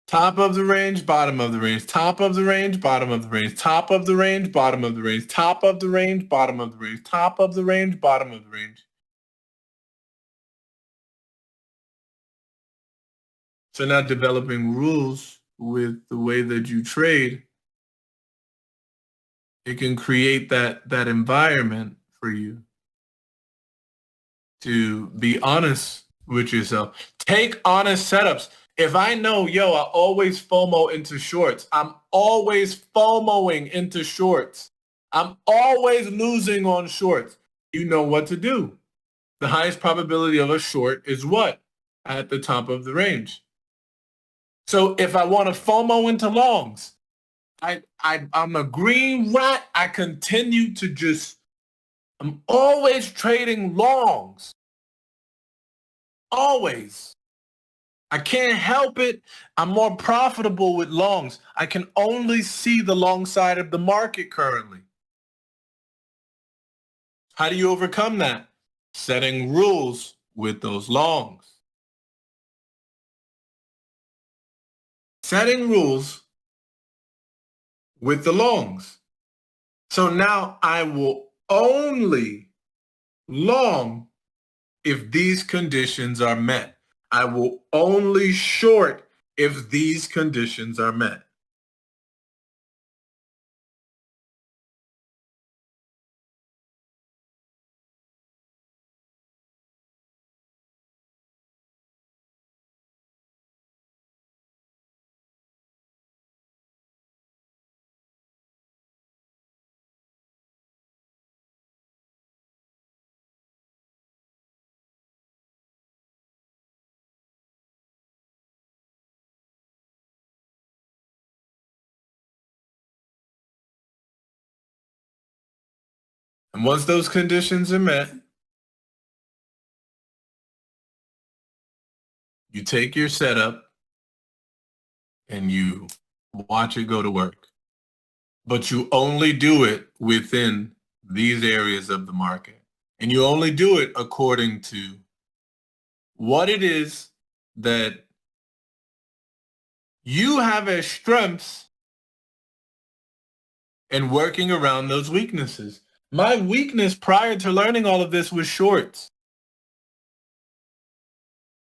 Top of the range, bottom of the range, top of the range, bottom of the range, top of the range, bottom of the range, top of the range, bottom of the range, top of the range, bottom of the range. So now developing rules with the way that you trade, it can create that environment for you to be honest with yourself. Take honest setups. If I know, I always FOMO into shorts. I'm always FOMOing into shorts. I'm always losing on shorts. You know what to do. The highest probability of a short is what? At the top of the range. So if I want to FOMO into longs, I'm a green rat. I continue to I'm always trading longs. Always. I can't help it. I'm more profitable with longs. I can only see the long side of the market currently. How do you overcome that? Setting rules with those longs. Setting rules with the longs. So now I will only long if these conditions are met. I will only short if these conditions are met. And once those conditions are met, you take your setup and you watch it go to work. But you only do it within these areas of the market. And you only do it according to what it is that you have as strengths and working around those weaknesses. My weakness prior to learning all of this was shorts.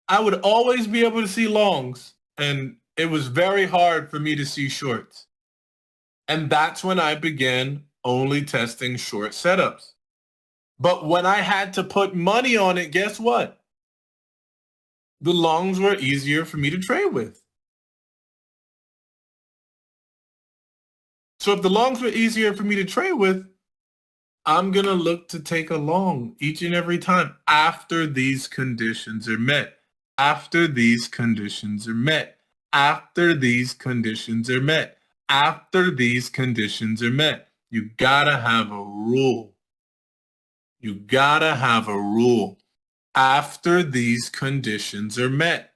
I would always be able to see longs, and it was very hard for me to see shorts. And that's when I began only testing short setups. But when I had to put money on it, guess what? The longs were easier for me to trade with. So if the longs were easier for me to trade with, I'm going to look to take a long each and every time after these conditions are met. After these conditions are met. After these conditions are met. After these conditions are met. You gotta have a rule. You gotta have a rule. After these conditions are met.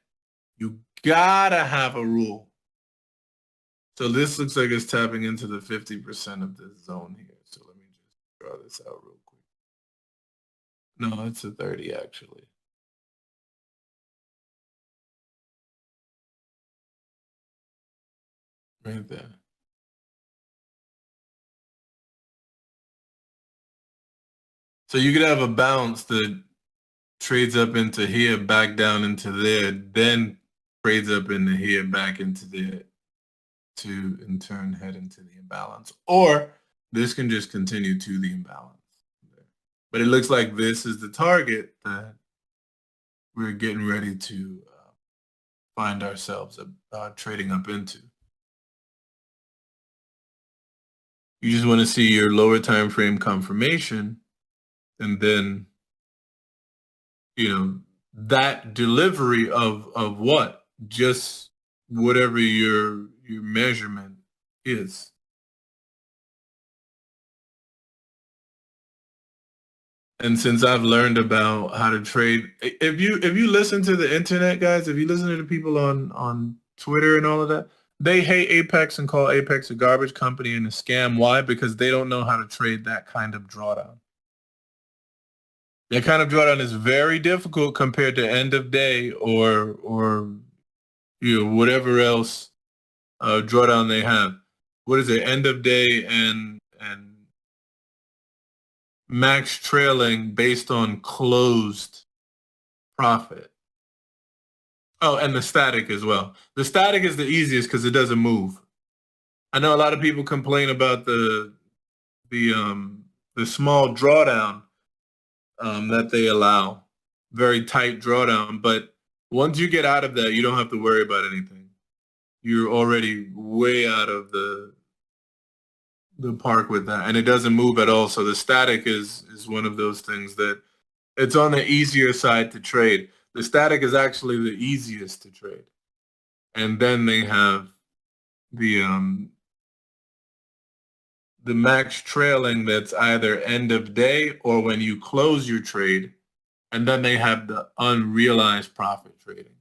You gotta have a rule. So this looks like it's tapping into the 50% of this zone here. So let me just draw this out real quick. No, it's a 30 actually. Right there. So you could have a bounce that trades up into here, back down into there, then trades up into here, back into there to in turn head into the imbalance. Or this can just continue to the imbalance. But it looks like this is the target that we're getting ready to find ourselves trading up into. You just want to see your lower time frame confirmation, and then that delivery of what? Just whatever your measurement is. And since I've learned about how to trade, if you listen to the internet, guys, if you listen to the people on Twitter and all of that, they hate Apex and call Apex a garbage company and a scam. Why? Because they don't know how to trade that kind of drawdown. That kind of drawdown is very difficult compared to end of day or whatever else drawdown they have. What is it? End of day and max trailing based on closed profit. Oh, and the static as well. The static is the easiest because it doesn't move. I know a lot of people complain about the small drawdown that they allow, very tight drawdown. But once you get out of that, you don't have to worry about anything. You're already way out of the park with that, and it doesn't move at all. So the static is one of those things that it's on the easier side to trade. The static is actually the easiest to trade, and then they have the the max trailing that's either end of day or when you close your trade. And then they have the unrealized profit trading,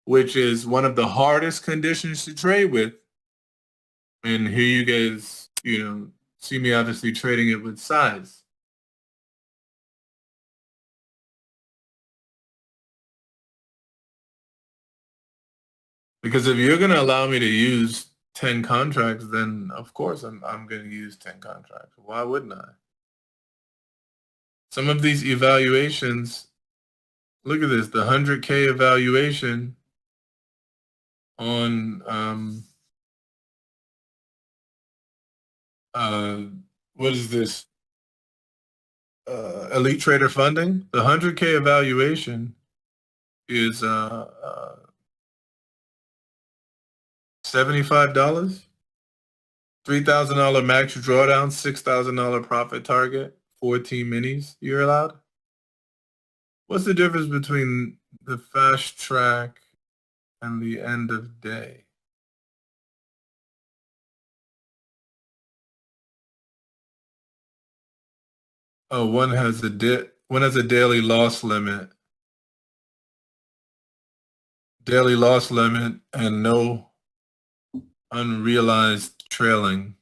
which is one of the hardest conditions to trade with. And here you guys, see me obviously trading it with size. Because if you're going to allow me to use 10 contracts, then of course I'm going to use 10 contracts. Why wouldn't I? Some of these evaluations, look at this, the 100K evaluation on what is this? Elite Trader Funding. The 100K evaluation is $75, $3,000 max drawdown, $6,000 profit target, 14 minis you're allowed. What's the difference between the fast track and the end of day? Oh, one has a daily loss limit. Daily loss limit and no unrealized trailing.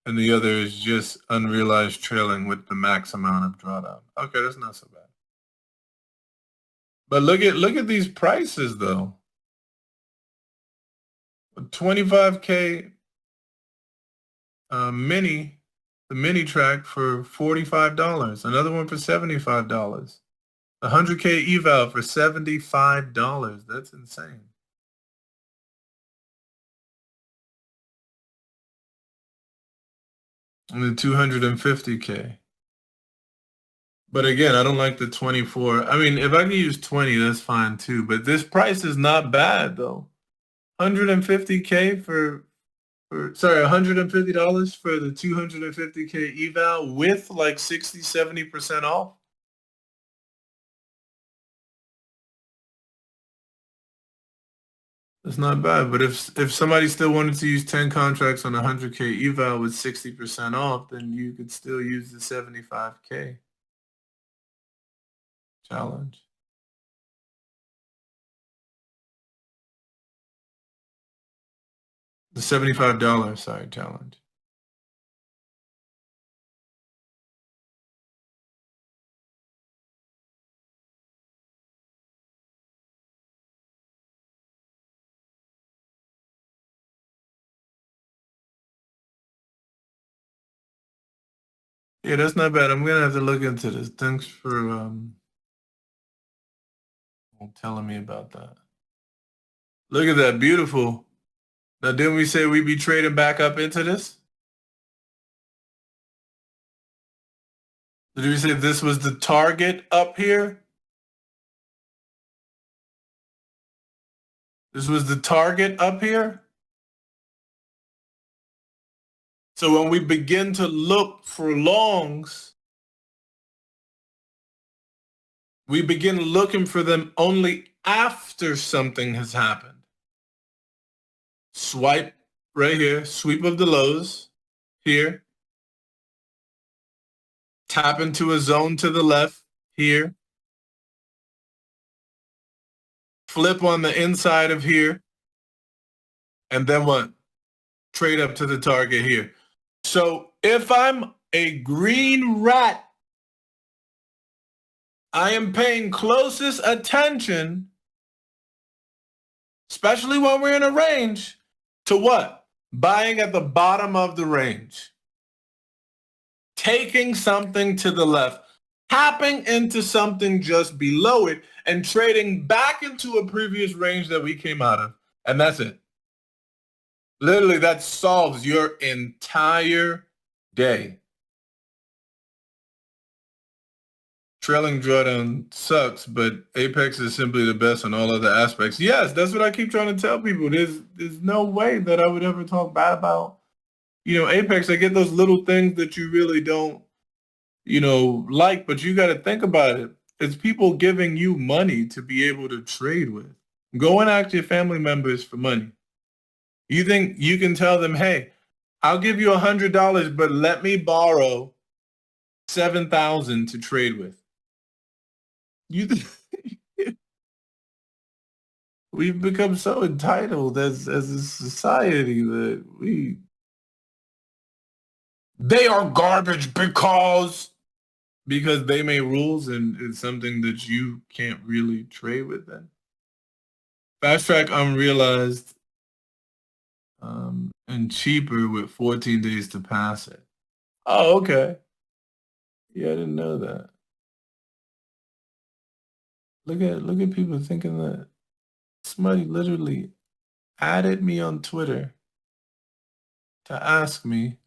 And the other is just unrealized trailing with the max amount of drawdown. Okay, that's not so bad. But look at these prices though. 25K mini, the mini track for $45. Another one for $75. 100K eval for $75. That's insane. And then 250K. But again, I don't like the 24. I mean, if I can use 20, that's fine too. But this price is not bad though. 150K $150 for the 250K eval with like 60-70% off. That's not bad. But if somebody still wanted to use 10 contracts on 100K eval with 60% off, then you could still use the 75K challenge. The $75, challenge. Yeah, that's not bad. I'm gonna have to look into this. Thanks for telling me about that. Look at that, beautiful. Now, didn't we say we'd be trading back up into this? Did we say this was the target up here? This was the target up here? So when we begin to look for longs, we begin looking for them only after something has happened. Swipe right here, sweep of the lows here. Tap into a zone to the left here. Flip on the inside of here. And then what? Trade up to the target here. So if I'm a green rat, I am paying closest attention, especially when we're in a range, to what? Buying at the bottom of the range. Taking something to the left, tapping into something just below it, and trading back into a previous range that we came out of. And that's it. Literally, that solves your entire day. Trailing drawdown sucks, but Apex is simply the best in all other aspects. Yes, that's what I keep trying to tell people. There's no way that I would ever talk bad about, Apex. I get those little things that you really don't, like, but you got to think about it. It's people giving you money to be able to trade with. Go and ask your family members for money. You think you can tell them, hey, I'll give you $100, but let me borrow 7,000 to trade with. You, we've become so entitled as a society that they are garbage because they make rules and it's something that you can't really trade with them. Fast track unrealized and cheaper with 14 days to pass it. Oh, okay. Yeah, I didn't know that. Look at people thinking that somebody literally added me on Twitter to ask me,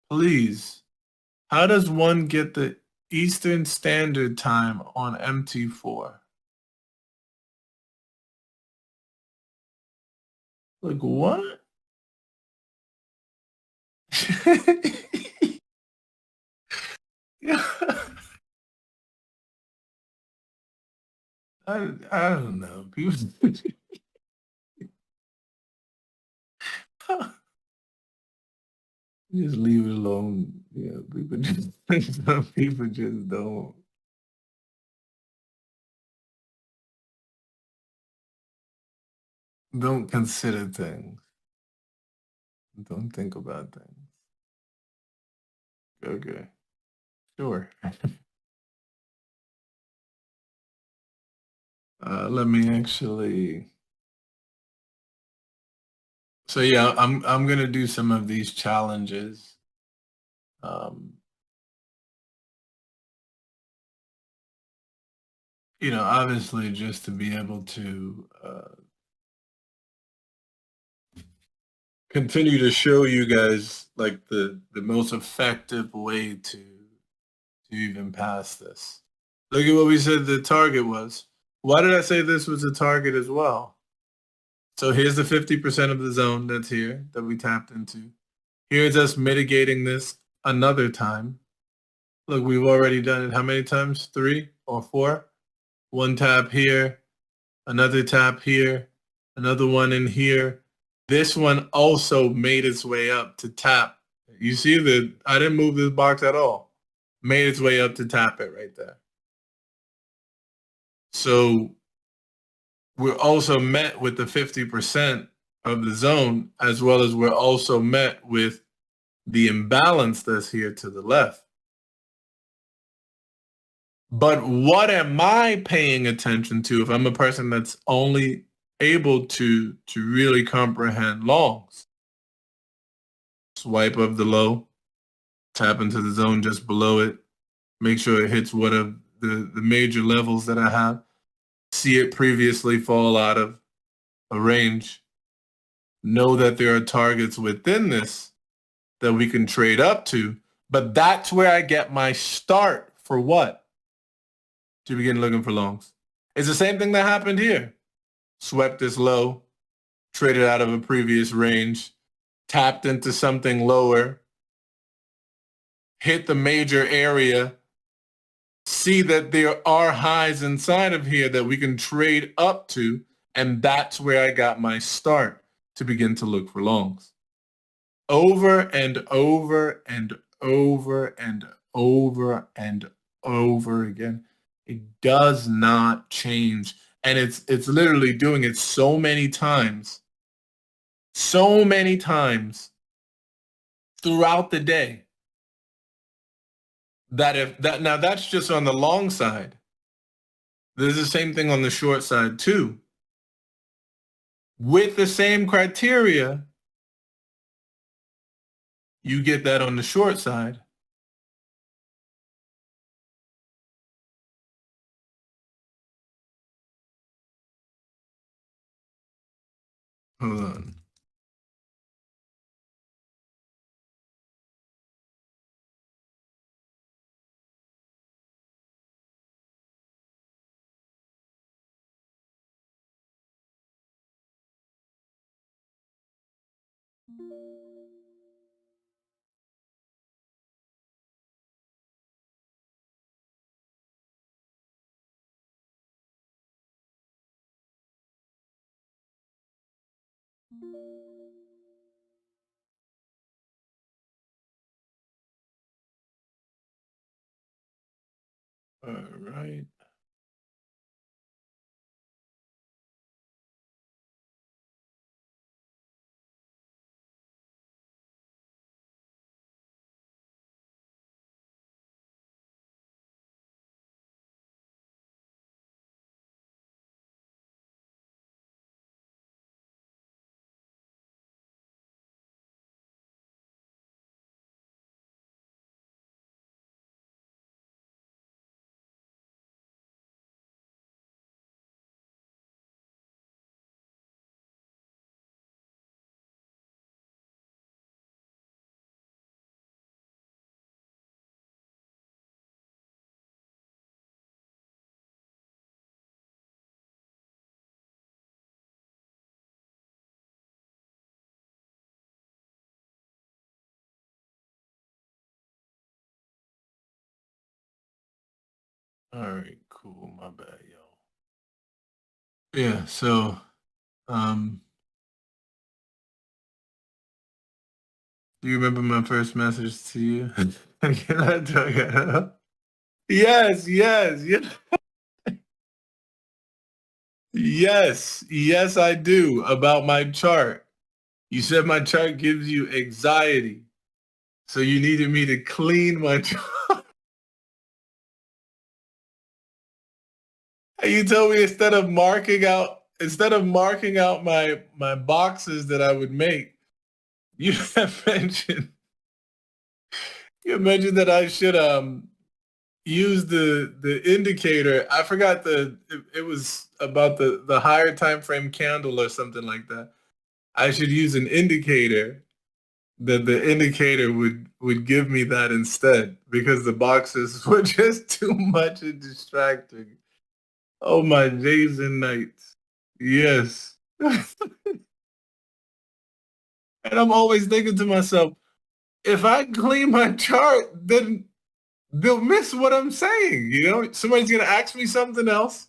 please, how does one get the Eastern Standard Time on MT4? Like, what? I don't know. People just leave it alone. Yeah, people just some people just don't consider things. Don't think about things. Okay. Sure. Let me actually. So yeah, I'm gonna do some of these challenges. Um, obviously just to be able to continue to show you guys like the most effective way to even pass this. Look at what we said the target was. Why did I say this was a target as well? So here's the 50% of the zone that's here that we tapped into. Here's us mitigating this another time. Look, we've already done it how many times? 3 or 4? One tap here, another tap here, another one in here. This one also made its way up to tap. You see that I didn't move this box at all. Made its way up to tap it right there. So we're also met with the 50% of the zone, as well as we're also met with the imbalance that's here to the left. But what am I paying attention to if I'm a person that's only able to really comprehend longs? Swipe of the low, tap into the zone just below it, make sure it hits one of the major levels that I have, see it previously fall out of a range, know that there are targets within this that we can trade up to, but that's where I get my start for what? To begin looking for longs. It's the same thing that happened here. Swept this low, traded out of a previous range, tapped into something lower, hit the major area, see that there are highs inside of here that we can trade up to, and that's where I got my start to begin to look for longs. Over and over and over and over and over again. It does not change. And it's literally doing it so many times throughout the day that if that now that's just on the long side. There's the same thing on the short side too. With the same criteria, you get that on the short side. Hold on. All right. All right, cool. My bad, y'all. Yeah, so um do you remember my first message to you? Can I tell you? Yes, yes, yes. Yes, yes, I do. About my chart. You said my chart gives you anxiety. So you needed me to clean my chart. You told me instead of marking out my boxes that I would make, you have mentioned that I should use the indicator. I forgot it was about the higher time frame candle or something like that. I should use an indicator that the indicator would give me that instead because the boxes were just too much and distracting. Oh my days and nights. Yes. And I'm always thinking to myself, if I clean my chart, then they'll miss what I'm saying. Somebody's gonna ask me something else,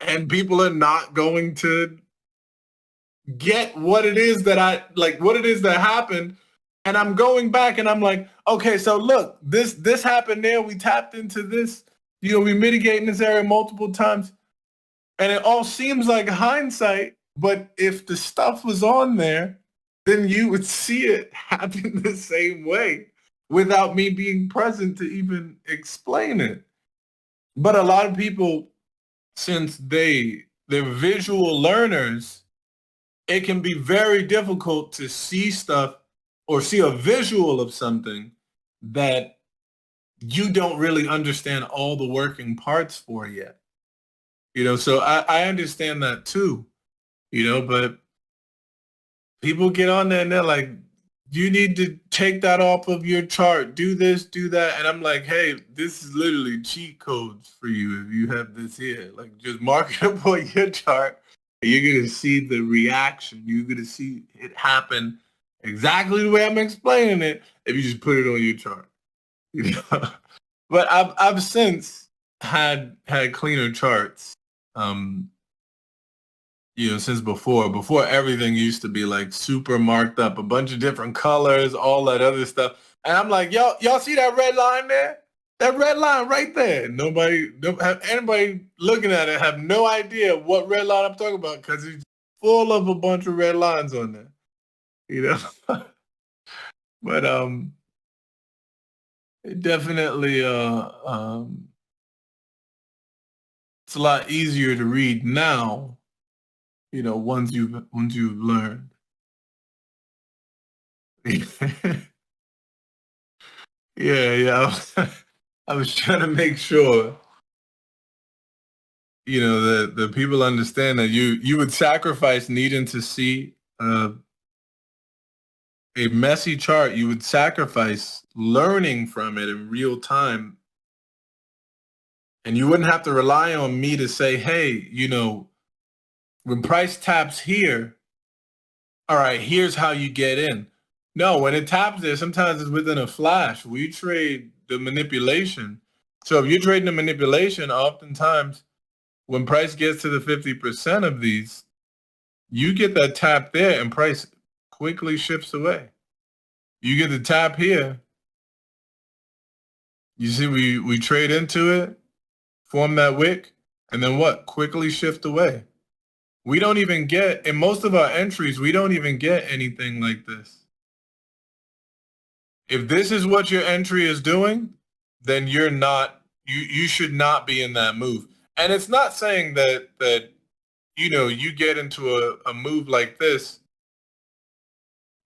and people are not going to get what it is that I like, what it is that happened. And I'm going back and I'm like, okay, so look, this happened there. We tapped into this, we mitigating this area multiple times. And it all seems like hindsight, but if the stuff was on there, then you would see it happen the same way without me being present to even explain it. But a lot of people, since they're visual learners, it can be very difficult to see stuff or see a visual of something that you don't really understand all the working parts for yet. So I understand that too, but people get on there and they're like, you need to take that off of your chart, do this, do that. And I'm like, hey, this is literally cheat codes for you if you have this here. Like, just mark it up on your chart. And you're going to see the reaction. You're going to see it happen exactly the way I'm explaining it if you just put it on your chart. But I've since had cleaner charts. Um, since before everything used to be like super marked up, a bunch of different colors, all that other stuff. And I'm like, y'all see that red line there? That red line right there. Anybody looking at it have no idea what red line I'm talking about because it's full of a bunch of red lines on there. You know? But it definitely it's a lot easier to read now, once you've learned. Yeah, yeah. I was trying to make sure, the people understand that you would sacrifice needing to see a messy chart. You would sacrifice learning from it in real time, and you wouldn't have to rely on me to say, hey, when price taps here, all right, here's how you get in. No, when it taps there, sometimes it's within a flash. We trade the manipulation. So if you're trading the manipulation, oftentimes when price gets to the 50% of these, you get that tap there and price quickly shifts away. You get the tap here You see, we trade into it, form that wick, and then what? Quickly shift away. We don't even get, in most of our entries, we don't even get anything like this. If this is what your entry is doing, then you're not, you should not be in that move. And it's not saying that you get into a move like this.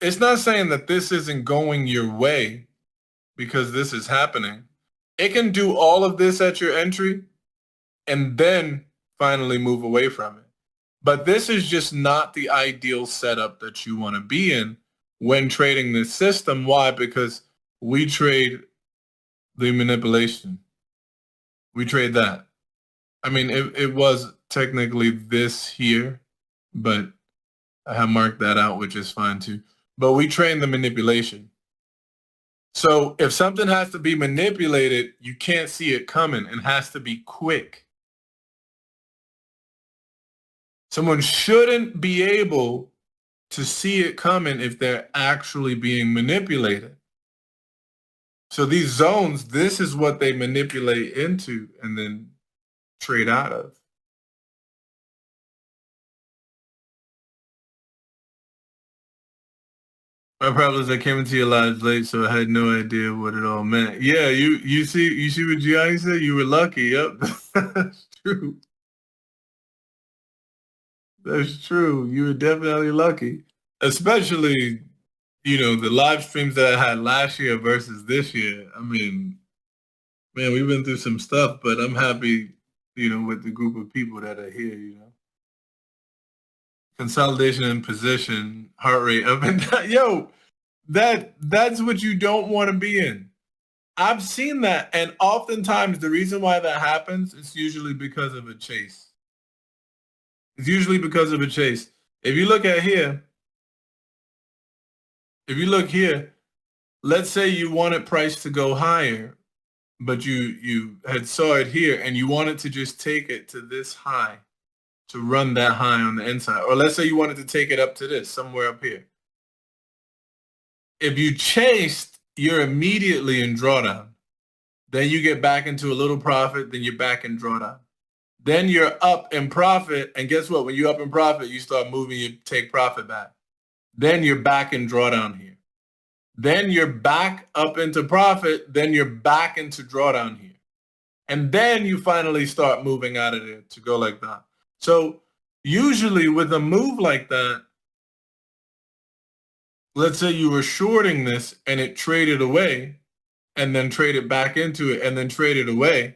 It's not saying that this isn't going your way because this is happening. It can do all of this at your entry and then finally move away from it. But this is just not the ideal setup that you want to be in when trading this system. Why? Because we trade the manipulation. We trade that. I mean, it was technically this here, but I have marked that out, which is fine too. But we trade the manipulation. So if something has to be manipulated, you can't see it coming. It has to be quick. Someone shouldn't be able to see it coming if they're actually being manipulated. So these zones, this is what they manipulate into and then trade out of. My problem is I came into your lives late, so I had no idea what it all meant. Yeah, you see what Gianni said? You were lucky. Yep. That's true. That's true. You were definitely lucky. Especially, the live streams that I had last year versus this year. I mean, man, we've been through some stuff, but I'm happy, with the group of people that are here. Consolidation in position, heart rate up and down. Yo, that's what you don't want to be in. I've seen that, and oftentimes the reason why that happens is usually because of a chase. It's usually because of a chase. If you look here, let's say you wanted price to go higher, but you had saw it here and you wanted to just take it to this high, to run that high on the inside. Or let's say you wanted to take it up to this, somewhere up here. If you chased, you're immediately in drawdown. Then you get back into a little profit, then you're back in drawdown. Then you're up in profit, and guess what? When you're up in profit, you start moving, you take profit back. Then you're back in drawdown here. Then you're back up into profit, then you're back into drawdown here. And then you finally start moving out of there to go like that. So usually with a move like that, let's say you were shorting this and it traded away and then traded back into it and then traded away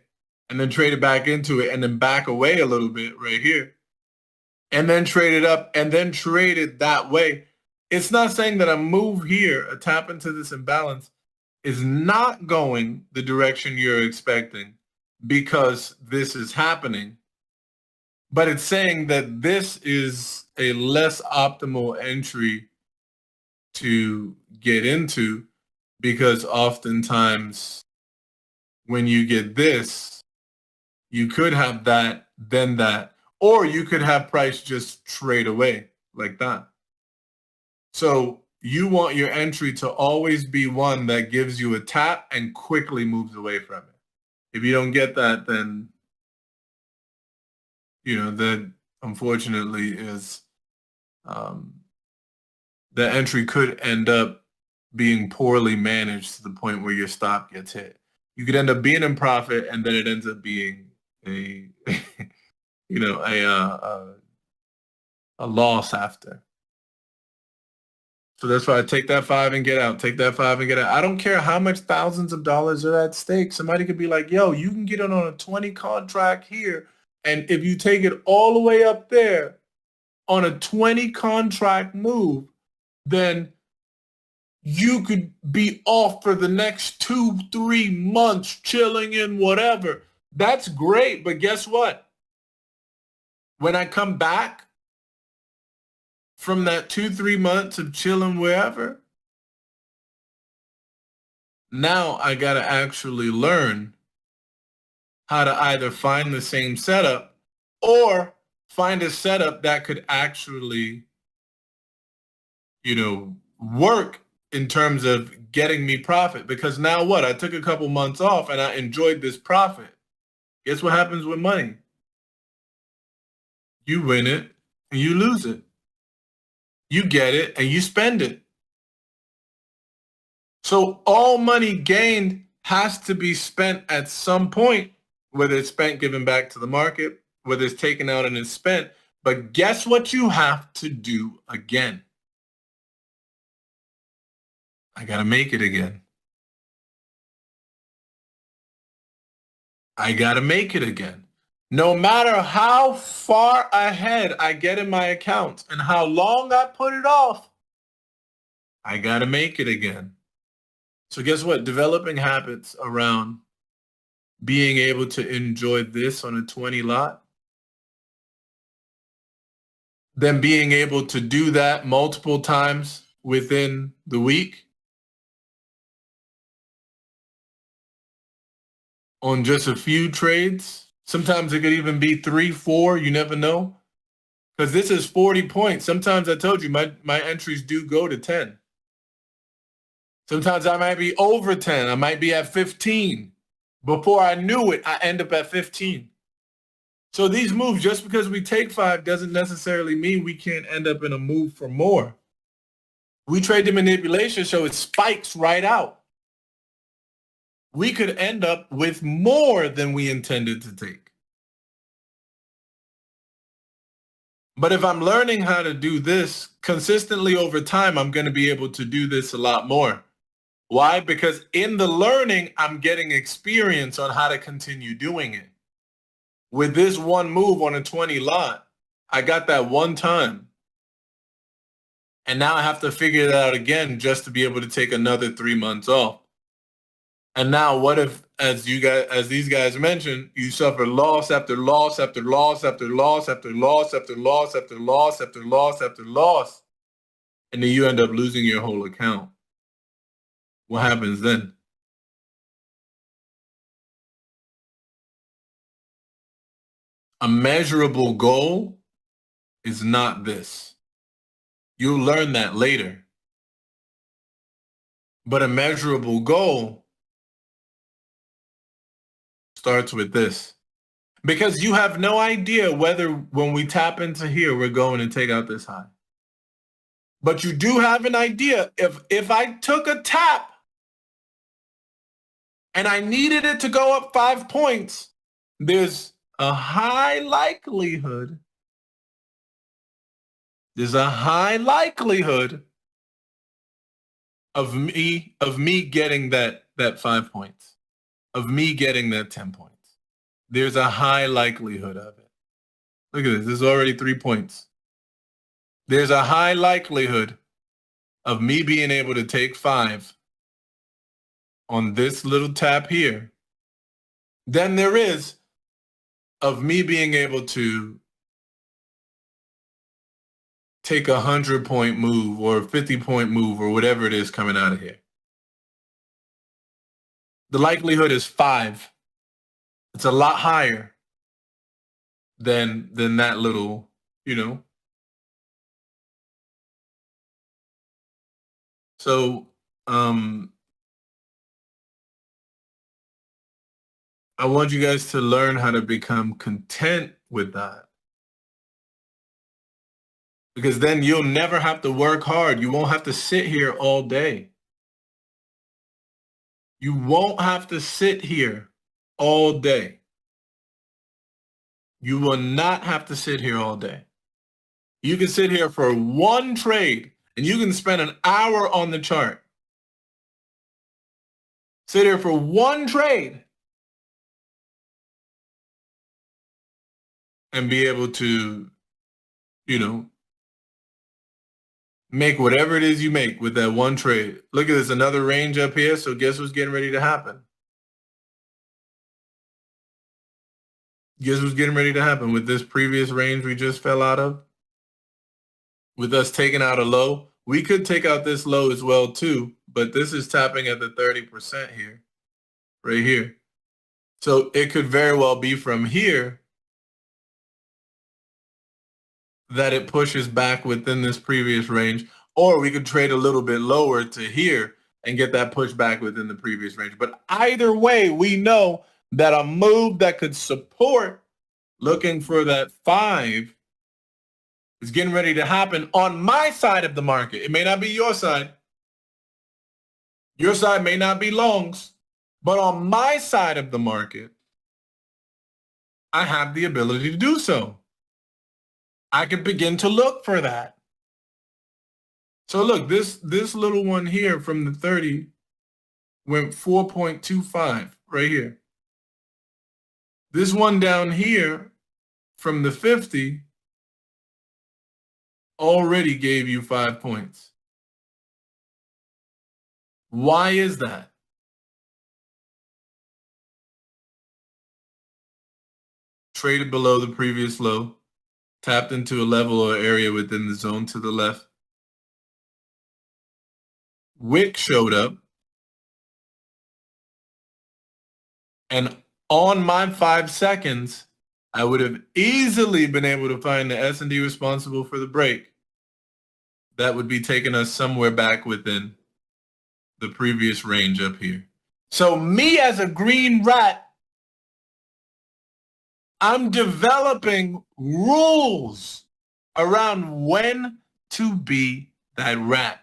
and then traded back into it and then back away a little bit right here and then traded up and then traded that way. It's not saying that a move here, a tap into this imbalance, is not going the direction you're expecting because this is happening. But it's saying that this is a less optimal entry to get into because oftentimes when you get this, you could have that, then that, or you could have price just trade away like that. So you want your entry to always be one that gives you a tap and quickly moves away from it. If you don't get that, then, that unfortunately is, the entry could end up being poorly managed to the point where your stop gets hit. You could end up being in profit and then it ends up being a, a loss after. So that's why I take that 5 and get out. Take that 5 and get out. I don't care how much thousands of dollars are at stake. Somebody could be like, yo, you can get it on a 20 contract here. And if you take it all the way up there on a 20 contract move, then you could be off for the next 2-3 months chilling in whatever. That's great. But guess what? When I come back from that 2-3 months of chilling wherever, now I got to actually learn how to either find the same setup or find a setup that could actually, work in terms of getting me profit, because now what? I took a couple months off and I enjoyed this profit. Guess what happens with money? You win it and you lose it. You get it and you spend it. So all money gained has to be spent at some point, whether it's spent given back to the market, whether it's taken out and it's spent. But guess what you have to do again? I got to make it again. I got to make it again. No matter how far ahead I get in my account and how long I put it off, I got to make it again. So guess what? Developing habits around being able to enjoy this on a 20 lot, then being able to do that multiple times within the week on just a few trades. Sometimes it could even be 3, 4, you never know. Because this is 40 points. Sometimes I told you my entries do go to 10. Sometimes I might be over 10. I might be at 15. Before I knew it, I end up at 15. So these moves, just because we take 5 doesn't necessarily mean we can't end up in a move for more. We trade the manipulation, so it spikes right out. We could end up with more than we intended to take. But if I'm learning how to do this consistently over time, I'm going to be able to do this a lot more. Why? Because in the learning, I'm getting experience on how to continue doing it. With this one move on a 20 lot, I got that one time. And now I have to figure it out again just to be able to take another 3 months off. And now what if, as these guys mentioned, you suffer loss after loss after loss after loss after loss after loss after loss after loss after loss, and then you end up losing your whole account? What happens then? A measurable goal is not this. You'll learn that later. But a measurable goal starts with this. Because you have no idea whether when we tap into here, we're going to take out this high. But you do have an idea. If I took a tap and I needed it to go up 5 points, there's a high likelihood of me getting that 5 points, of me getting that 10 points. There's a high likelihood of it. Look at this. This is already 3 points. There's a high likelihood of me being able to take 5 on this little tap here than there is of me being able to take a 100-point move or a 50-point move or whatever it is coming out of here. The likelihood is 5. It's a lot higher than that little, So I want you guys to learn how to become content with that. Because then you'll never have to work hard. You won't have to sit here all day. You won't have to sit here all day. You will not have to sit here all day. You can sit here for one trade and you can spend an hour on the chart. Sit here for one trade and be able to, make whatever it is you make with that one trade. Look at this, another range up here. So guess what's getting ready to happen? Guess what's getting ready to happen with this previous range we just fell out of? With us taking out a low, we could take out this low as well too, but this is tapping at the 30% here, right here. So it could very well be from here that it pushes back within this previous range, or we could trade a little bit lower to here and get that pushback within the previous range. But either way, we know that a move that could support looking for that 5 is getting ready to happen on my side of the market. It may not be your side. Your side may not be longs, but on my side of the market, I have the ability to do so. I can begin to look for that. So look, this little one here from the 30 went 4.25 right here. This one down here from the 50 already gave you 5 points. Why is that? Traded below the previous low, tapped into a level or area within the zone to the left. Wick showed up, and on my 5 seconds, I would have easily been able to find the S&D responsible for the break. That would be taking us somewhere back within the previous range up here. So me as a green rat, I'm developing rules around when to be that rat.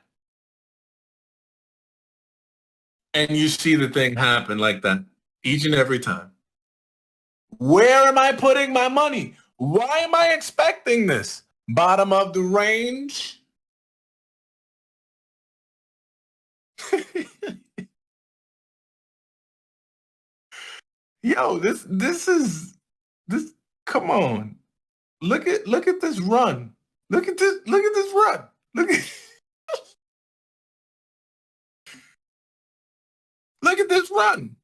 And you see the thing happen like that each and every time. Where am I putting my money? Why am I expecting this? Bottom of the range? Yo, this come on. Look at this run. Look at this run. Look at this run.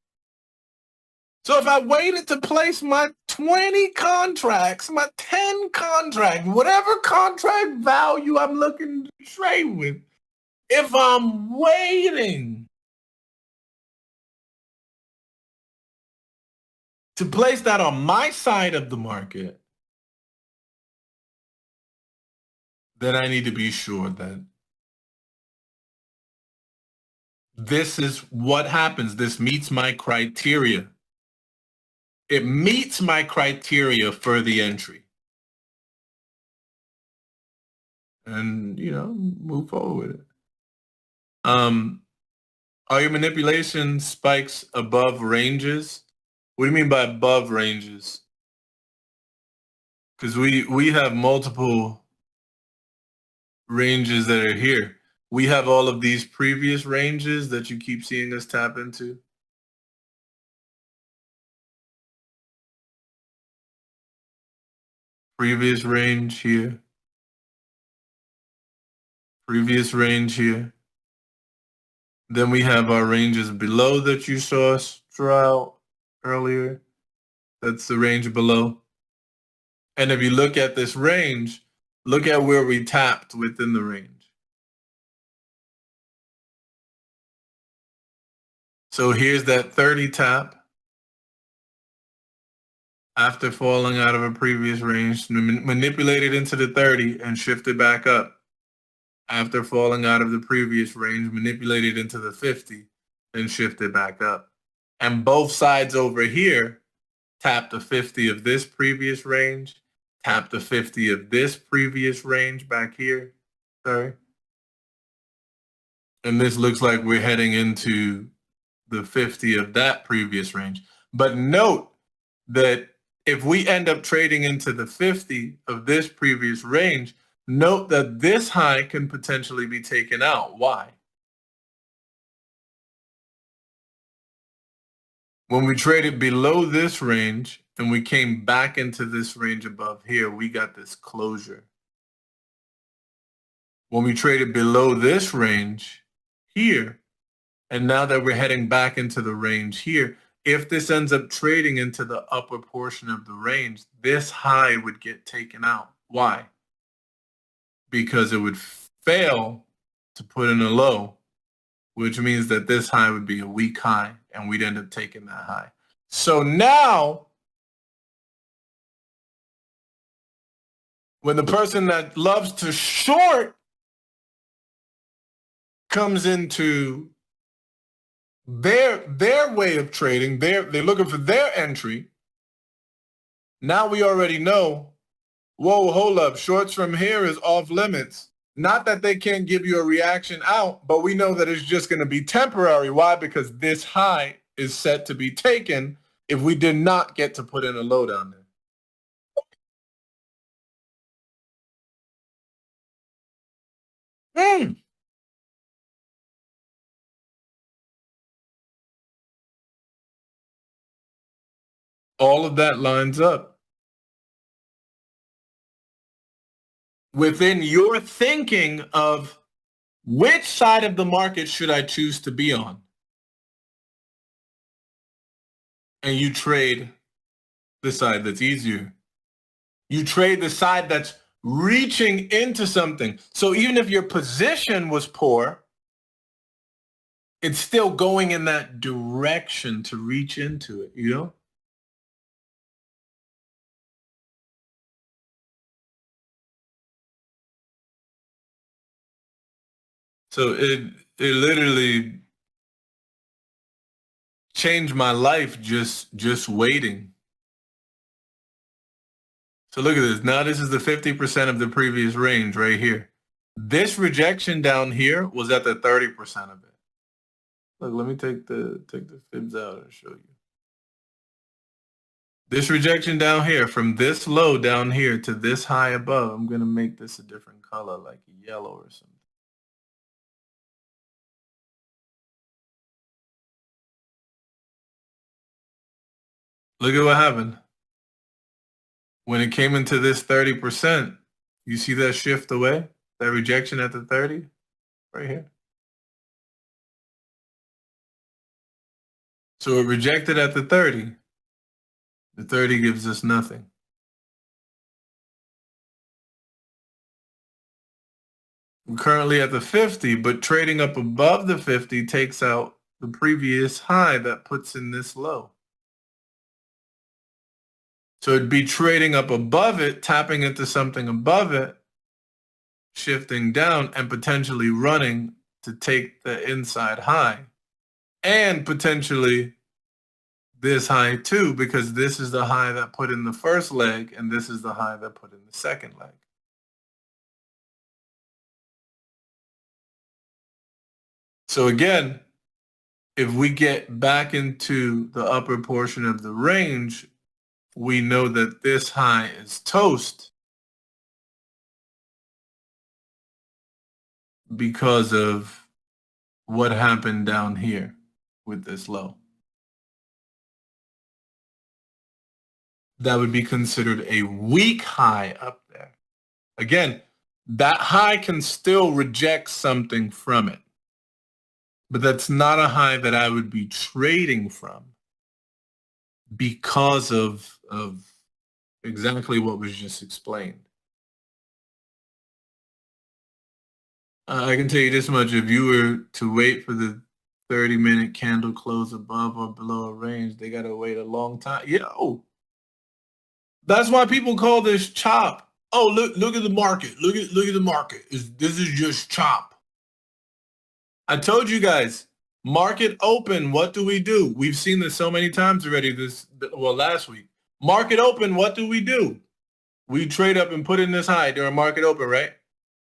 So if I waited to place my 20 contracts, my 10 contracts, whatever contract value I'm looking to trade with, if I'm waiting to place that on my side of the market, then I need to be sure that this is what happens. This meets my criteria. It meets my criteria for the entry. And, move forward with it. Are your manipulation spikes above ranges? What do you mean by above ranges? Because we have multiple ranges that are here. We have all of these previous ranges that you keep seeing us tap into. Previous range here. Previous range here. Then we have our ranges below that you saw us draw out earlier. That's the range below. And if you look at this range, look at where we tapped within the range. So here's that 30 tap after falling out of a previous range, manipulated into the 30 and shifted back up. After falling out of the previous range, manipulated into the 50 and shifted back up. And both sides over here tapped the 50 of this previous range, tapped the 50 of this previous range back here. Sorry. And this looks like we're heading into the 50 of that previous range. But note that if we end up trading into the 50 of this previous range, note that this high can potentially be taken out. Why? When we traded below this range and we came back into this range above here, we got this closure. When we traded below this range here, and now that we're heading back into the range here, if this ends up trading into the upper portion of the range, this high would get taken out. Why? Because it would fail to put in a low, which means that this high would be a weak high, and we'd end up taking that high. So now, when the person that loves to short comes into their way of trading. They're looking for their entry. Now we already know, whoa, hold up, shorts from here is off limits. Not that they can't give you a reaction out, but we know that it's just going to be temporary. Why? Because this high is set to be taken if we did not get to put in a low down there. All of that lines up. Within your thinking of which side of the market should I choose to be on? And you trade the side that's easier. You trade the side that's reaching into something. So even if your position was poor, it's still going in that direction to reach into it, you know? So it literally changed my life just waiting. So look at this. Now this is the 50% of the previous range right here. This rejection down here was at the 30% of it. Look, let me take the fibs out and show you. This rejection down here, from this low down here to this high above, I'm going to make this a different color, like yellow or something. Look at what happened. When it came into this 30%, you see that shift away? That rejection at the 30 right here? So it rejected at the 30. The 30 gives us nothing. We're currently at the 50, but trading up above the 50 takes out the previous high that puts in this low. So it'd be trading up above it, tapping into something above it, shifting down, and potentially running to take the inside high. And potentially this high too, because this is the high that put in the first leg, and this is the high that put in the second leg. So again, if we get back into the upper portion of the range, we know that this high is toast because of what happened down here with this low. That would be considered a weak high up there. Again, that high can still reject something from it, but that's not a high that I would be trading from because of exactly what was just explained. I can tell you this much: if you were to wait for the 30-minute candle close above or below a range, they got to wait a long time. That's why people call this chop. Oh, look at the market. Look at the market. This is just chop. I told you guys, market open, what do we do? We've seen this so many times already last week. Market open, what do? We trade up and put in this high during market open, right?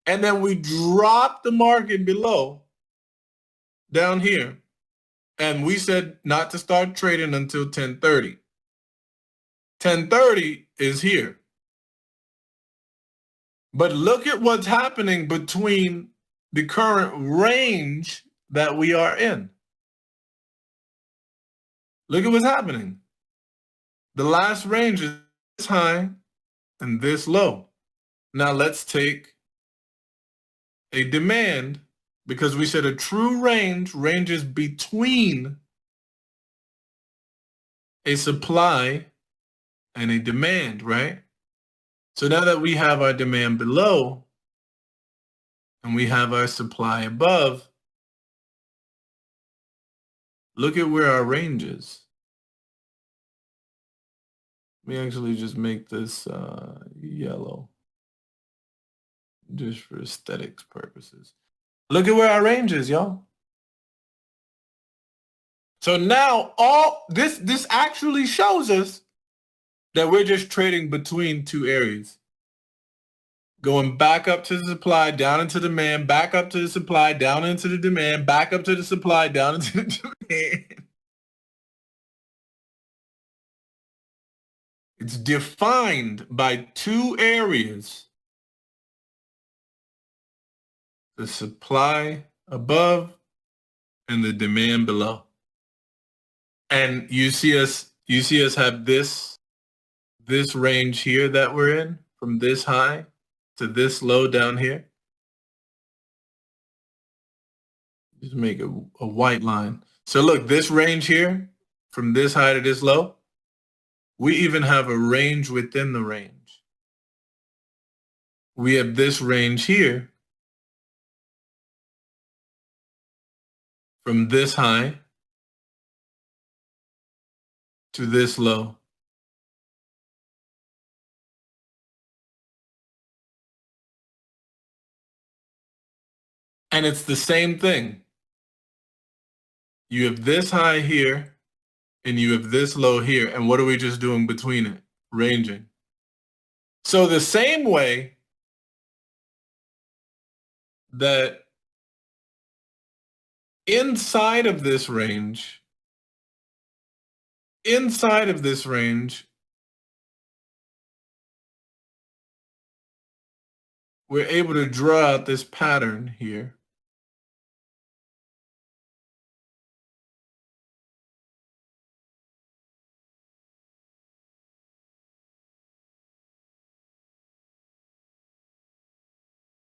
And then we drop the market below down here. And we said not to start trading until 10:30. 10:30 is here. But look at what's happening between the current range that we are in. Look at what's happening. The last range is this high and this low. Now let's take a demand, because we said a true range ranges between a supply and a demand, right? So now that we have our demand below and we have our supply above, look at where our range is. Let me actually just make this yellow, just for aesthetics purposes. Look at where our range is, y'all. So now all this actually shows us that we're just trading between two areas. Going back up to the supply, down into demand, back up to the supply, down into the demand, back up to the supply, down into the demand. It's defined by two areas. The supply above and the demand below. And you see us have this range here that we're in, from this high to this low down here. Just make a white line. So look, this range here, from this high to this low, we even have a range within the range. We have this range here from this high to this low. And it's the same thing. You have this high here and you have this low here. And what are we just doing between it? Ranging. So the same way that inside of this range, we're able to draw out this pattern here.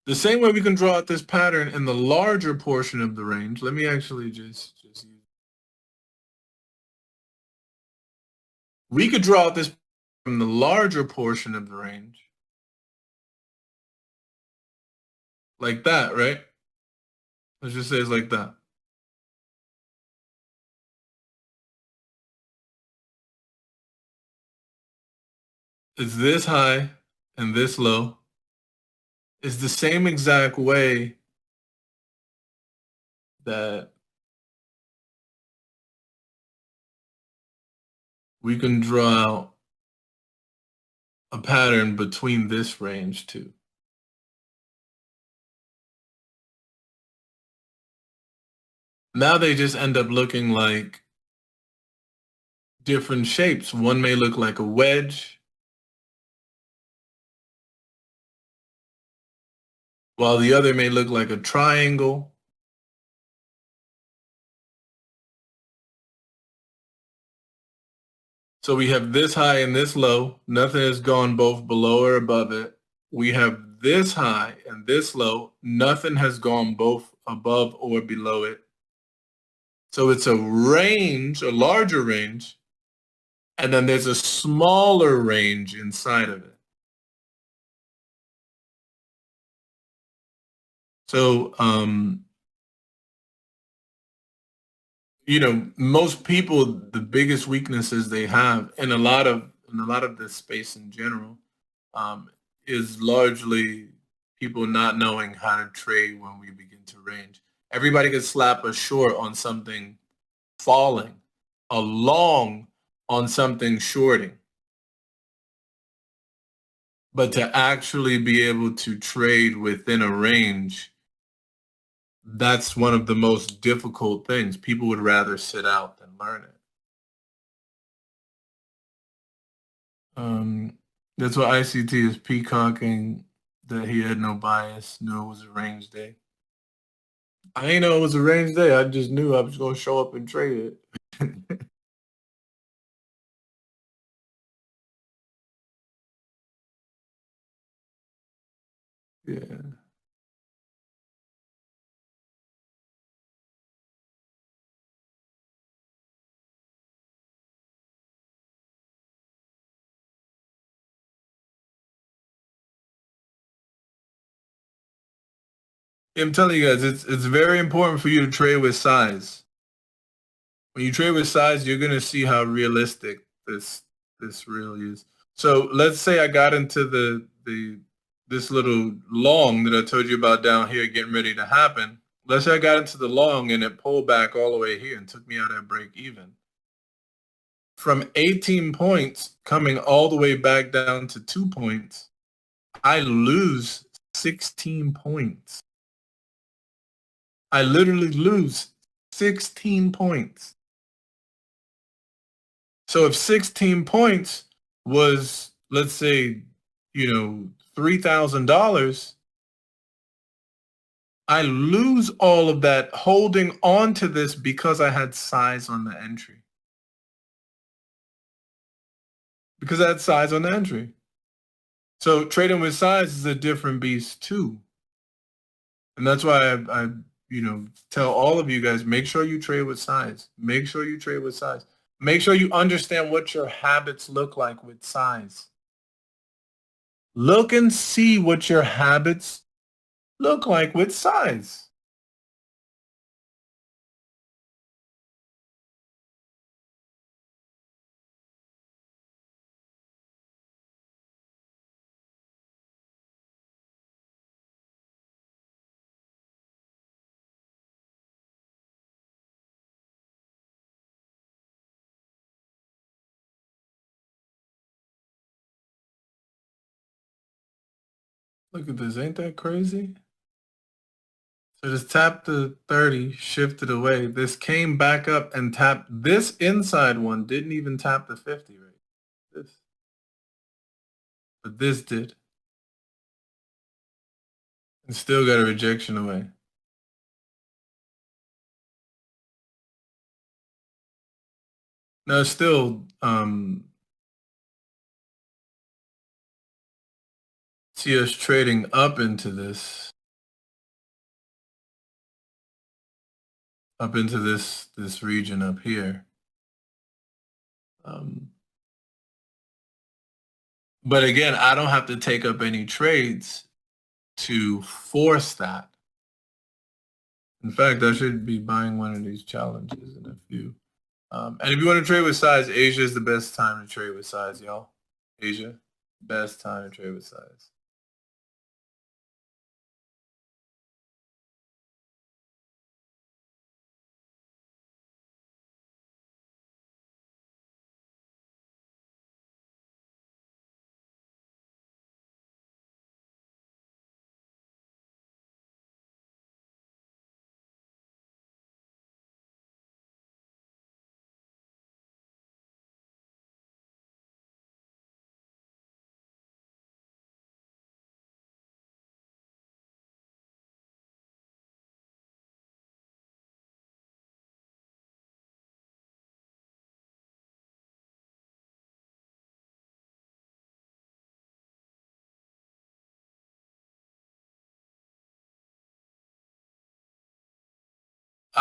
The same way we can draw out this pattern in the larger portion of the range. Let me actually just use. We could draw out this from the larger portion of the range. Like that, right? Let's just say it's like that. It's this high and this low. It's the same exact way that we can draw out a pattern between this range too. Now they just end up looking like different shapes. One may look like a wedge, while the other may look like a triangle. So we have this high and this low. Nothing has gone both below or above it. We have this high and this low. Nothing has gone both above or below it. So it's a range, a larger range, and then there's a smaller range inside of it. So, you know, most people, the biggest weaknesses they have in a lot of this space in general, is largely people not knowing how to trade when we begin to range. Everybody can slap a short on something falling, a long on something shorting. But to actually be able to trade within a range, that's one of the most difficult things. People would rather sit out than learn it. That's why ICT is peacocking that he had no bias, knew it was a range day. I ain't know it was a range day. I just knew I was going to show up and trade it. Yeah. I'm telling you guys, it's very important for you to trade with size. When you trade with size, you're gonna see how realistic this really is. So let's say I got into this little long that I told you about down here getting ready to happen. let's say I got into the long and it pulled back all the way here and took me out at break even. From 18 points coming all the way back down to 2 points, I lose 16 points. I literally lose 16 points. So if 16 points was, let's say, $3,000, I lose all of that holding on to this because I had size on the entry. Because I had size on the entry. So trading with size is a different beast too. And that's why I tell all of you guys, make sure you trade with size. Make sure you trade with size. Make sure you understand what your habits look like with size. Look and see what your habits look like with size. Look at this, ain't that crazy? So just tapped the 30, shifted away. This came back up and tapped this inside one, didn't even tap the 50 right? This. But this did. And still got a rejection away. No, still see us trading up into this. Up into this region up here. But again, I don't have to take up any trades to force that. In fact, I should be buying one of these challenges in a few. And if you want to trade with size, Asia is the best time to trade with size, y'all. Asia, best time to trade with size.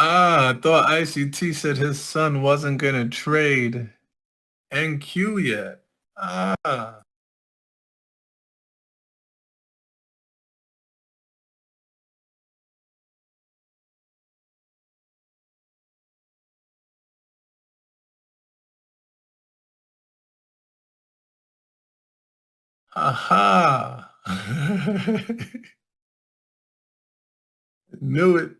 I thought ICT said his son wasn't going to trade NQ yet. Ah. Aha. Knew it.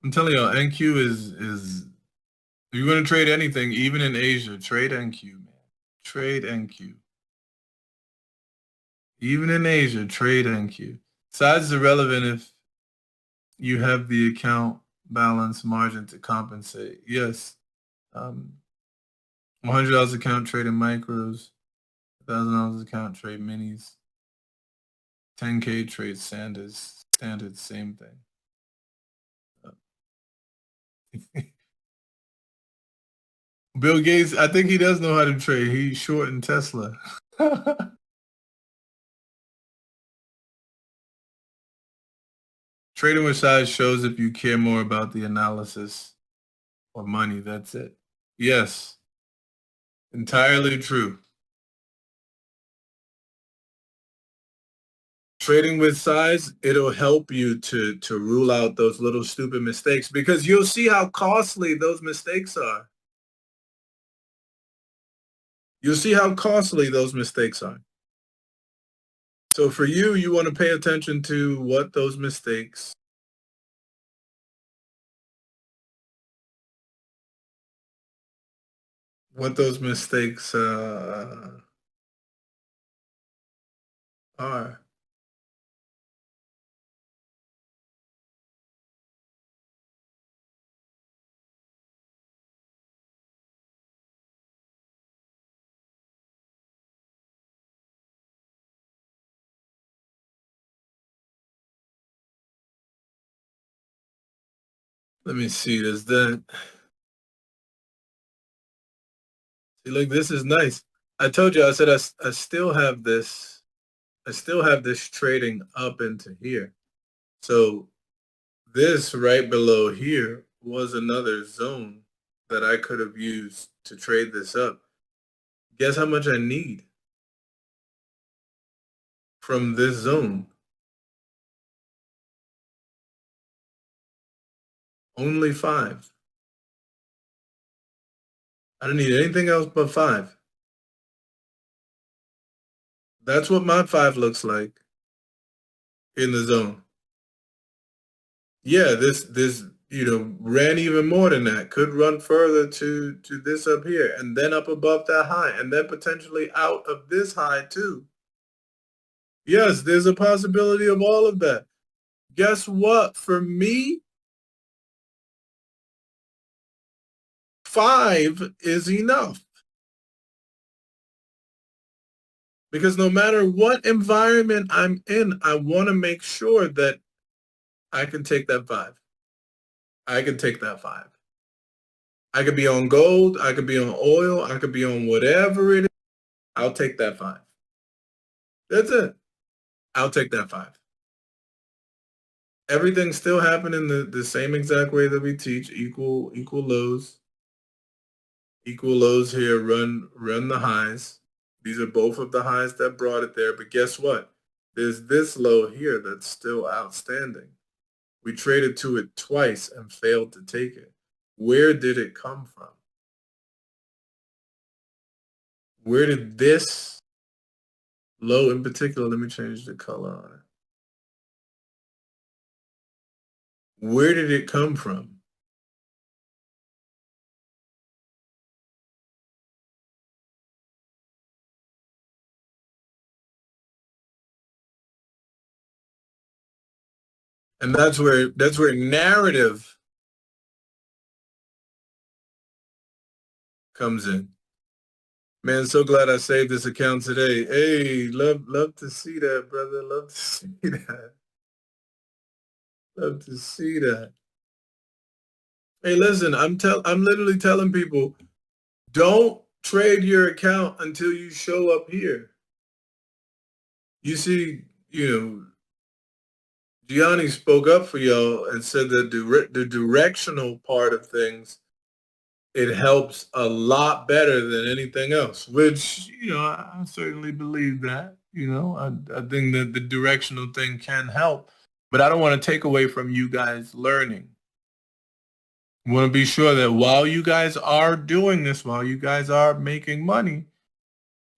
I'm telling you, NQ is if you're going to trade anything, even in Asia, trade NQ, man. Trade NQ. Even in Asia, trade NQ. Size is irrelevant if you have the account balance margin to compensate. Yes. $100 account trading micros, $1,000 account trade minis, 10K trade standard, same thing. Bill Gates, I think he does know how to trade. He's short in Tesla. Trading with size shows if you care more about the analysis or money. That's it. Yes. Entirely true. Trading with size, it'll help you to rule out those little stupid mistakes because you'll see how costly those mistakes are. You'll see how costly those mistakes are. So for you, you want to pay attention to what those mistakes what those mistakes are. Let me see. Does that see? Look, this is nice. I told you. I said I still have this. I still have this trading up into here. So this right below here was another zone that I could have used to trade this up. Guess how much I need from this zone? Only 5. I don't need anything else but 5. That's what my 5 looks like in the zone. Yeah, this ran even more than that. Could run further to this up here, and then up above that high, and then potentially out of this high too. Yes, there's a possibility of all of that. Guess what? For me, 5 is enough. Because no matter what environment I'm in, I want to make sure that I can take that 5. I can take that 5. I could be on gold. I could be on oil. I could be on whatever it is. I'll take that 5. That's it. I'll take that 5. Everything's still happening the same exact way that we teach. Equal lows. Equal lows here. Run the highs. These are both of the highs that brought it there. But guess what? There's this low here that's still outstanding. We traded to it twice and failed to take it. Where did it come from? Where did this low in particular, let me change the color on it. Where did it come from? And that's where narrative comes in. Man, so glad I saved this account today. Hey, love to see that, brother. Love to see that. Love to see that. Hey, listen, I'm literally telling people, don't trade your account until you show up here. You see, Gianni spoke up for y'all and said that the directional part of things, it helps a lot better than anything else, which, I certainly believe that. I think that the directional thing can help, but I don't want to take away from you guys learning. I want to be sure that while you guys are doing this, while you guys are making money,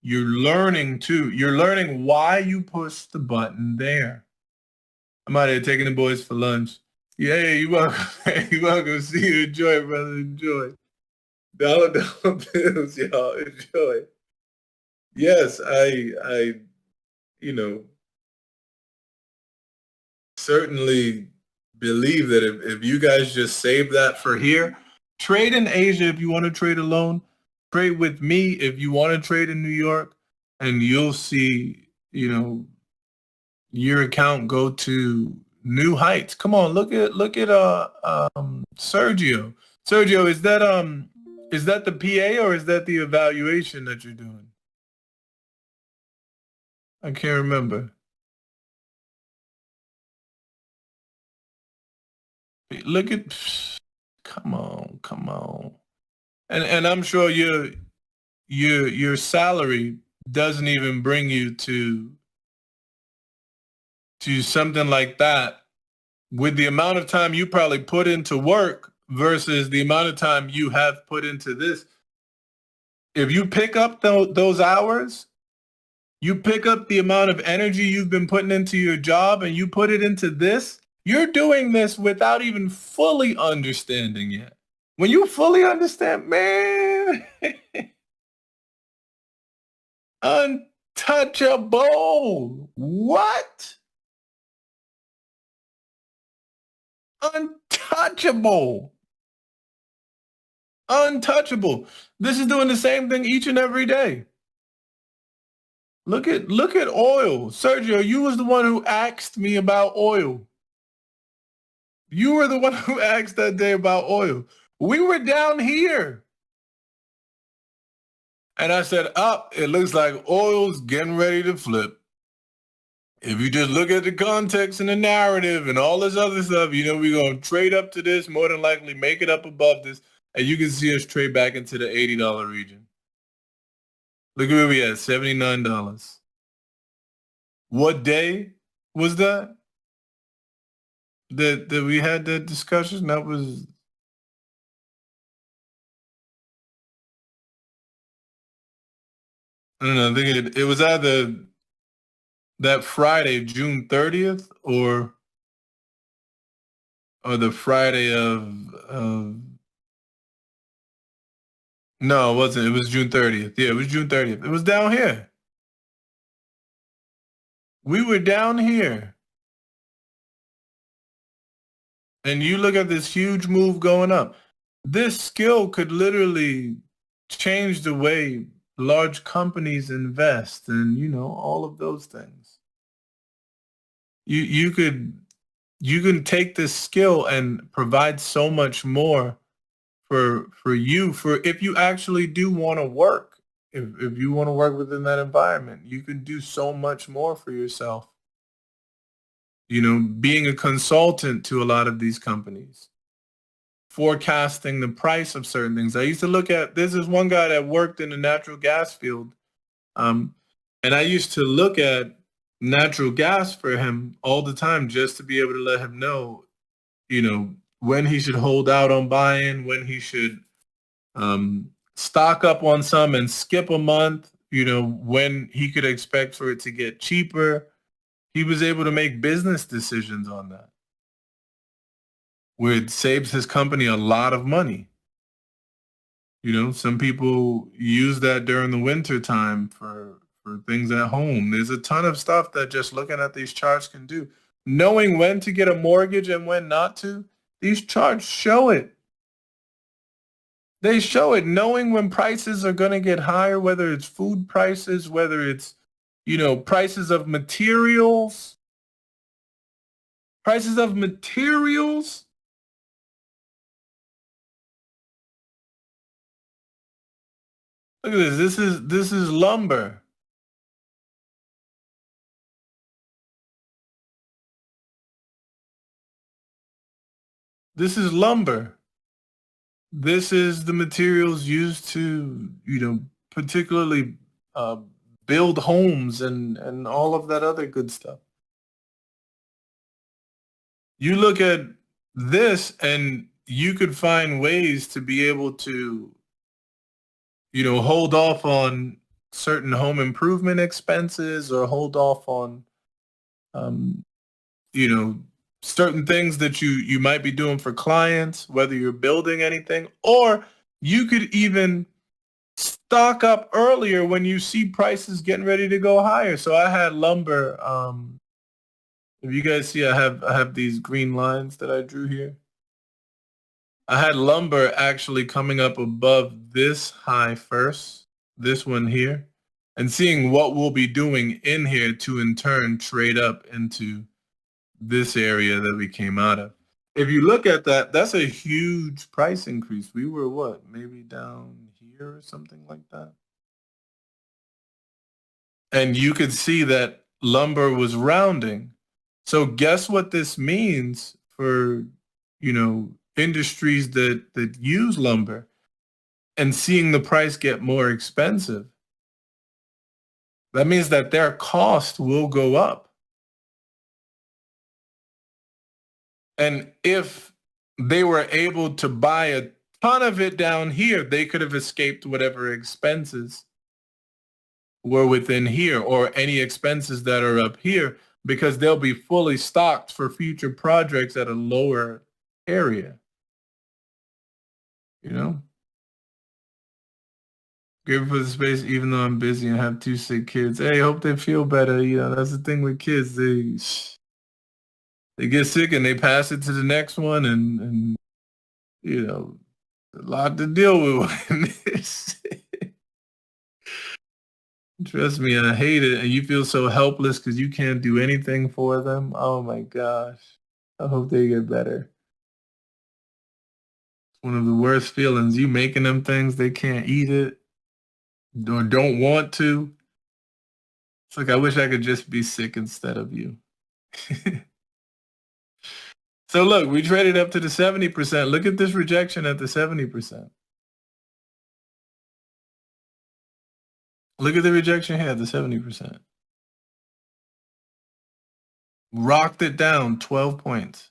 you're learning too. You're learning why you push the button there. I'm out here taking the boys for lunch. Yeah, you're welcome. You're welcome. See you. Enjoy, brother. Enjoy. Dollar bills, y'all. Enjoy. Yes, I certainly believe that if you guys just save that for here, trade in Asia if you want to trade alone, trade with me if you want to trade in New York, and you'll see, your account go to new heights. Come on, look at Sergio. Sergio, is that the PA or is that the evaluation that you're doing? I can't remember. Look at, come on. And I'm sure your salary doesn't even bring you to something like that with the amount of time you probably put into work versus the amount of time you have put into this. If you pick up those hours, you pick up the amount of energy you've been putting into your job and you put it into this, you're doing this without even fully understanding yet. When you fully understand, man, Untouchable. What? Untouchable. Untouchable. This is doing the same thing each and every day. Look at oil. Sergio, you was the one who asked me about oil. You were the one who asked that day about oil. We were down here. And I said, up, it looks like oil's getting ready to flip. If you just look at the context and the narrative and all this other stuff, you know, we're going to trade up to this, more than likely make it up above this. And you can see us trade back into the $80 region. Look at where we at, $79. What day was that? That we had that discussion? That was, I don't know, I think it was either that Friday, June 30th, or the Friday of no, it wasn't. It was June 30th. Yeah, it was June 30th. It was down here. We were down here. And you look at this huge move going up. This skill could literally change the way large companies invest and, you know, all of those things. You can take this skill and provide so much more for you, for if you actually do want to work. If you want to work within that environment, you can do so much more for yourself. You know, being a consultant to a lot of these companies, forecasting the price of certain things. I used to look at, this is one guy that worked in the natural gas field. And I used to look at natural gas for him all the time just to be able to let him know, you know, when he should hold out on buying, when he should stock up on some and skip a month, you know, when he could expect for it to get cheaper. He was able to make business decisions on that, where it saves his company a lot of money. You know, some people use that during the winter time for things at home. There's a ton of stuff that just looking at these charts can do. Knowing when to get a mortgage and when not to, these charts show it. They show it. Knowing when prices are going to get higher, whether it's food prices, whether it's, you know, prices of materials. Prices of materials. Look at this. This is lumber. This is lumber. This is the materials used to, you know, particularly build homes and all of that other good stuff. You look at this and you could find ways to be able to, you know, hold off on certain home improvement expenses or hold off on, you know, certain things that you might be doing for clients, whether you're building anything, or you could even stock up earlier when you see prices getting ready to go higher. So I had lumber. If you guys see, I have these green lines that I drew here. I had lumber actually coming up above this high first, this one here, and seeing what we'll be doing in here to in turn trade up into this area that we came out of. If you look at that, that's a huge price increase. We were what, maybe down here or something like that. And you could see that lumber was rounding. So guess what this means for, you know, industries that use lumber and seeing the price get more expensive. That means that their cost will go up. And if they were able to buy a ton of it down here, they could have escaped whatever expenses were within here or any expenses that are up here, because they'll be fully stocked for future projects at a lower area. You know? Grateful for the space, even though I'm busy and have 2 sick kids. Hey, hope they feel better. You know, that's the thing with kids. They get sick and they pass it to the next one, and you know, a lot to deal with when they're sick. Trust me, I hate it. And you feel so helpless because you can't do anything for them. Oh my gosh. I hope they get better. It's one of the worst feelings. You making them things, they can't eat it or don't want to. It's like I wish I could just be sick instead of you. So look, we traded up to the 70%. Look at this rejection at the 70%. Look at the rejection here at the 70%. Rocked it down 12 points.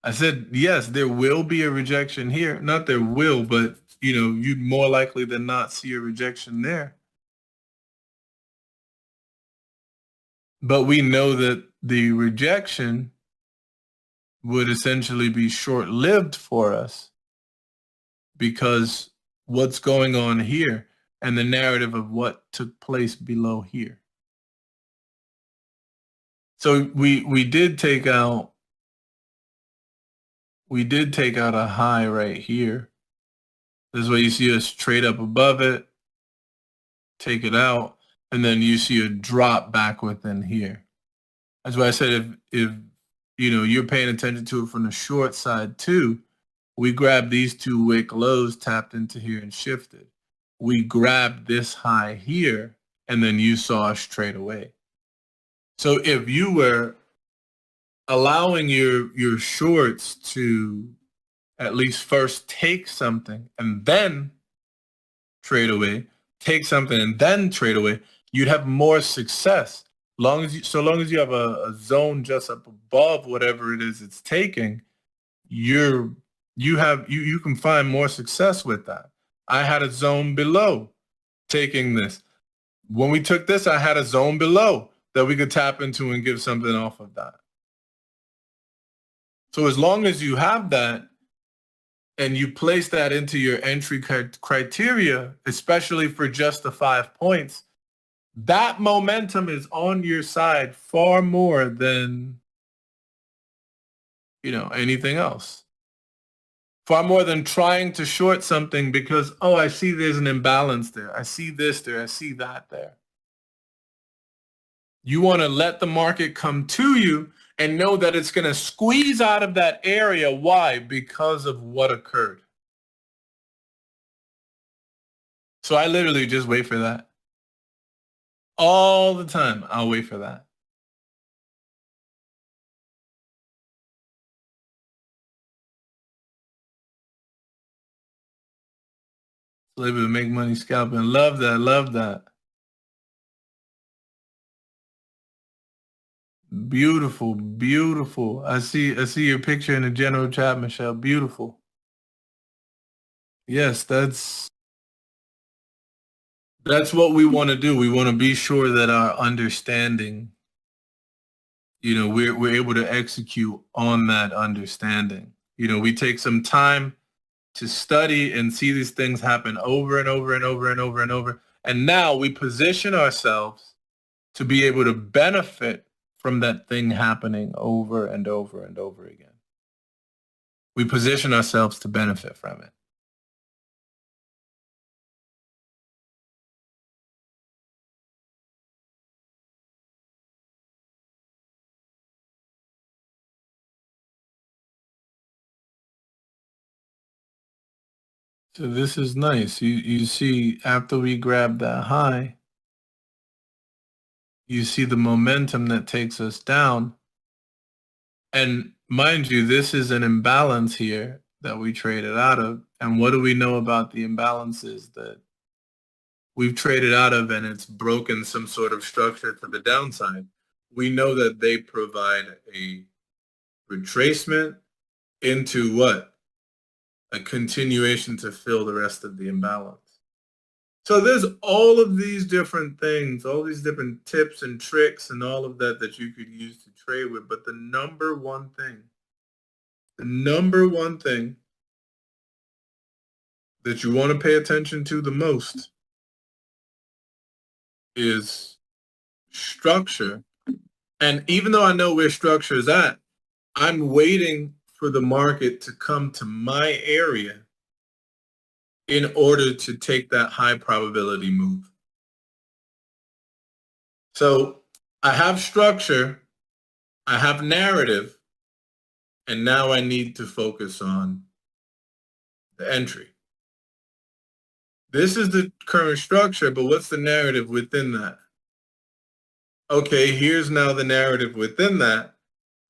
I said, yes, there will be a rejection here. Not there will, but you know, you'd more likely than not see a rejection there. But we know that the rejection would essentially be short-lived for us because what's going on here and the narrative of what took place below here. So we did take out a high right here. This is where you see us trade up above it, take it out, and then you see a drop back within here. That's why I said if you know you're paying attention to it from the short side too, we grabbed these 2 wick lows, tapped into here and shifted. We grabbed this high here, and then you saw us trade away. So if you were allowing your shorts to at least first take something and then trade away, take something and then trade away, you'd have more success. So long as you have a zone just up above whatever it is it's taking, you can find more success with that. I had a zone below taking this. When we took this, I had a zone below that we could tap into and give something off of that. So as long as you have that and you place that into your entry criteria, especially for just the 5 points, that momentum is on your side far more than, you know, anything else. Far more than trying to short something because, oh, I see there's an imbalance there. I see this there. I see that there. You want to let the market come to you and know that it's going to squeeze out of that area. Why? Because of what occurred. So I literally just wait for that. All the time, I'll wait for that. So able to make money scalping. Love that. Love that. Beautiful, beautiful. I see your picture in the general chat, Michelle. Beautiful. Yes, that's what we want to do. We want to be sure that our understanding, you know, we're able to execute on that understanding. You know, we take some time to study and see these things happen over and over and over and over and over. And now we position ourselves to be able to benefit from that thing happening over and over and over again. We position ourselves to benefit from it. So this is nice. You see after we grab that high, you see the momentum that takes us down. And mind you, this is an imbalance here that we traded out of. And what do we know about the imbalances that we've traded out of and it's broken some sort of structure to the downside? We know that they provide a retracement into what? A continuation to fill the rest of the imbalance. So there's all of these different things, all these different tips and tricks and all of that that you could use to trade with. But the number one thing that you want to pay attention to the most is structure. And even though I know where structure is at, I'm waiting for the market to come to my area in order to take that high probability move. So I have structure, I have narrative, and now I need to focus on the entry. This is the current structure, but what's the narrative within that? Okay, here's now the narrative within that,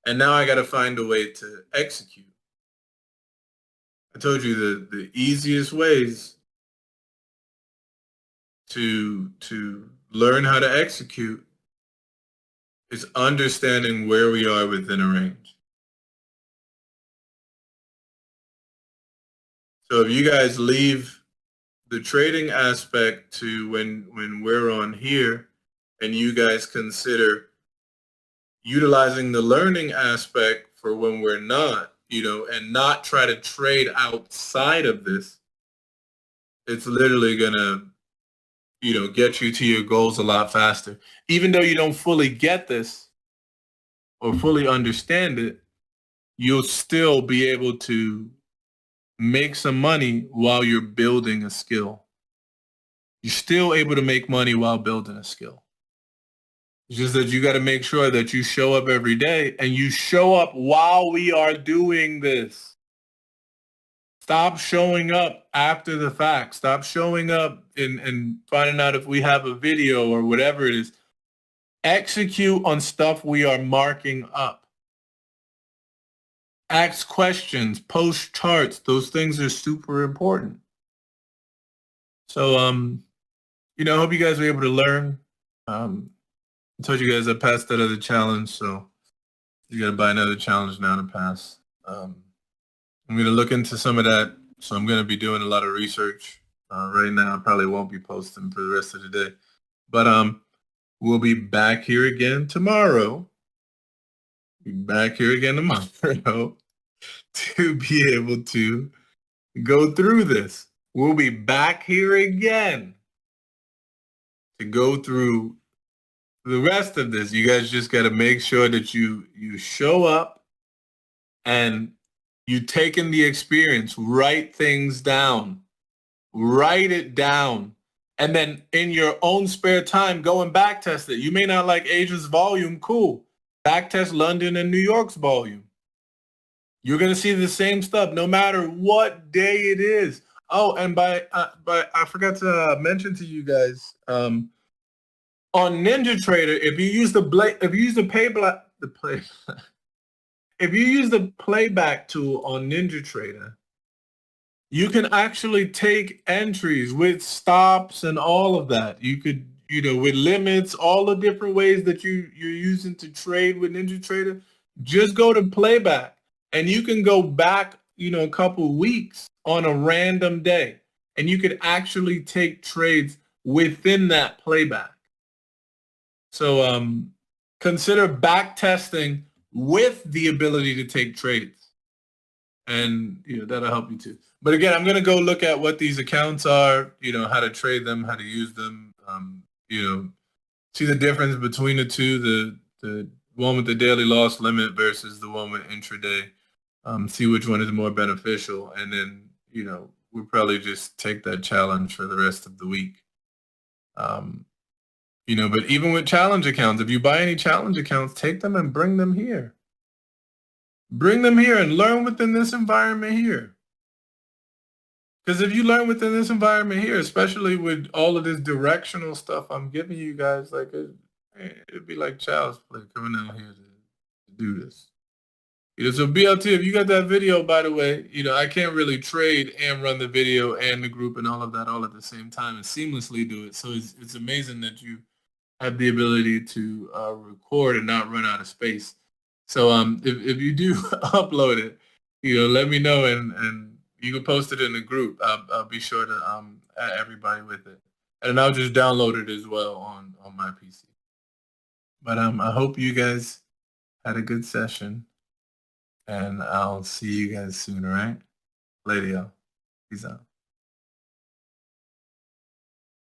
and now I got to find a way to execute. I told you the easiest ways to learn how to execute is understanding where we are within a range. So if you guys leave the trading aspect to when we're on here and you guys consider utilizing the learning aspect for when we're not, and not try to trade outside of this, it's literally gonna, get you to your goals a lot faster. Even though you don't fully get this or fully understand it, you'll still be able to make some money while you're building a skill. You're still able to make money while building a skill. It's just that you got to make sure that you show up every day and you show up while we are doing this. Stop showing up after the fact. Stop showing up and finding out if we have a video or whatever it is. Execute on stuff we are marking up. Ask questions, post charts. Those things are super important. So, I hope you guys were able to learn. I told you guys I passed that other challenge, so you got to buy another challenge now to pass. I'm going to look into some of that. So I'm going to be doing a lot of research right now. I probably won't be posting for the rest of the day. But we'll be back here again tomorrow. To be able to go through this. We'll be back here again to go through the rest of this. You guys just got to make sure that you show up and you take in the experience, write things down, write it down. And then in your own spare time, go and back test it. You may not like Asia's volume, cool. Back test London and New York's volume. You're going to see the same stuff no matter what day it is. Oh, and by I forgot to mention to you guys, on NinjaTrader, if you use if you use the playback tool on NinjaTrader, you can actually take entries with stops and all of that. You could, with limits, all the different ways that you're using to trade with NinjaTrader, just go to playback and you can go back, a couple weeks on a random day and you could actually take trades within that playback. So consider back testing with the ability to take trades, and that'll help you too. But again, I'm going to go look at what these accounts are, how to trade them, how to use them, see the difference between the two, the one with the daily loss limit versus the one with intraday, see which one is more beneficial. And then, we'll probably just take that challenge for the rest of the week. But even with challenge accounts, if you buy any challenge accounts, take them and bring them here. Bring them here and learn within this environment here. Because if you learn within this environment here, especially with all of this directional stuff I'm giving you guys, like it'd be like child's play coming out here to do this. So BLT, if you got that video, by the way, I can't really trade and run the video and the group and all of that all at the same time and seamlessly do it. So it's amazing that you have the ability to record and not run out of space. So if you do upload it, let me know and you can post it in the group. I'll be sure to add everybody with it, and I'll just download it as well on my PC. But I hope you guys had a good session, and I'll see you guys soon. All right, later, y'all. Peace out.